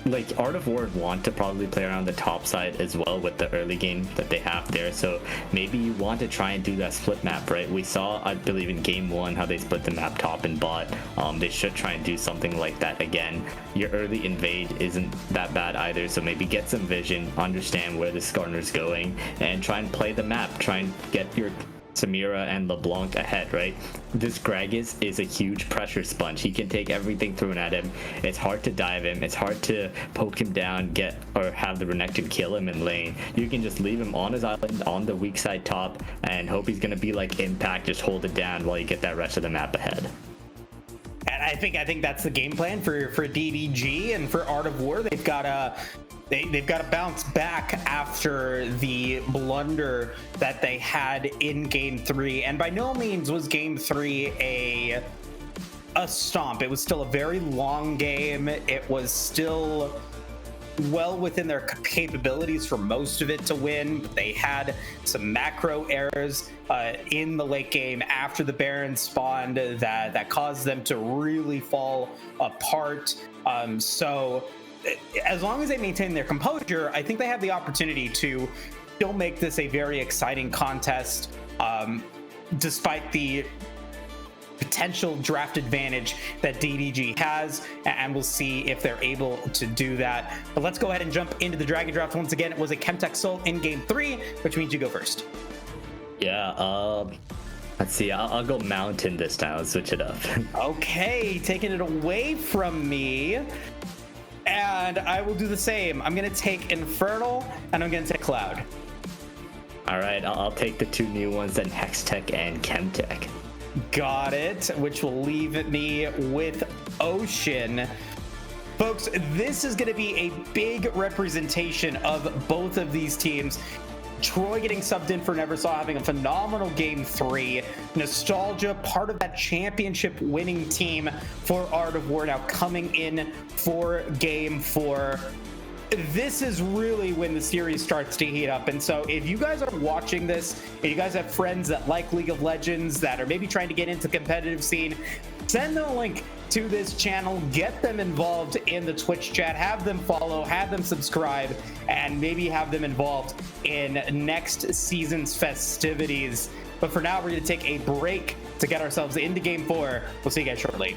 [SPEAKER 2] like Art of War want to probably play around the top side as well with the early game that they have there. So maybe you want to try and do that split map, right? We saw, I believe, in game one how they split the map top and bot. They should try and do something like that again. Your early invade isn't that bad either, so maybe get some vision, understand where this Skarner's going, and try and play the map. Try and get your Samira and LeBlanc ahead, right? This Gragas is a huge pressure sponge. He can take everything thrown at him. It's hard to dive him. It's hard to poke him down, get or have the Renekton kill him in lane. You can just leave him on his island on the weak side top and hope he's gonna be like Impact, just hold it down while you get that rest of the map ahead.
[SPEAKER 1] And I think that's the game plan for DDG and for Art of War. They've got to bounce back after the blunder that they had in game 3, and by no means was game 3 a stomp. It was still a very long game. It was still well within their capabilities for most of it to win. They had some macro errors in the late game after the Baron spawned that caused them to really fall apart. So as long as they maintain their composure, I think they have the opportunity to still make this a very exciting contest, despite the potential draft advantage that DDG has, and we'll see if they're able to do that. But let's go ahead and jump into the Dragon Draft once again. It was a Chemtech Soul in game 3, which means you go first.
[SPEAKER 2] Yeah, let's see, I'll go Mountain this time. I'll switch it up.
[SPEAKER 1] Okay, taking it away from me. And I will do the same. I'm going to take Infernal, and I'm going to take Cloud.
[SPEAKER 2] All right, I'll take the 2 new ones, then Hextech and Chemtech.
[SPEAKER 1] Got it, which will leave me with Ocean. Folks, this is going to be a big representation of both of these teams. Troy getting subbed in for Neversaw, having a phenomenal game 3. Nostalgia, part of that championship winning team for Art of War, now coming in for game 4. This is really when the series starts to heat up. And so if you guys are watching this, if you guys have friends that like League of Legends, that are maybe trying to get into the competitive scene, send them a link to this channel, get them involved in the Twitch chat, have them follow, have them subscribe, and maybe have them involved in next season's festivities. But for now, we're going to take a break to get ourselves into game 4. We'll see you guys shortly.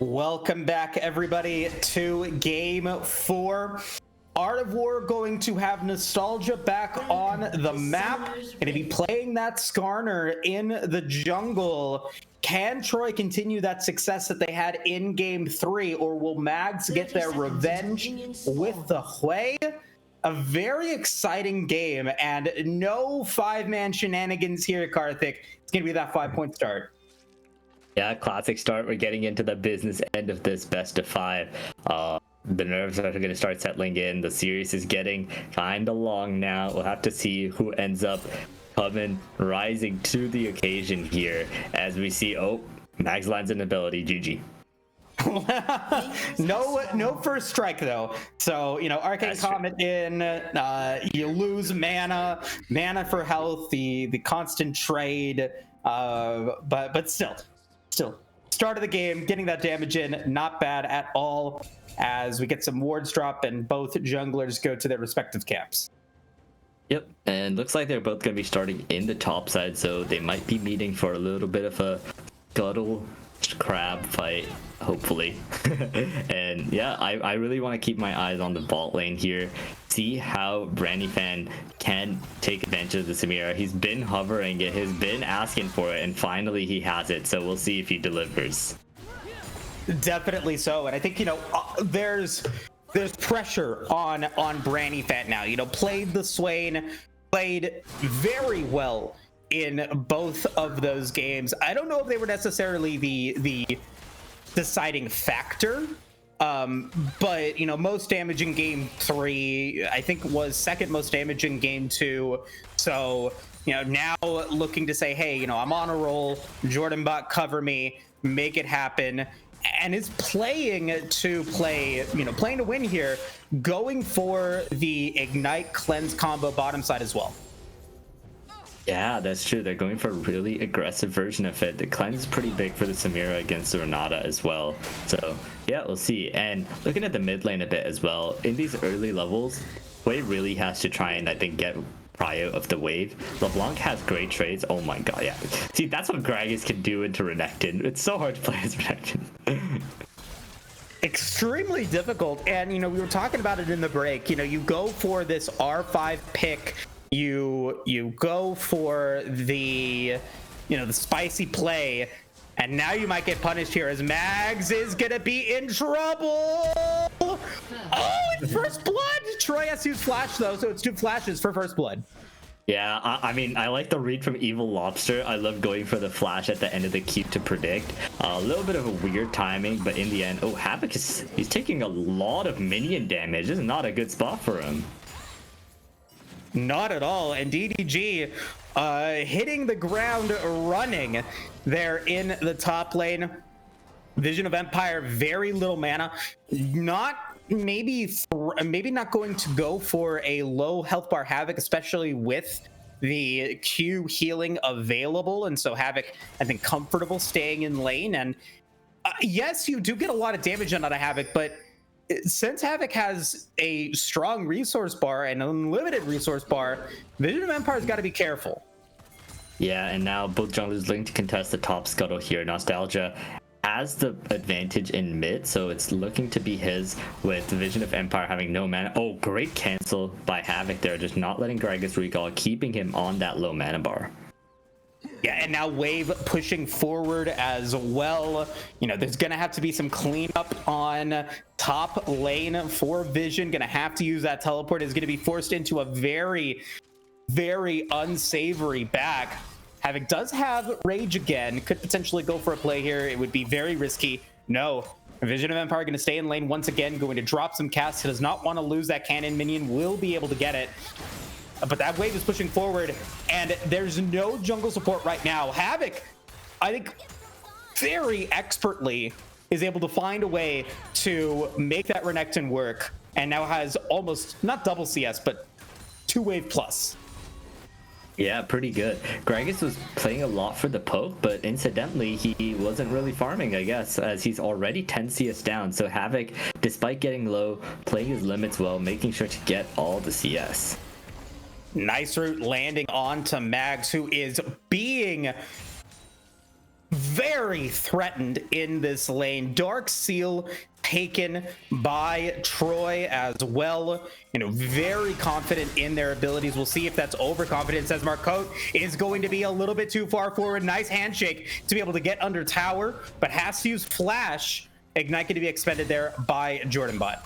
[SPEAKER 1] Welcome back, everybody, to Game 4. Art of War going to have Nostalgia back on the map. Going to be playing that Skarner in the jungle. Can Troy continue that success that they had in Game 3, or will Mags get their revenge with the Hui? A very exciting game, and no five-man shenanigans here, Karthik. It's going to be that 5-point start.
[SPEAKER 2] Yeah, classic start. We're getting into the business end of this best of 5. The nerves are going to start settling in. The series is getting kind of long now. We'll have to see who ends up rising to the occasion here as we see, Mags lands an ability, GG.
[SPEAKER 1] No first strike though. So, Arcane
[SPEAKER 2] That's
[SPEAKER 1] Comet in, you lose mana for health, the constant trade, but still, start of the game, getting that damage in, not bad at all, as we get some wards drop and both junglers go to their respective camps.
[SPEAKER 2] Yep, and looks like they're both going to be starting in the top side, so they might be meeting for a little bit of a scuttle crab fight, hopefully. And yeah, I really want to keep my eyes on the bot lane here, see how Branyfan can take advantage of the Samira. He's been hovering it, he's been asking for it, and finally he has it, so we'll see if he delivers.
[SPEAKER 1] Definitely so, and I think there's pressure on Branyfan now. Played the Swain, played very well in both of those games. I don't know if they were necessarily the deciding factor, but most damage in Game 3, I think was second most damage in Game 2. So now looking to say, hey, I'm on a roll. Jordan Bot, cover me, make it happen. And is playing to win here, going for the Ignite Cleanse combo bottom side as well.
[SPEAKER 2] Yeah, that's true. They're going for a really aggressive version of it. The cleanse is pretty big for the Samira against the Renata as well. So yeah, we'll see. And looking at the mid lane a bit as well, in these early levels, Wei really has to try and, I think, get prio of the wave. LeBlanc has great trades. Oh my god, yeah. See, that's what Gragas can do into Renekton. It's so hard to play as Renekton.
[SPEAKER 1] Extremely difficult. And we were talking about it in the break. You go for this R5 pick. You go for the the spicy play, and now you might get punished here as Mags is gonna be in trouble. It's first blood. Troy has to use flash though, so it's 2 flashes for first blood.
[SPEAKER 2] Yeah, I mean, I like the read from Evil Lobster. I love going for the flash at the end of the queue to predict. A little bit of a weird timing, but in the end, Havoc he's taking a lot of minion damage. This is not a good spot for him.
[SPEAKER 1] Not at all. And DDG hitting the ground running there in the top lane. Vision of Empire, very little mana. Maybe not going to go for a low health bar Havoc, especially with the Q healing available. And so Havoc, I think, comfortable staying in lane. And yes, you do get a lot of damage out of Havoc, but since Havoc has a strong resource bar and unlimited resource bar, Vision of Empire's got to be careful.
[SPEAKER 2] Yeah, and now both junglers looking to contest the top scuttle here. Nostalgia has the advantage in mid, so it's looking to be his with Vision of Empire having no mana. Oh, great cancel by Havoc there, just not letting Gragas recall, keeping him on that low mana bar.
[SPEAKER 1] Yeah, and now Wave pushing forward as well. There's going to have to be some cleanup on top lane for Vision. Going to have to use that teleport. Is going to be forced into a very, very unsavory back. Havoc does have Rage again. Could potentially go for a play here. It would be very risky. No. Vision of Empire going to stay in lane once again. Going to drop some casts. He does not want to lose that cannon minion. Will be able to get it. But that wave is pushing forward, and there's no jungle support right now. Havoc, I think, very expertly is able to find a way to make that Renekton work, and now has almost, not double CS, but 2 wave plus.
[SPEAKER 2] Yeah, pretty good. Gragas was playing a lot for the poke, but incidentally, he wasn't really farming, I guess, as he's already 10 CS down. So Havoc, despite getting low, playing his limits well, making sure to get all the CS. Nice
[SPEAKER 1] route landing onto Mags, who is being very threatened in this lane. Dark Seal taken by Troy as well. You know, very confident in their abilities. We'll see if that's overconfidence, as Marcotte is going to be a little bit too far forward. Nice handshake to be able to get under tower, but has to use flash. Ignite going to be expended there by Jordan Bot.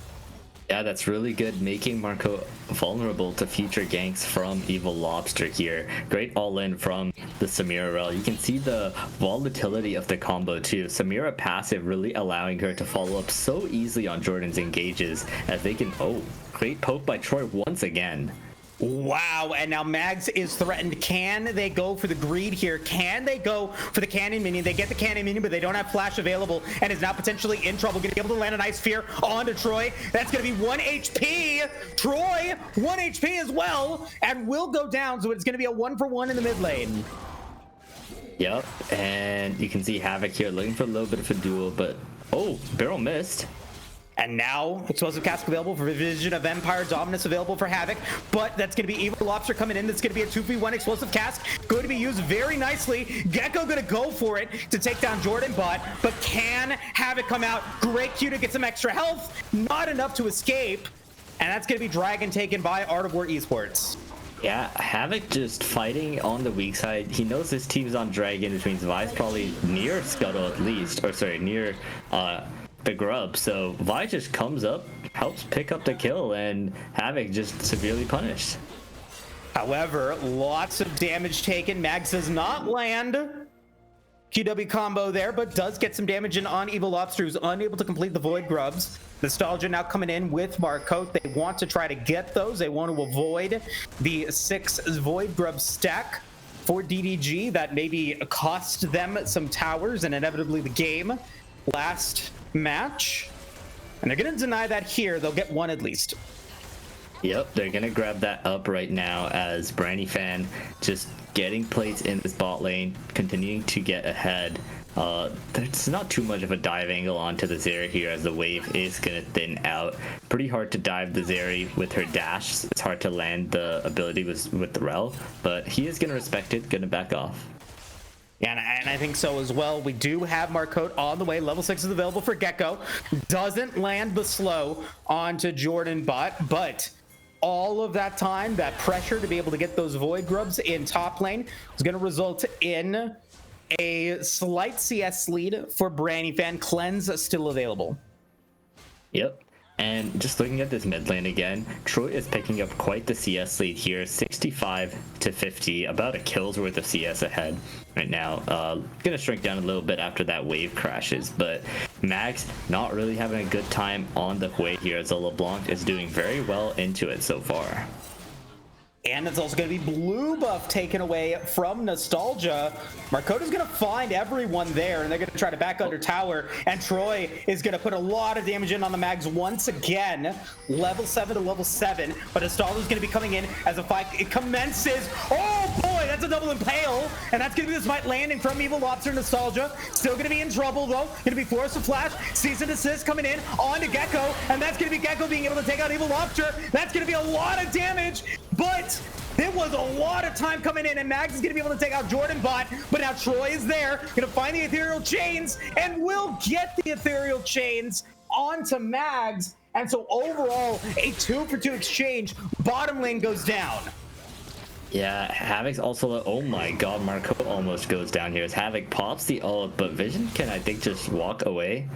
[SPEAKER 2] Yeah, that's really good, making Marco vulnerable to future ganks from Evil Lobster here. Great all-in from the Samira rel. You can see the volatility of the combo too. Samira passive really allowing her to follow up so easily on Jordan's engages, as they can, oh, great poke by Troy once again.
[SPEAKER 1] Wow, and now Mags is threatened. Can they go for the greed here? Can they go for the cannon minion? They get the cannon minion, but they don't have flash available, and is now potentially in trouble. Going to be able to land a nice fear onto Troy. That's going to be 1 HP. Troy, 1 HP as well, and will go down, so it's going to be a 1-for-1 in the mid lane.
[SPEAKER 2] Yep, and you can see Havoc here looking for a little bit of a duel, but oh, barrel missed.
[SPEAKER 1] And now, explosive cask available for Vision of Empire, Dominus available for Havoc, but that's going to be Evil Lobster coming in. That's going to be a 2v1 explosive cask, going to be used very nicely. Gecko going to go for it to take down Jordan Bot, but can Havoc come out? Great Q to get some extra health, not enough to escape, and that's going to be Dragon taken by Art of War Esports.
[SPEAKER 2] Yeah, Havoc just fighting on the weak side. He knows his team's on Dragon, which means Vi's probably near Scuttle at least, or sorry, near the grub. So Vi just comes up, helps pick up the kill, and Havoc just severely punished.
[SPEAKER 1] However, lots of damage taken. Mags does not land QW combo there, but does get some damage in on Evil Lobster, who's unable to complete the Void Grubs. Nostalgia now coming in with Marcotte. They want to try to get those. They want to avoid the 6 Void Grub stack for DDG that maybe cost them some towers and inevitably the game last match. And they're going to deny that here. They'll get 1 at least.
[SPEAKER 2] Yep, they're going to grab that up right now, as Branny Fan just getting plates in this bot lane, continuing to get ahead. There's not too much of a dive angle onto the Zeri here, as the wave is going to thin out. Pretty hard to dive the Zeri with her dash. It's hard to land the ability with the rel, but he is going to respect it, going to back off.
[SPEAKER 1] Yeah, and I think so as well. We do have Marcotte on the way. Level 6 is available for Gecko. Doesn't land the slow onto Jordan Bot, but all of that time, that pressure to be able to get those Void Grubs in top lane is going to result in a slight CS lead for Branny Fan. Cleanse still available.
[SPEAKER 2] Yep. And just looking at this mid lane again, Troy is picking up quite the CS lead here, 65 to 50, about a kill's worth of CS ahead right now. Gonna shrink down a little bit after that wave crashes, but Max not really having a good time on the way here, as LeBlanc is doing very well into it so far.
[SPEAKER 1] And it's also going to be blue buff taken away from Nostalgia. Marcotte is going to find everyone there, and they're going to try to back under tower. And Troy is going to put a lot of damage in on the Mags once again. Level 7 to level 7. But Nostalgia is going to be coming in as a fight. It commences. Oh boy, that's a double impale. And that's going to be the smite landing from Evil Lobster. Nostalgia still going to be in trouble though. Going to be Force of Flash. Season Assist coming in on to Gecko. And that's going to be Gecko being able to take out Evil Lobster. That's going to be a lot of damage. But there was a lot of time coming in, and Mags is going to be able to take out Jordan Bot, but now Troy is there, going to find the Ethereal Chains, and will get the Ethereal Chains onto Mags. And so overall, a 2-for-2 exchange. Bottom lane goes down.
[SPEAKER 2] Yeah, Havoc's also, oh my god, Marcotte almost goes down here as Havoc pops the ult, but Vision can, I think, just walk away.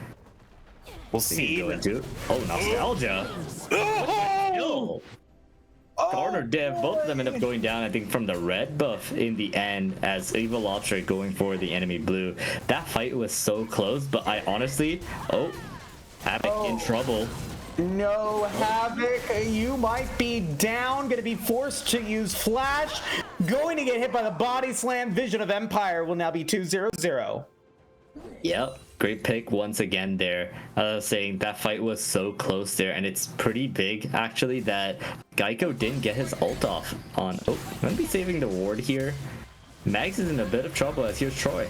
[SPEAKER 1] We'll see.
[SPEAKER 2] Oh, Nostalgia.
[SPEAKER 1] Oh!
[SPEAKER 2] Corner div, both of them end up going down, I think, from the red buff in the end, as Evil Lobster going for the enemy blue. That fight was so close, but I honestly, Havoc in trouble.
[SPEAKER 1] No, Havoc, you might be down, going to be forced to use Flash, going to get hit by the body slam. Vision of Empire will now be 2-0-0.
[SPEAKER 2] Yep, great pick once again there. I was saying that fight was so close there, and it's pretty big actually that Geico didn't get his ult off on. Oh, I'm gonna be saving the ward here. Mags is in a bit of trouble, as here's Troy.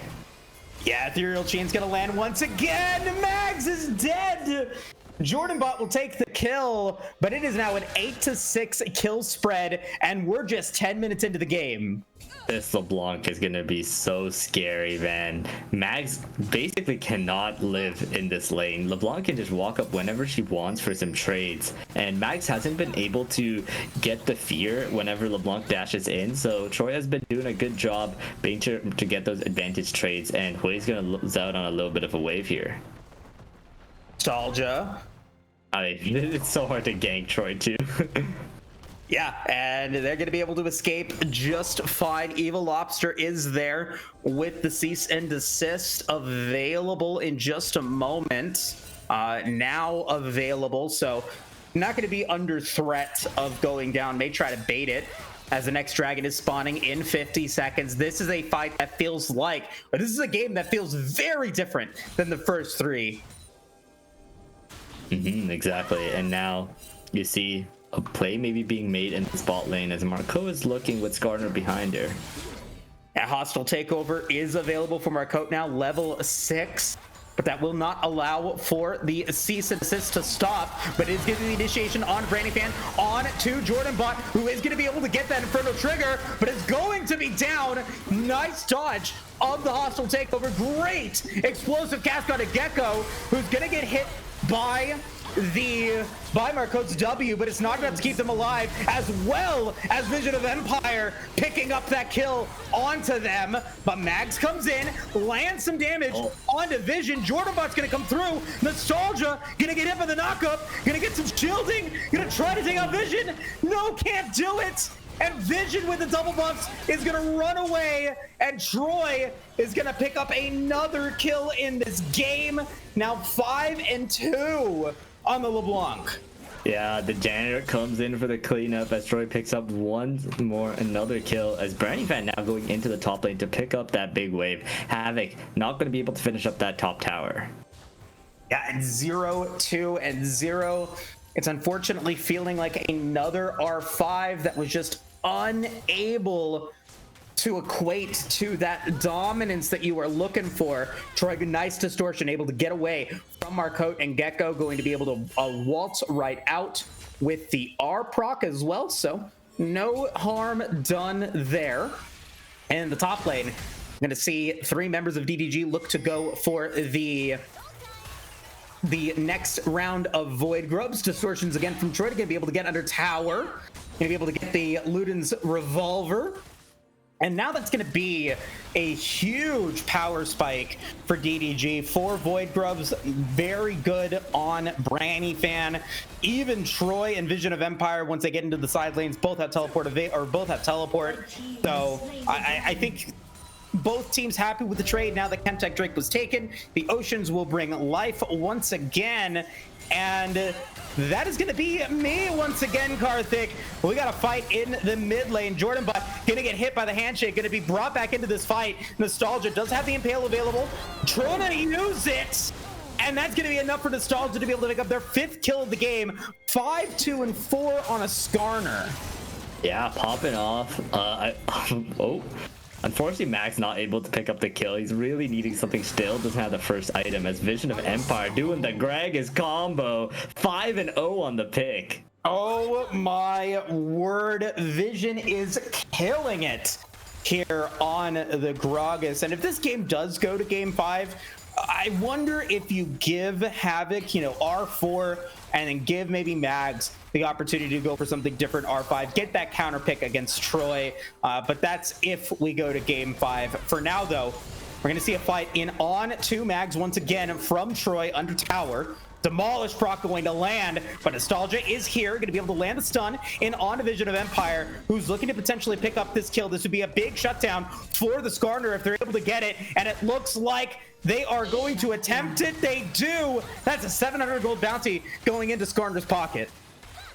[SPEAKER 1] Yeah, Ethereal Chain's gonna land once again. Mags is dead. Jordanbot will take the kill, but it is now an 8-6 kill spread, and we're just 10 minutes into the game.
[SPEAKER 2] This LeBlanc is gonna be so scary, man. Mags basically cannot live in this lane. LeBlanc can just walk up whenever she wants for some trades, and Mags hasn't been able to get the fear whenever LeBlanc dashes in, so Troy has been doing a good job being sure to get those advantage trades, and Hui's gonna lose out on a little bit of a wave here.
[SPEAKER 1] Nostalgia.
[SPEAKER 2] I mean, it's so hard to gank Troy too.
[SPEAKER 1] Yeah, and they're going to be able to escape just fine. Evil Lobster is there with the cease and desist available in just a moment. Now available, so not going to be under threat of going down. May try to bait it as the next dragon is spawning in 50 seconds. This is a fight that feels like, but this is a game that feels very different than the first three.
[SPEAKER 2] Exactly, and now you see a play maybe being made in the spot lane as Marco is looking with Skarner behind her.
[SPEAKER 1] A hostile takeover is available for Marco now, level 6, but that will not allow for the cease and desist to stop, but it is giving the initiation on Brandyfan on to Jordanbot, who is going to be able to get that Inferno trigger, but is going to be down. Nice dodge of the hostile takeover. Great explosive cast on a Gecko, who's going to get hit by Marco's W, but it's not enough to keep them alive, as well as Vision of Empire picking up that kill onto them. But Mags comes in, lands some damage onto Vision. Jordanbot's gonna come through. Nostalgia gonna get hit by the knockup, gonna get some shielding, gonna try to take out Vision. No, can't do it. And Vision with the double buffs is gonna run away, and Troy is gonna pick up another kill in this game. Now 5-2 on the LeBlanc.
[SPEAKER 2] Yeah, the janitor comes in for the cleanup as Troy picks up another kill, as Brandyfan now going into the top lane to pick up that big wave. Havoc not going to be able to finish up that top tower.
[SPEAKER 1] Yeah, and 0-2-0. It's unfortunately feeling like another R5 that was just unable to equate to that dominance that you were looking for. Troy, nice distortion, able to get away from Marcotte, and Gecko going to be able to waltz right out with the R proc as well, so no harm done there. And in the top lane, I'm going to see 3 members of DDG look to go for the next round of Void Grubs. Distortions again from Troy, going to be able to get under tower, going to be able to get the Luden's Revolver. And now that's going to be a huge power spike for DDG. 4 Void Grubs, very good on Brandyfan. Even Troy and Vision of Empire, once they get into the side lanes, both have teleport. So I think both teams happy with the trade now that Chemtech Drake was taken. The Oceans will bring life once again. And that is going to be me once again, Karthik. We got a fight in the mid lane. Jordanbot going to get hit by the handshake, going to be brought back into this fight. Nostalgia does have the Impale available. Troy to use it. And that's going to be enough for Nostalgia to be able to pick up their 5th kill of the game. 5-2-4 on a Skarner.
[SPEAKER 2] Yeah, popping off. Unfortunately, Max not able to pick up the kill. He's really needing something still. Doesn't have the first item as Vision of Empire doing the Gragas combo. 5-0 on the pick.
[SPEAKER 1] Oh my word. Vision is killing it here on the Gragas. And if this game does go to game 5, I wonder if you give Havoc, R4, and then give maybe Mags the opportunity to go for something different, R5, get that counter pick against Troy. But that's if we go to game 5. For now, though, we're going to see a fight in on to Mags once again from Troy under tower. Demolish proc going to land, but Nostalgia is here, going to be able to land the stun in on Vision of Empire, who's looking to potentially pick up this kill. This would be a big shutdown for the Skarner if they're able to get it, and it looks like they are going to attempt it. They do. That's a 700 gold bounty going into Skarner's pocket.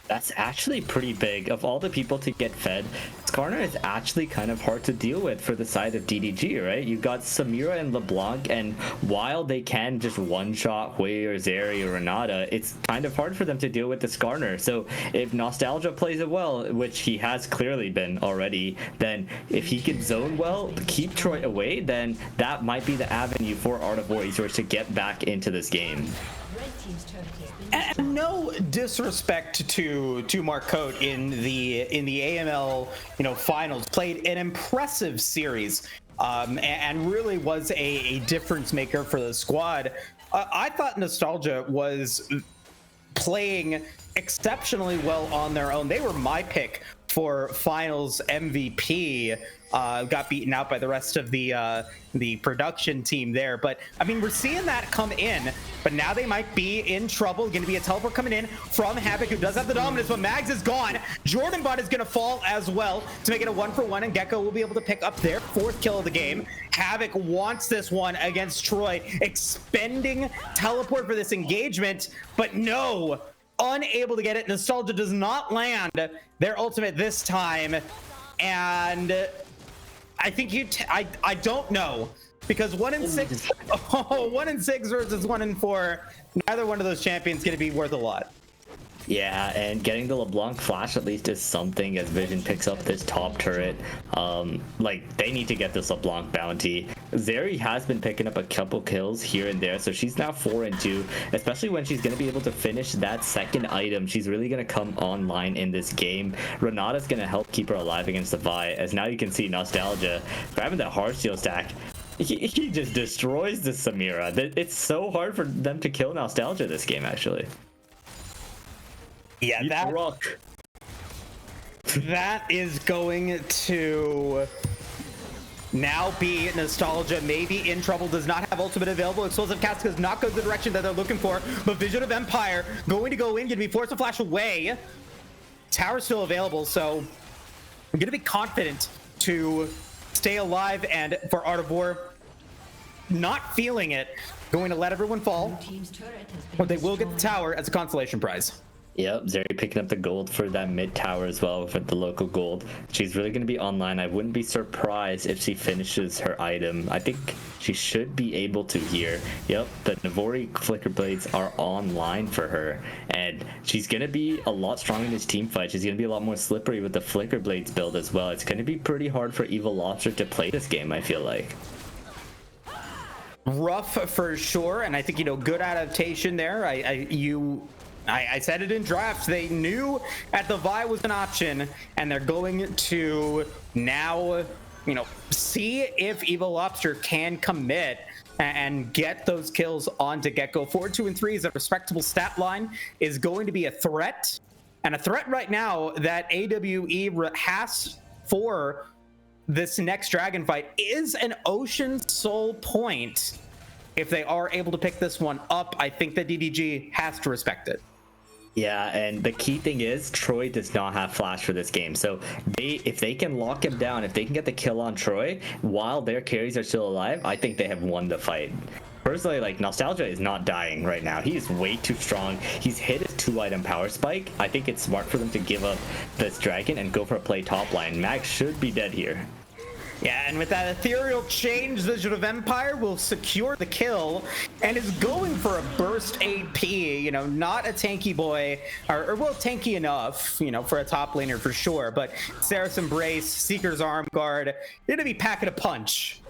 [SPEAKER 2] That's actually pretty big. Of all the people to get fed, Skarner is actually kind of hard to deal with for the side of DDG, right? You've got Samira and LeBlanc, and while they can just one-shot Hui or Zeri or Renata, it's kind of hard for them to deal with the Skarner. So if Nostalgia plays it well, which he has clearly been already, then if he can zone well, keep Troy away, then that might be the avenue for Art of War Esports to get back into this game.
[SPEAKER 1] And no disrespect to Marcotte in the AML, finals, played an impressive series, and really was a difference maker for the squad. I thought Nostalgia was playing exceptionally well on their own. They were my pick for finals MVP. Got beaten out by the rest of the production team there, but I mean, we're seeing that come in, but now they might be in trouble. Going to be a teleport coming in from Havoc, who does have the dominance, but Mags is gone. Jordan Bot is going to fall as well to make it a 1-for-1, and Gecko will be able to pick up their 4th kill of the game. Havoc wants this one against Troy, expending teleport for this engagement, but no, unable to get it. Nostalgia does not land their ultimate this time, and I think I don't know, because 1 in 6, 1 in 6 versus 1 in 4. Neither one of those champions going to be worth a lot.
[SPEAKER 2] Yeah, and getting the LeBlanc flash at least is something as Vision picks up this top turret. Like, they need to get this LeBlanc bounty. Zeri has been picking up a couple kills here and there, so she's now 4-2, especially when she's going to be able to finish that second item. She's really going to come online in this game. Renata's going to help keep her alive against the Vi, as now you can see Nostalgia grabbing that hard steel stack. He just destroys the Samira. It's so hard for them to kill Nostalgia this game, actually.
[SPEAKER 1] Yeah, that is going to now be Nostalgia maybe in trouble. Does not have ultimate available. Explosive Cast does not go the direction that they're looking for, but Vision of Empire going to go in, going to be forced to flash away. Tower still available, so I'm going to be confident to stay alive, and for Art of War, not feeling it, going to let everyone fall, but they will get the tower as a consolation prize.
[SPEAKER 2] Yep, Zeri picking up the gold for that mid tower as well for the local gold. She's really going to be online. I wouldn't be surprised if she finishes her item. I think she should be able to here. Yep, the Navori Flicker Blades are online for her, and she's going to be a lot stronger in this team fight. She's going to be a lot more slippery with the Flicker Blades build as well. It's going to be pretty hard for Evil Lobster to play this game, I feel like.
[SPEAKER 1] Rough for sure, and I think, good adaptation there. I said it in drafts. They knew at the Vi was an option, and they're going to now, see if Evil Lobster can commit and get those kills onto Gecko. 4, 2, and 3 is a respectable stat line, is going to be a threat, and a threat right now that AWE has for this next dragon fight is an Ocean Soul point. If they are able to pick this one up, I think that DDG has to respect it.
[SPEAKER 2] Yeah, and the key thing is Troy does not have flash for this game. So if they can lock him down, if they can get the kill on Troy while their carries are still alive, I think they have won the fight. Personally, like, Nostalgia is not dying right now. He is way too strong. He's hit his 2-item power spike. I think it's smart for them to give up this dragon and go for a play top line. Max should be dead here.
[SPEAKER 1] Yeah, and with that ethereal change, Vision of Empire will secure the kill and is going for a burst AP, not a tanky boy, or well, tanky enough, for a top laner for sure, but Seraph's Embrace, Seeker's Arm Guard, you're gonna be packing a punch.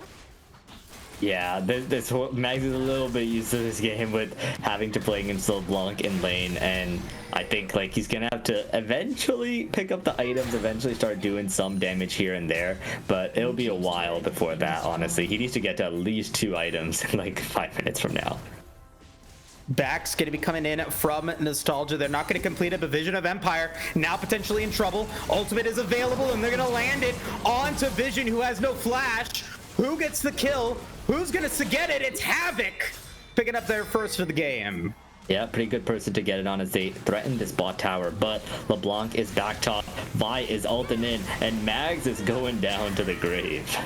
[SPEAKER 2] Yeah, this Mags is a little bit used to this game with having to play against LeBlanc in lane, and I think he's gonna have to eventually pick up the items, eventually start doing some damage here and there, but it'll be a while before that, honestly. He needs to get to at least 2 items in 5 minutes from now.
[SPEAKER 1] Back's going to be coming in from Nostalgia. They're not going to complete it, but Vision of Empire now potentially in trouble. Ultimate is available, and they're going to land it onto Vision, who has no flash. Who gets the kill? Who's going to get it? It's Havoc picking up their first of the game.
[SPEAKER 2] Yeah, pretty good person to get it on as they threaten this bot tower, but LeBlanc is back top, Vi is ulting in, and Mags is going down to the grave.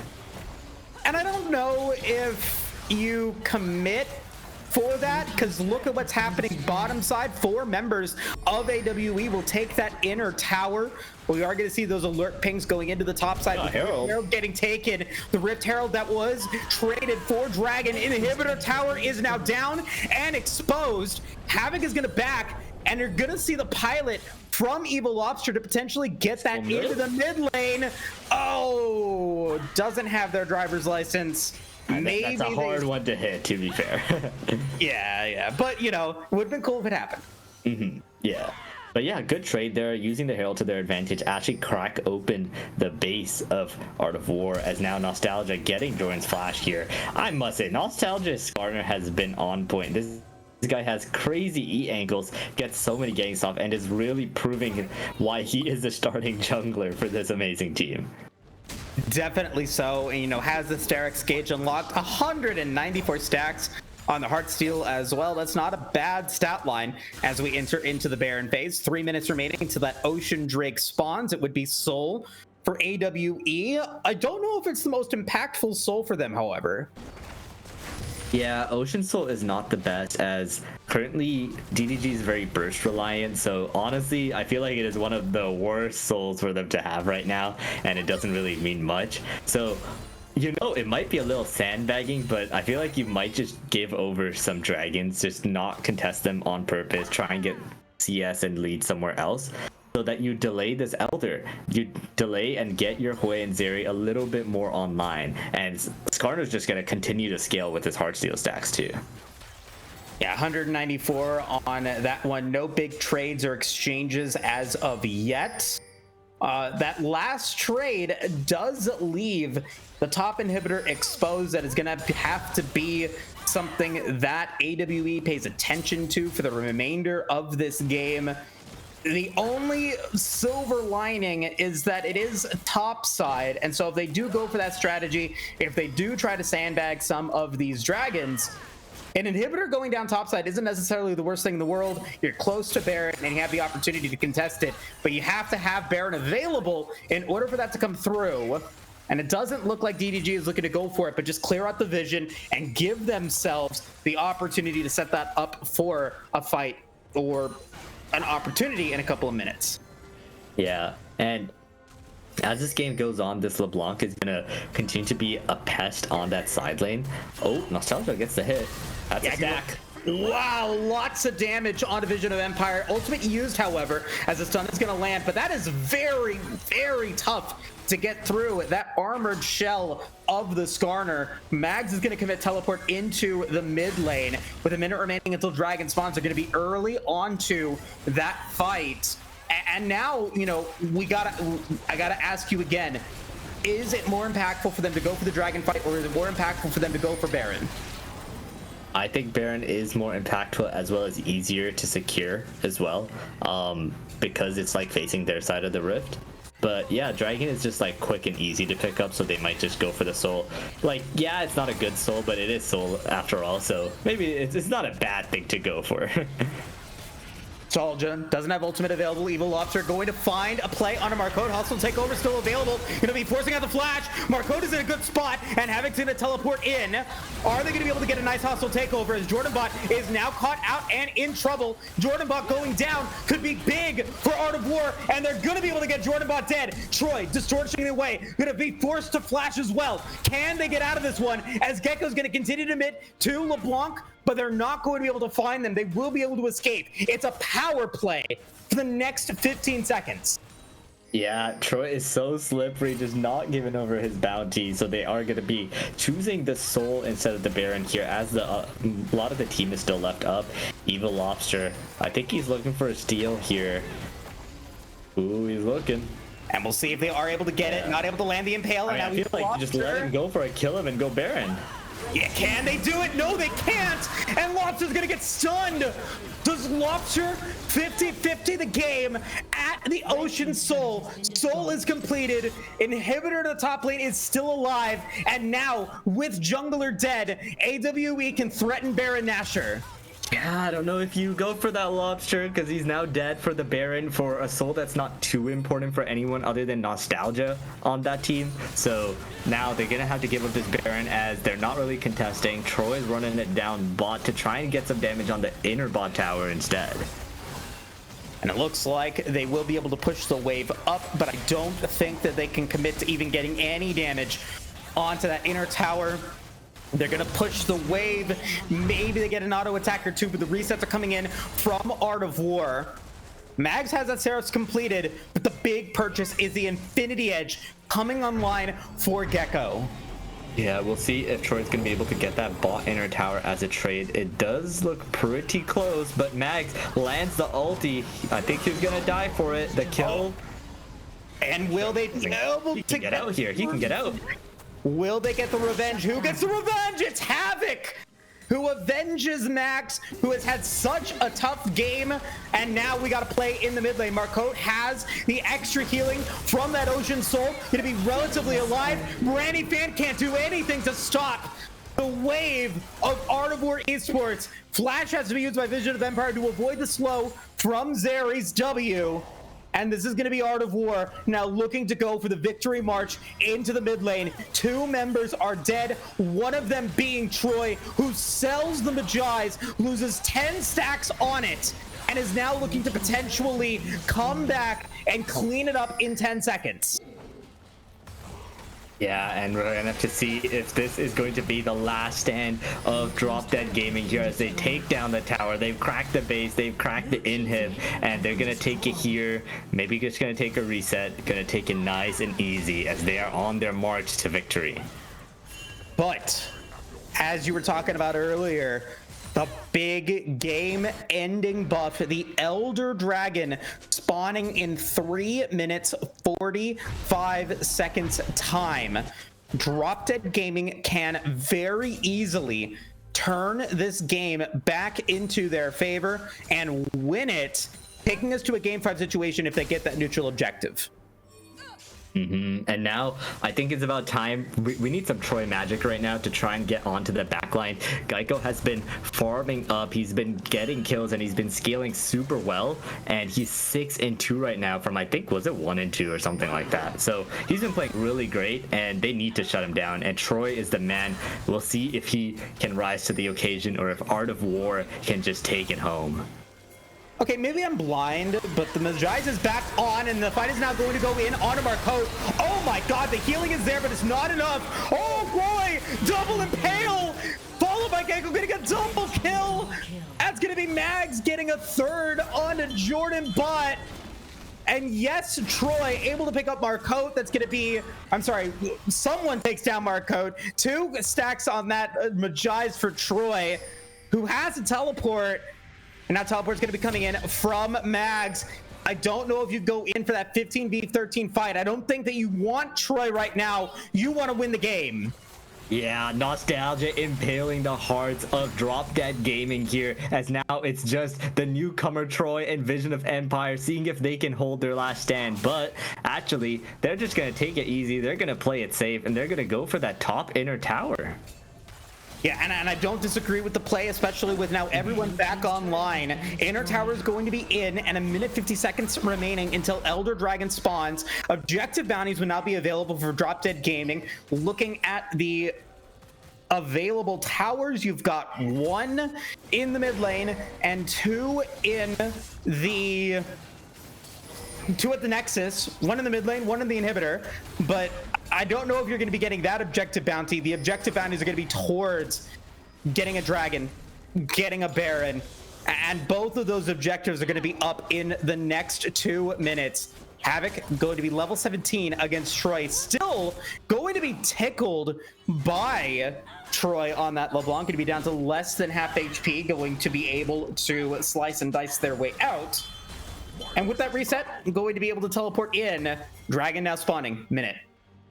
[SPEAKER 1] And I don't know if you commit for that, because look at what's happening bottom side. 4 members of AWE will take that inner tower. We are going to see those alert pings going into the top side. Herald getting taken. The Rift Herald that was traded for Dragon Inhibitor Tower is now down and exposed. Havoc is going to back, and you're going to see the pilot from Evil Lobster to potentially get that into the mid lane. Oh, doesn't have their driver's license. Maybe
[SPEAKER 2] that's a hard one to hit, to be fair.
[SPEAKER 1] yeah, but would have been cool if it happened.
[SPEAKER 2] Yeah. But yeah, good trade there, using the Herald to their advantage, actually crack open the base of Art of War, as now Nostalgia getting Jordan's flash here. I must say, Nostalgia's Skarner has been on point. This guy has crazy E angles, gets so many ganks off, and is really proving why he is the starting jungler for this amazing team.
[SPEAKER 1] Definitely so. And, you know, has the Sterak's gauge unlocked, 194 stacks on the Heartsteel as well. That's not a bad stat line as we enter into the Baron phase. 3 minutes remaining until that Ocean Drake spawns. It would be Soul for AWE. I don't know if it's the most impactful Soul for them, however.
[SPEAKER 2] Yeah, Ocean Soul is not the best, as currently DDG is very burst reliant, so honestly I feel like it is one of the worst souls for them to have right now, and it doesn't really mean much. So, you know, it might be a little sandbagging, but I feel like you might just give over some dragons, just not contest them on purpose, try and get CS and lead somewhere else, so that you delay this Elder. You delay and get your Hui and Zeri a little bit more online, and Skarner's just going to continue to scale with his Heartsteel stacks too.
[SPEAKER 1] Yeah, 194 on that one. No big trades or exchanges as of yet. That last trade does leave the top inhibitor exposed. That is going to have to be something that AWE pays attention to for the remainder of this game. The only silver lining is that it is top side, and so if they do go for that strategy, if they do try to sandbag some of these dragons, an inhibitor going down topside isn't necessarily the worst thing in the world. You're close to Baron and you have the opportunity to contest it, but you have to have Baron available in order for that to come through. And it doesn't look like DDG is looking to go for it, but just clear out the vision and give themselves the opportunity to set that up for a fight or an opportunity in a couple of minutes.
[SPEAKER 2] Yeah, and as this game goes on, this LeBlanc is gonna continue to be a pest on that side lane. Oh, Nostalgia gets the hit. That's a stack.
[SPEAKER 1] Wow, lots of damage on Division of Empire. Ultimate used, however, as the stun is going to land, but that is very, very tough to get through. That armored shell of the Skarner. Mags is going to commit teleport into the mid lane with a minute remaining until Dragon spawns. Are going to be early onto that fight. And now, you know, I gotta ask you again, is it more impactful for them to go for the Dragon fight, or is it more impactful for them to go for Baron?
[SPEAKER 2] I think Baron is more impactful as well as easier to secure as well, because it's like facing their side of the rift. But yeah, Dragon is just like quick and easy to pick up, so they might just go for the soul. Like, yeah, it's not a good soul, but it is soul after all, so maybe it's not a bad thing to go for.
[SPEAKER 1] Nostalgia doesn't have ultimate available. Evil Lobster going to find a play on a Marcode. Hostile takeover still available. Going to be forcing out the flash. Marcode is in a good spot, and Havoc's going to teleport in. Are they going to be able to get a nice hostile takeover as Jordan Bot is now caught out and in trouble? Jordan Bot going down could be big for Art of War, and they're going to be able to get Jordan Bot dead. Troy distorting the way, going to be forced to flash as well. Can they get out of this one as Gecko's going to continue to mid to LeBlanc? But they're not going to be able to find them. They will be able to escape. It's a power play for the next 15 seconds.
[SPEAKER 2] Yeah, Troy is so slippery, just not giving over his bounty, so they are going to be choosing the soul instead of the Baron here, as a lot of the team is still left up. Evil Lobster, I think he's looking for a steal here. Ooh, he's looking.
[SPEAKER 1] And we'll see if they are able to get it. Not able to land the impale.
[SPEAKER 2] I feel like just let him go for a kill him and go Baron.
[SPEAKER 1] Yeah, can they do it? No, they can't. And Lobster's gonna get stunned. Does Lobster 50-50 the game at the Ocean Soul? Soul is completed. Inhibitor to the top lane is still alive. And now, with Jungler dead, AWE can threaten Baron Nashor.
[SPEAKER 2] Yeah, I don't know if you go for that Lobster, because he's now dead for the Baron for a soul that's not too important for anyone other than Nostalgia on that team. So now they're going to have to give up this Baron, as they're not really contesting. Troy's running it down bot to try and get some damage on the inner bot tower instead.
[SPEAKER 1] And it looks like they will be able to push the wave up, but I don't think that they can commit to even getting any damage onto that inner tower. They're going to push the wave. Maybe they get an auto attack or two, but the resets are coming in from Art of War. Mags has that Seraph's completed, but the big purchase is the Infinity Edge coming online for Gecko.
[SPEAKER 2] Yeah, we'll see if Troy's gonna be able to get that bot inner tower as a trade. It does look pretty close, but Mags lands the ulti. I think he's gonna die for it. The kill.
[SPEAKER 1] And will they be able
[SPEAKER 2] He
[SPEAKER 1] to
[SPEAKER 2] can get out here. He can get out.
[SPEAKER 1] Will they get the revenge? Who gets the revenge? It's Havoc, who avenges Max, who has had such a tough game, and now we got to play in the mid lane. Marcotte has the extra healing from that Ocean Soul, gonna be relatively alive. Brandy Fan can't do anything to stop the wave of Art of War Esports. Flash has to be used by Vision of Empire to avoid the slow from Zeri's W. And this is going to be Art of War now looking to go for the victory march into the mid lane. 2 members are dead, one of them being Troy, who sells the Magi's, loses 10 stacks on it, and is now looking to potentially come back and clean it up in 10 seconds.
[SPEAKER 2] Yeah, and we're gonna have to see if this is going to be the last stand of Drop Dead Gaming here as they take down the tower. They've cracked the base, they've cracked the inhib, and they're gonna take it here. Maybe just gonna take a reset, gonna take it nice and easy as they are on their march to victory.
[SPEAKER 1] But as you were talking about earlier, the big game-ending buff, the Elder Dragon, spawning in 3 minutes 45 seconds time. Drop Dead Gaming can very easily turn this game back into their favor and win it, taking us to a game 5 situation if they get that neutral objective.
[SPEAKER 2] And now I think it's about time. We need some Troy magic right now to try and get onto the backline. Geico has been farming up, he's been getting kills, and he's been scaling super well, and he's 6-2 right now from, I think, was it 1-2 or something like that. So he's been playing really great, and they need to shut him down, and Troy is the man. We'll see if he can rise to the occasion or if Art of War can just take it home.
[SPEAKER 1] Okay, maybe I'm blind, but the Magi's is back on, and the fight is now going to go in on Marcotte. Oh my god, the healing is there, but it's not enough. Oh boy, double impale, followed by Gecko getting a double kill. That's gonna be Mags getting a third onto Jordan Bot. And yes, Troy able to pick up Marcotte. That's gonna be, I'm sorry, someone takes down Marcotte. 2 stacks on that Magi's for Troy, who has a teleport. And now teleport's going to be coming in from Mags. I don't know if you go in for that 15v13 fight. I don't think that you want Troy right now. You want to win the game.
[SPEAKER 2] Yeah, Nostalgia impaling the hearts of Drop Dead Gaming here, as now it's just the newcomer Troy and Vision of Empire seeing if they can hold their last stand. But actually, they're just going to take it easy. They're going to play it safe, and they're going to go for that top inner tower.
[SPEAKER 1] Yeah, and I don't disagree with the play, especially with now everyone back online. Inner tower is going to be in, and 1 minute 50 seconds remaining until Elder Dragon spawns. Objective bounties will now be available for Drop Dead Gaming. Looking at the available towers, you've got 1 in the mid lane and 2 in the... 2 at the Nexus, 1 in the mid lane, 1 in the inhibitor, but I don't know if you're going to be getting that objective bounty. The objective bounties are going to be towards getting a dragon, getting a baron, and both of those objectives are going to be up in the next 2 minutes. Havoc going to be level 17 against Troy, still going to be tickled by Troy on that LeBlanc, going to be down to less than half HP, going to be able to slice and dice their way out. And with that reset, I'm going to be able to teleport in. Dragon now spawning. Minute.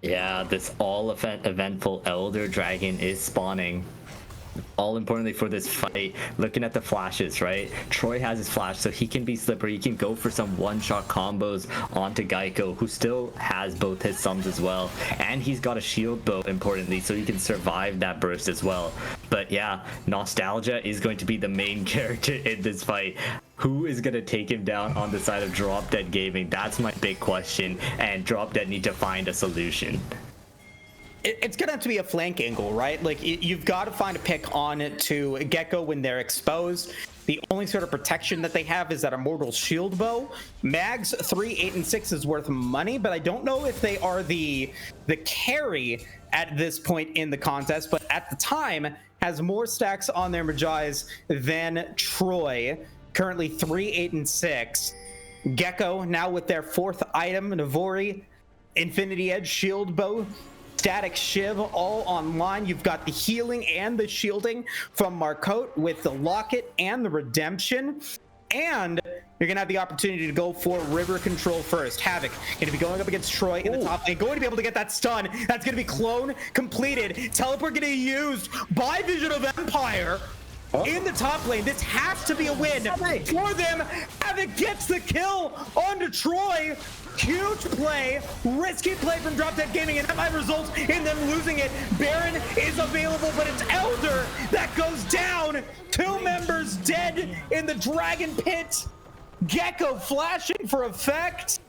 [SPEAKER 2] Yeah, this eventful Elder Dragon is spawning. All importantly for this fight, looking at the flashes, right? Troy has his flash, so he can be slippery. He can go for some one-shot combos onto Geico, who still has both his sums as well. And he's got a shield bow, importantly, so he can survive that burst as well. But yeah, Nostalgia is going to be the main character in this fight. Who is going to take him down on the side of Drop Dead Gaming? That's my big question, and Drop Dead need to find a solution.
[SPEAKER 1] It's gonna have to be a flank angle, right? Like, you've got to find a pick on it to Gecko when they're exposed. The only sort of protection that they have is that Immortal Shield Bow. Mags 3, 8, and 6 is worth money, but I don't know if they are the carry at this point in the contest, but at the time has more stacks on their Magi's than Troy. Currently 3, 8, and 6. Gecko now with their 4th item, Navori, Infinity Edge Shield Bow. Static Shiv all online. You've got the healing and the shielding from Marcotte with the Locket and the Redemption. And you're going to have the opportunity to go for river control first. Havoc going to be going up against Troy in the top lane. Going to be able to get that stun. That's going to be clone completed. Teleport going to be used by Vision of Empire in the top lane. This has to be a win for them. Havoc gets the kill onto Troy. Huge play, risky play from Drop Dead Gaming, and that might result in them losing it. Baron is available, but it's Elder that goes down. 2 members dead in the Dragon Pit. Gecko flashing for effect.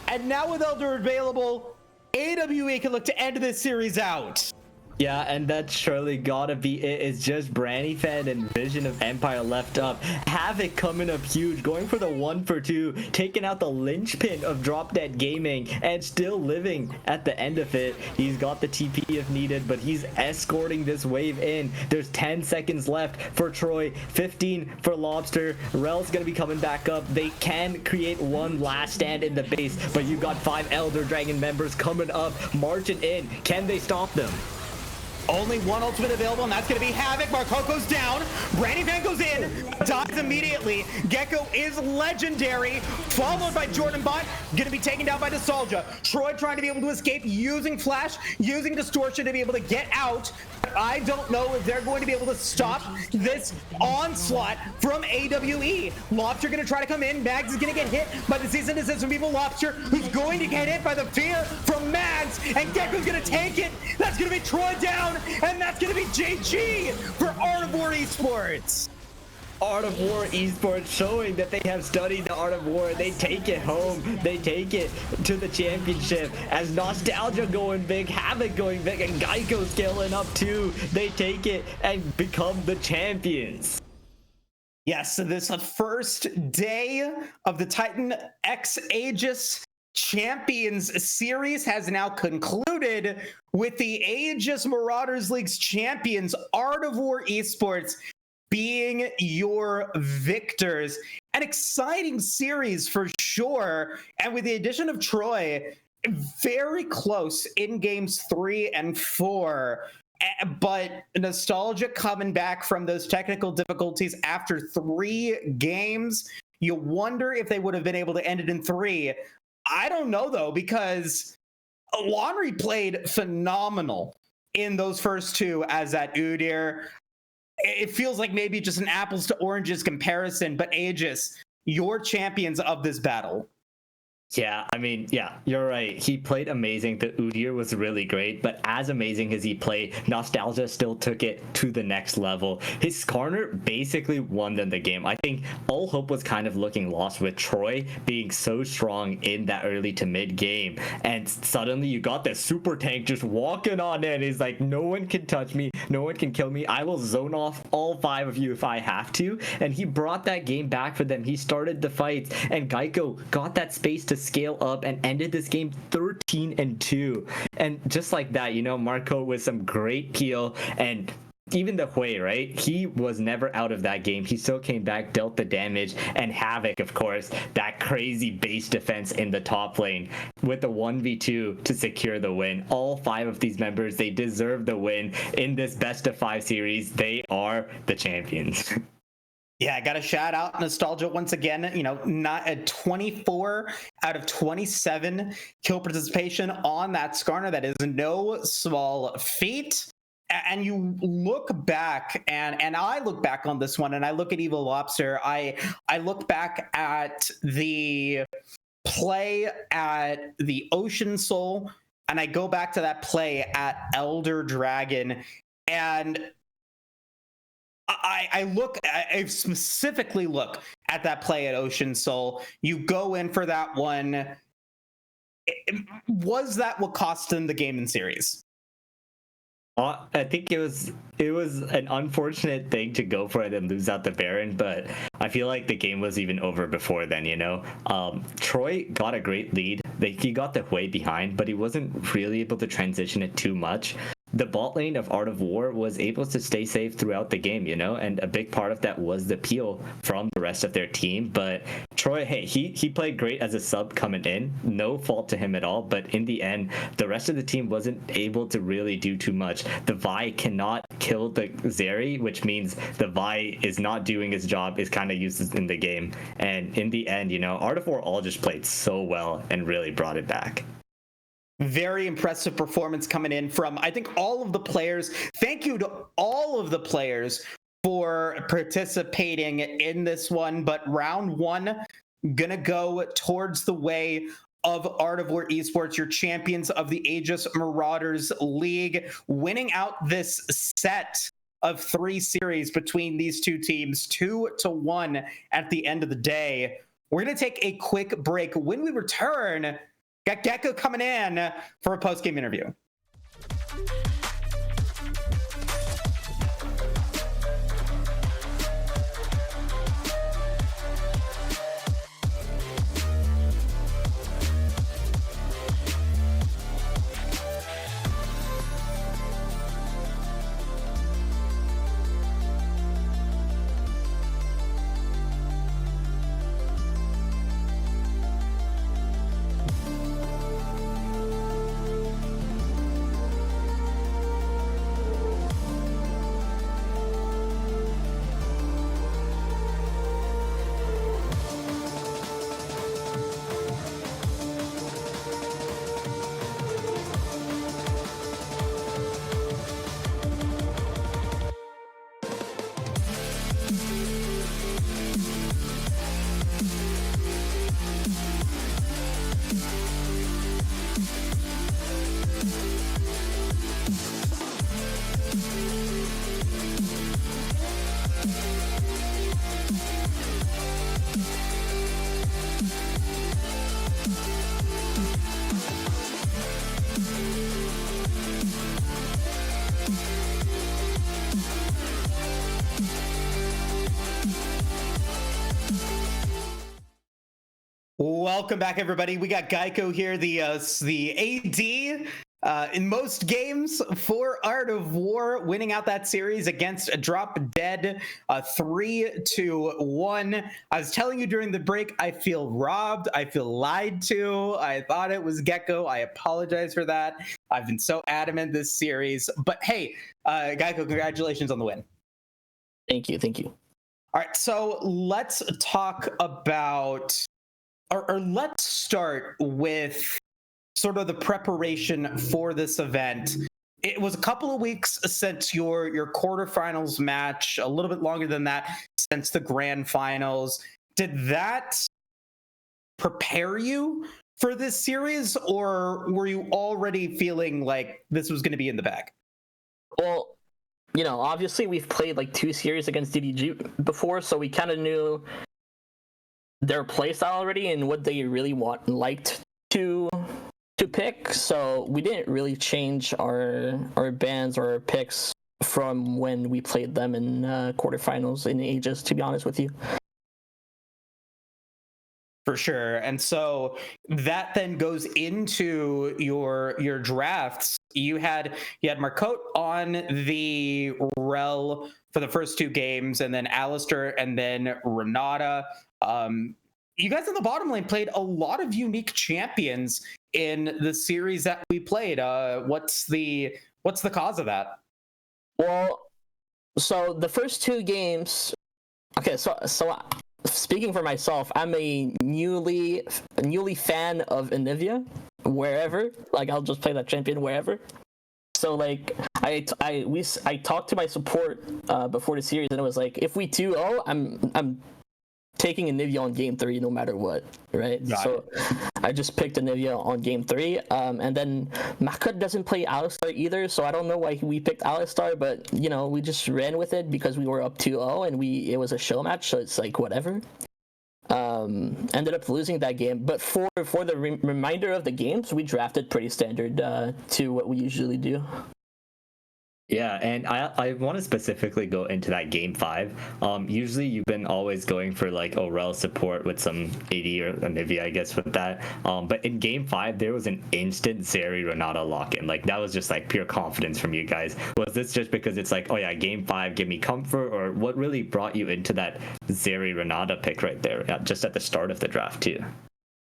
[SPEAKER 1] And now with Elder available, AWE can look to end this series out.
[SPEAKER 2] Yeah, and that's surely gotta be it. It's just Branny Fan and Vision of Empire left up. Havoc coming up huge, going for the 1 for 2, taking out the linchpin of Drop Dead Gaming, and still living at the end of it. He's got the TP if needed, but he's escorting this wave in. There's 10 seconds left for Troy, 15 for Lobster. Rel's gonna be coming back up. They can create one last stand in the base, but you got 5 Elder Dragon members coming up, marching in. Can they stop them?
[SPEAKER 1] Only one ultimate available, and that's going to be Havoc. Marcotte goes down. Brandy Van goes in, dies immediately. Gecko is legendary, followed by Jordan Bot, going to be taken down by Nostalgia. Troy trying to be able to escape using Flash, using Distortion to be able to get out. I don't know if they're going to be able to stop this onslaught from AWE. Lobster going to try to come in. Mags is going to get hit by the cease and desist from people. Lobster, who's going to get hit by the fear from Mags, and Gecko's going to take it. That's going to be Troy down. And that's going to be GG for Art of War Esports.
[SPEAKER 2] Art of War Esports showing that they have studied the Art of War. They take it home. They take it to the championship. As Nostalgia going big, Havoc going big, and Geico scaling up too. They take it and become the champions.
[SPEAKER 1] Yes, so this first day of the Titan X Aegis Champions Series has now concluded with the Aegis Marauders League's champions, Art of War Esports, being your victors. An exciting series for sure. And with the addition of Troy, very close in games 3 and 4. But Nostalgia coming back from those technical difficulties after 3 games. You wonder if they would have been able to end it in 3. I don't know, though, because Laundry played phenomenal in those first 2 as that Udyr. It feels like maybe just an apples to oranges comparison, but Aegis, you're champions of this battle.
[SPEAKER 2] Yeah, I mean, yeah, you're right. He played amazing. The Udyr was really great, but as amazing as he played, Nostalgia still took it to the next level. His Skarner basically won them the game. I think all hope was kind of looking lost with Troy being so strong in that early to mid game, and suddenly you got this super tank just walking on in. He's like, no one can touch me, no one can kill me. I will zone off all 5 of you if I have to, and he brought that game back for them. He started the fights, and Geico got that space to scale up and ended this game 13-2. And just like that, you know, Marcotte with some great peel, and even the Hui, right? He was never out of that game. He still came back, dealt the damage, and Havoc, of course, that crazy base defense in the top lane with the 1v2 to secure the win. All 5 of these members, they deserve the win in this best of 5 series. They are the champions.
[SPEAKER 1] Yeah, I got to shout out Nostalgia once again. You know, not a 24 out of 27 kill participation on that Skarner. That is no small feat. And you look back, and I look back on this one, and I look at Evil Lobster. I look back at the play at the Ocean Soul, and I go back to that play at Elder Dragon, and I specifically look at that play at Ocean Soul. You go in for that one. Was that what cost them the game in series?
[SPEAKER 2] I think it was an unfortunate thing to go for it and lose out the Baron, but I feel like the game was even over before then, you know? Troy got a great lead. He got the way behind, but he wasn't really able to transition it too much. the bot lane of Art of War was able to stay safe throughout the game, you know, and a big part of that was the peel from the rest of their team. But Troy, hey, he played great as a sub coming in, no fault to him at all. But in the end, the rest of the team wasn't able to really do too much. The Vi cannot kill the Zeri, which means the Vi is not doing his job, is kind of useless in the game. And in the end, you know, Art of War all just played so well and really brought it back.
[SPEAKER 1] Very impressive performance coming in from, I think, all of the players. Thank you to all of the players for participating in this one. But round one, gonna go towards the way of Art of War Esports, your champions of the Aegis Marauders League, winning out this set of 3 series between these two teams, 2-1 at the end of the day. We're gonna take a quick break. When we return, got Gecko coming in for a post-game interview. Welcome back, everybody. We got Geico here, the AD in most games for Art of War, winning out that series against a Drop Dead 3-1. I was telling you during the break, I feel robbed. I feel lied to. I thought it was Gecko. I apologize for that. I've been so adamant this series. But hey, Geico, congratulations on the win.
[SPEAKER 4] Thank you. Thank you.
[SPEAKER 1] All right, so let's talk about, or let's start with sort of the preparation for this event. It was a couple of weeks since your quarterfinals match, a little bit longer than that since the grand finals. Did that prepare you for this series, or were you already feeling like this was going to be in the bag?
[SPEAKER 4] Well, you know, obviously we've played like 2 series against DDG before, so we kind of knew their playstyle already and what they really liked to pick. So we didn't really change our bans or our picks from when we played them in quarterfinals in Aegis, to be honest with you.
[SPEAKER 1] For sure. And so that then goes into your drafts. You had Marcotte on the Rel for the first 2 games, and then Alistair, and then Renata. You guys in the bottom lane played a lot of unique champions in the series that we played. What's the cause of that?
[SPEAKER 4] Well, so the first 2 games. Okay, so speaking for myself, I'm a newly fan of Anivia, wherever. Like, I'll just play that champion wherever. So like I talked to my support before the series, and it was like, if we 2-0, I'm taking Anivia on game 3 no matter what, right? So I just picked Anivia on game 3, and then Marcotte doesn't play Alistar either, so I don't know why we picked Alistar, but you know, we just ran with it because we were up 2-0 and it was a show match, so it's like whatever. Ended up losing that game, but for the remainder of the games, we drafted pretty standard to what we usually do.
[SPEAKER 2] Yeah, and I want to specifically go into that game 5. Usually you've been always going for like Orel support with some AD or Anivia, I guess, with that. But in game 5, there was an instant Zeri Renata lock-in. Like that was just like pure confidence from you guys. Was this just because it's like, oh yeah, game 5, give me comfort, or what really brought you into that Zeri Renata pick right there, just at the start of the draft too?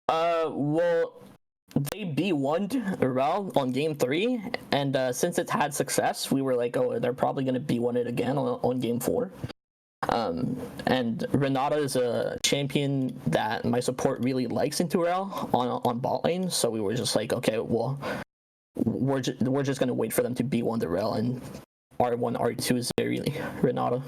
[SPEAKER 4] Well, they B1'd Rel on game 3, and since it had success, we were like, oh, they're probably going to B1 it again on game 4. And Renata is a champion that my support really likes into Rel on bot lane, so we were just like, okay, well, we're just going to wait for them to B1 the Rel, and R1, R2 is very Renata.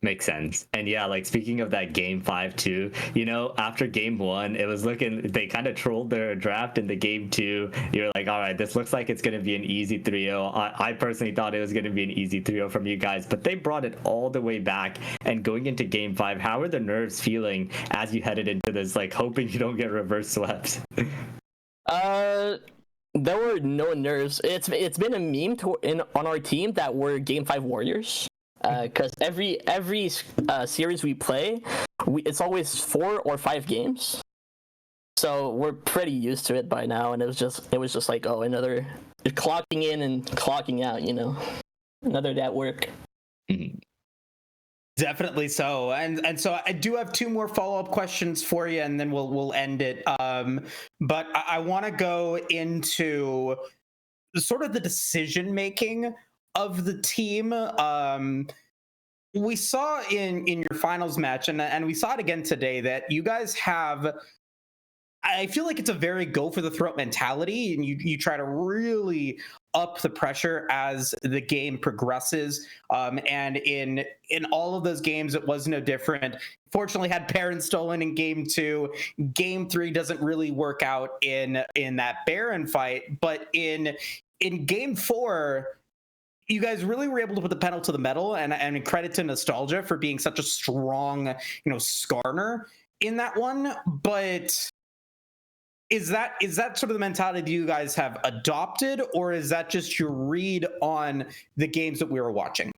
[SPEAKER 2] Makes sense. And yeah, like speaking of that game 5 too, you know, after game 1, it was looking, they kind of trolled their draft into game 2. You're like, all right, this looks like it's going to be an easy 3-0. I personally thought it was going to be an easy 3-0 from you guys, but they brought it all the way back. And going into game 5, how are the nerves feeling as you headed into this, like hoping you don't get reverse swept?
[SPEAKER 4] There were no nerves. It's been a meme on our team that we're game 5 warriors. Because every series we play, it's always 4 or 5 games, so we're pretty used to it by now. And it was just like, oh, another clocking in and clocking out, you know, another day at work.
[SPEAKER 1] Definitely so. And so I do have 2 more follow-up questions for you, and then we'll end it. But I want to go into sort of the decision making of the team. We saw in your finals match, and we saw it again today, that you guys have, I feel like it's a very go for the throat mentality, and you try to really up the pressure as the game progresses. And in all of those games, it was no different. Fortunately, had Baron stolen in game 2. Game 3 doesn't really work out in that Baron fight, but in game 4, you guys really were able to put the pedal to the metal, and credit to Nostalgia for being such a strong, Skarner in that one. But is that sort of the mentality you guys have adopted, or is that just your read on the games that we were watching?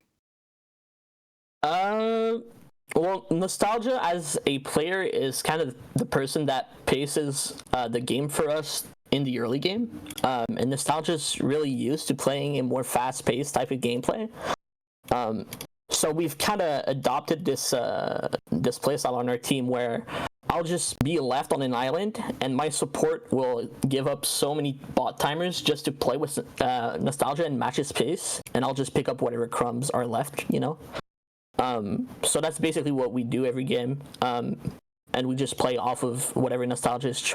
[SPEAKER 4] Well, Nostalgia as a player is kind of the person that paces the game for us in the early game, and Nostalgia's really used to playing a more fast-paced type of gameplay. So we've kind of adopted this playstyle on our team where I'll just be left on an island, and my support will give up so many bot timers just to play with Nostalgia and match his pace, and I'll just pick up whatever crumbs are left, you know. So that's basically what we do every game. And we just play off of whatever Nostalgia is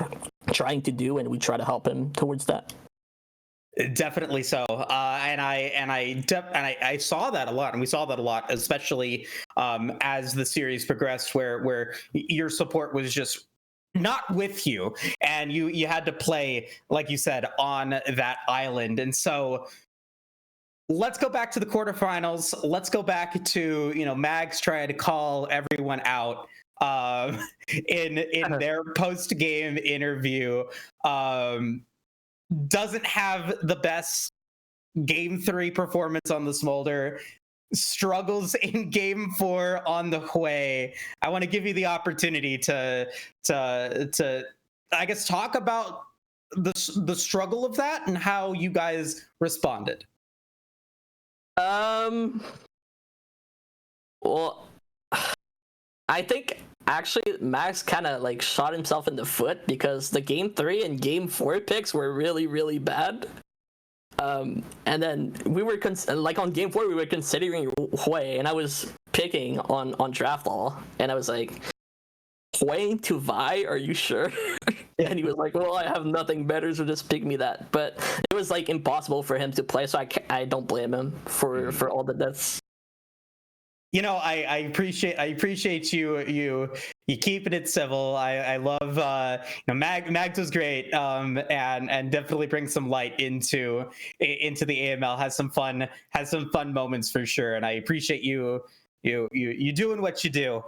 [SPEAKER 4] trying to do, and we try to help him towards that.
[SPEAKER 1] Definitely so. And I saw that a lot, and we saw that a lot, especially as the series progressed, where your support was just not with you, and you had to play, like you said, on that island. And so let's go back to the quarterfinals. Let's go back to, Mags trying to call everyone out in their post-game interview. Doesn't have the best game 3 performance on the Smolder, struggles in game 4 on the Hwei. I want to give you the opportunity to I guess talk about the struggle of that and how you guys responded.
[SPEAKER 4] Well, I think actually Max kind of like shot himself in the foot, because the game 3 and game 4 picks were really, really bad. And then we were on game 4 we were considering Hwei, and I was picking on draft law, and I was like, Hwei to Vi, are you sure? And he was like, well, I have nothing better, so just pick me that. But it was like impossible for him to play, so I don't blame him for all the deaths.
[SPEAKER 1] I appreciate you keeping it civil. I love Mags was great, and definitely brings some light into the AML. Has some fun moments for sure, and I appreciate you you doing what you do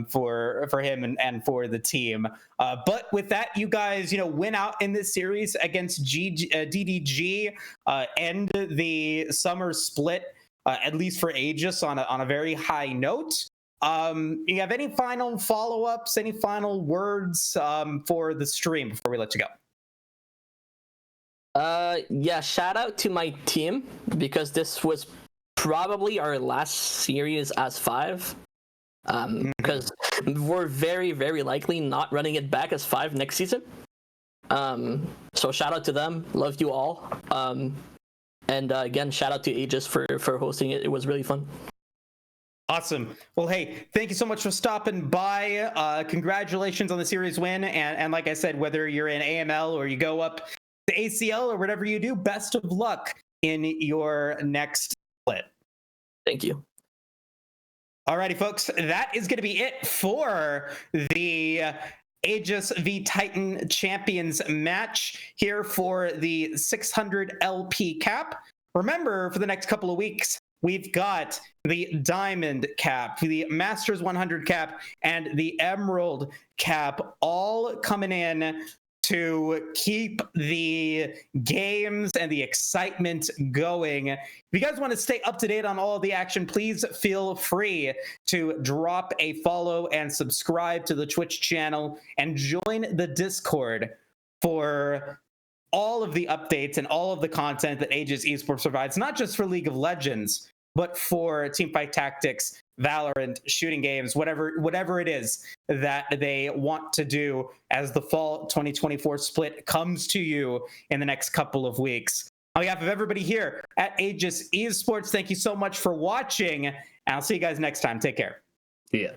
[SPEAKER 1] for him and for the team. But with that, you guys, win out in this series against DDG, end the summer split, at least for Aegis, on a very high note. You have any final follow-ups, any final words for the stream before we let you go?
[SPEAKER 4] Yeah, shout out to my team, because this was probably our last series as 5. Because we're very, very likely not running it back as 5 next season. So shout out to them. Loved you all. And again, shout out to Aegis for hosting it. It was really fun.
[SPEAKER 1] Awesome. Well, hey, thank you so much for stopping by. Congratulations on the series win. And like I said, whether you're in AML or you go up to ACL or whatever you do, best of luck in your next split.
[SPEAKER 4] Thank you.
[SPEAKER 1] Alrighty, folks, that is going to be it for the Aegis v Titan Champions match here for the 600 LP cap. Remember, for the next couple of weeks, we've got the Diamond cap, the Masters 100 cap, and the Emerald cap all coming in to keep the games and the excitement going. If you guys want to stay up to date on all of the action, please feel free to drop a follow and subscribe to the Twitch channel and join the Discord for all of the updates and all of the content that Aegis Esports provides, not just for League of Legends, but for Teamfight Tactics, Valorant, shooting games, whatever it is that they want to do as the fall 2024 split comes to you in the next couple of weeks. On behalf of everybody here at Aegis Esports, thank you so much for watching, and I'll see you guys next time. Take care.
[SPEAKER 2] Yeah.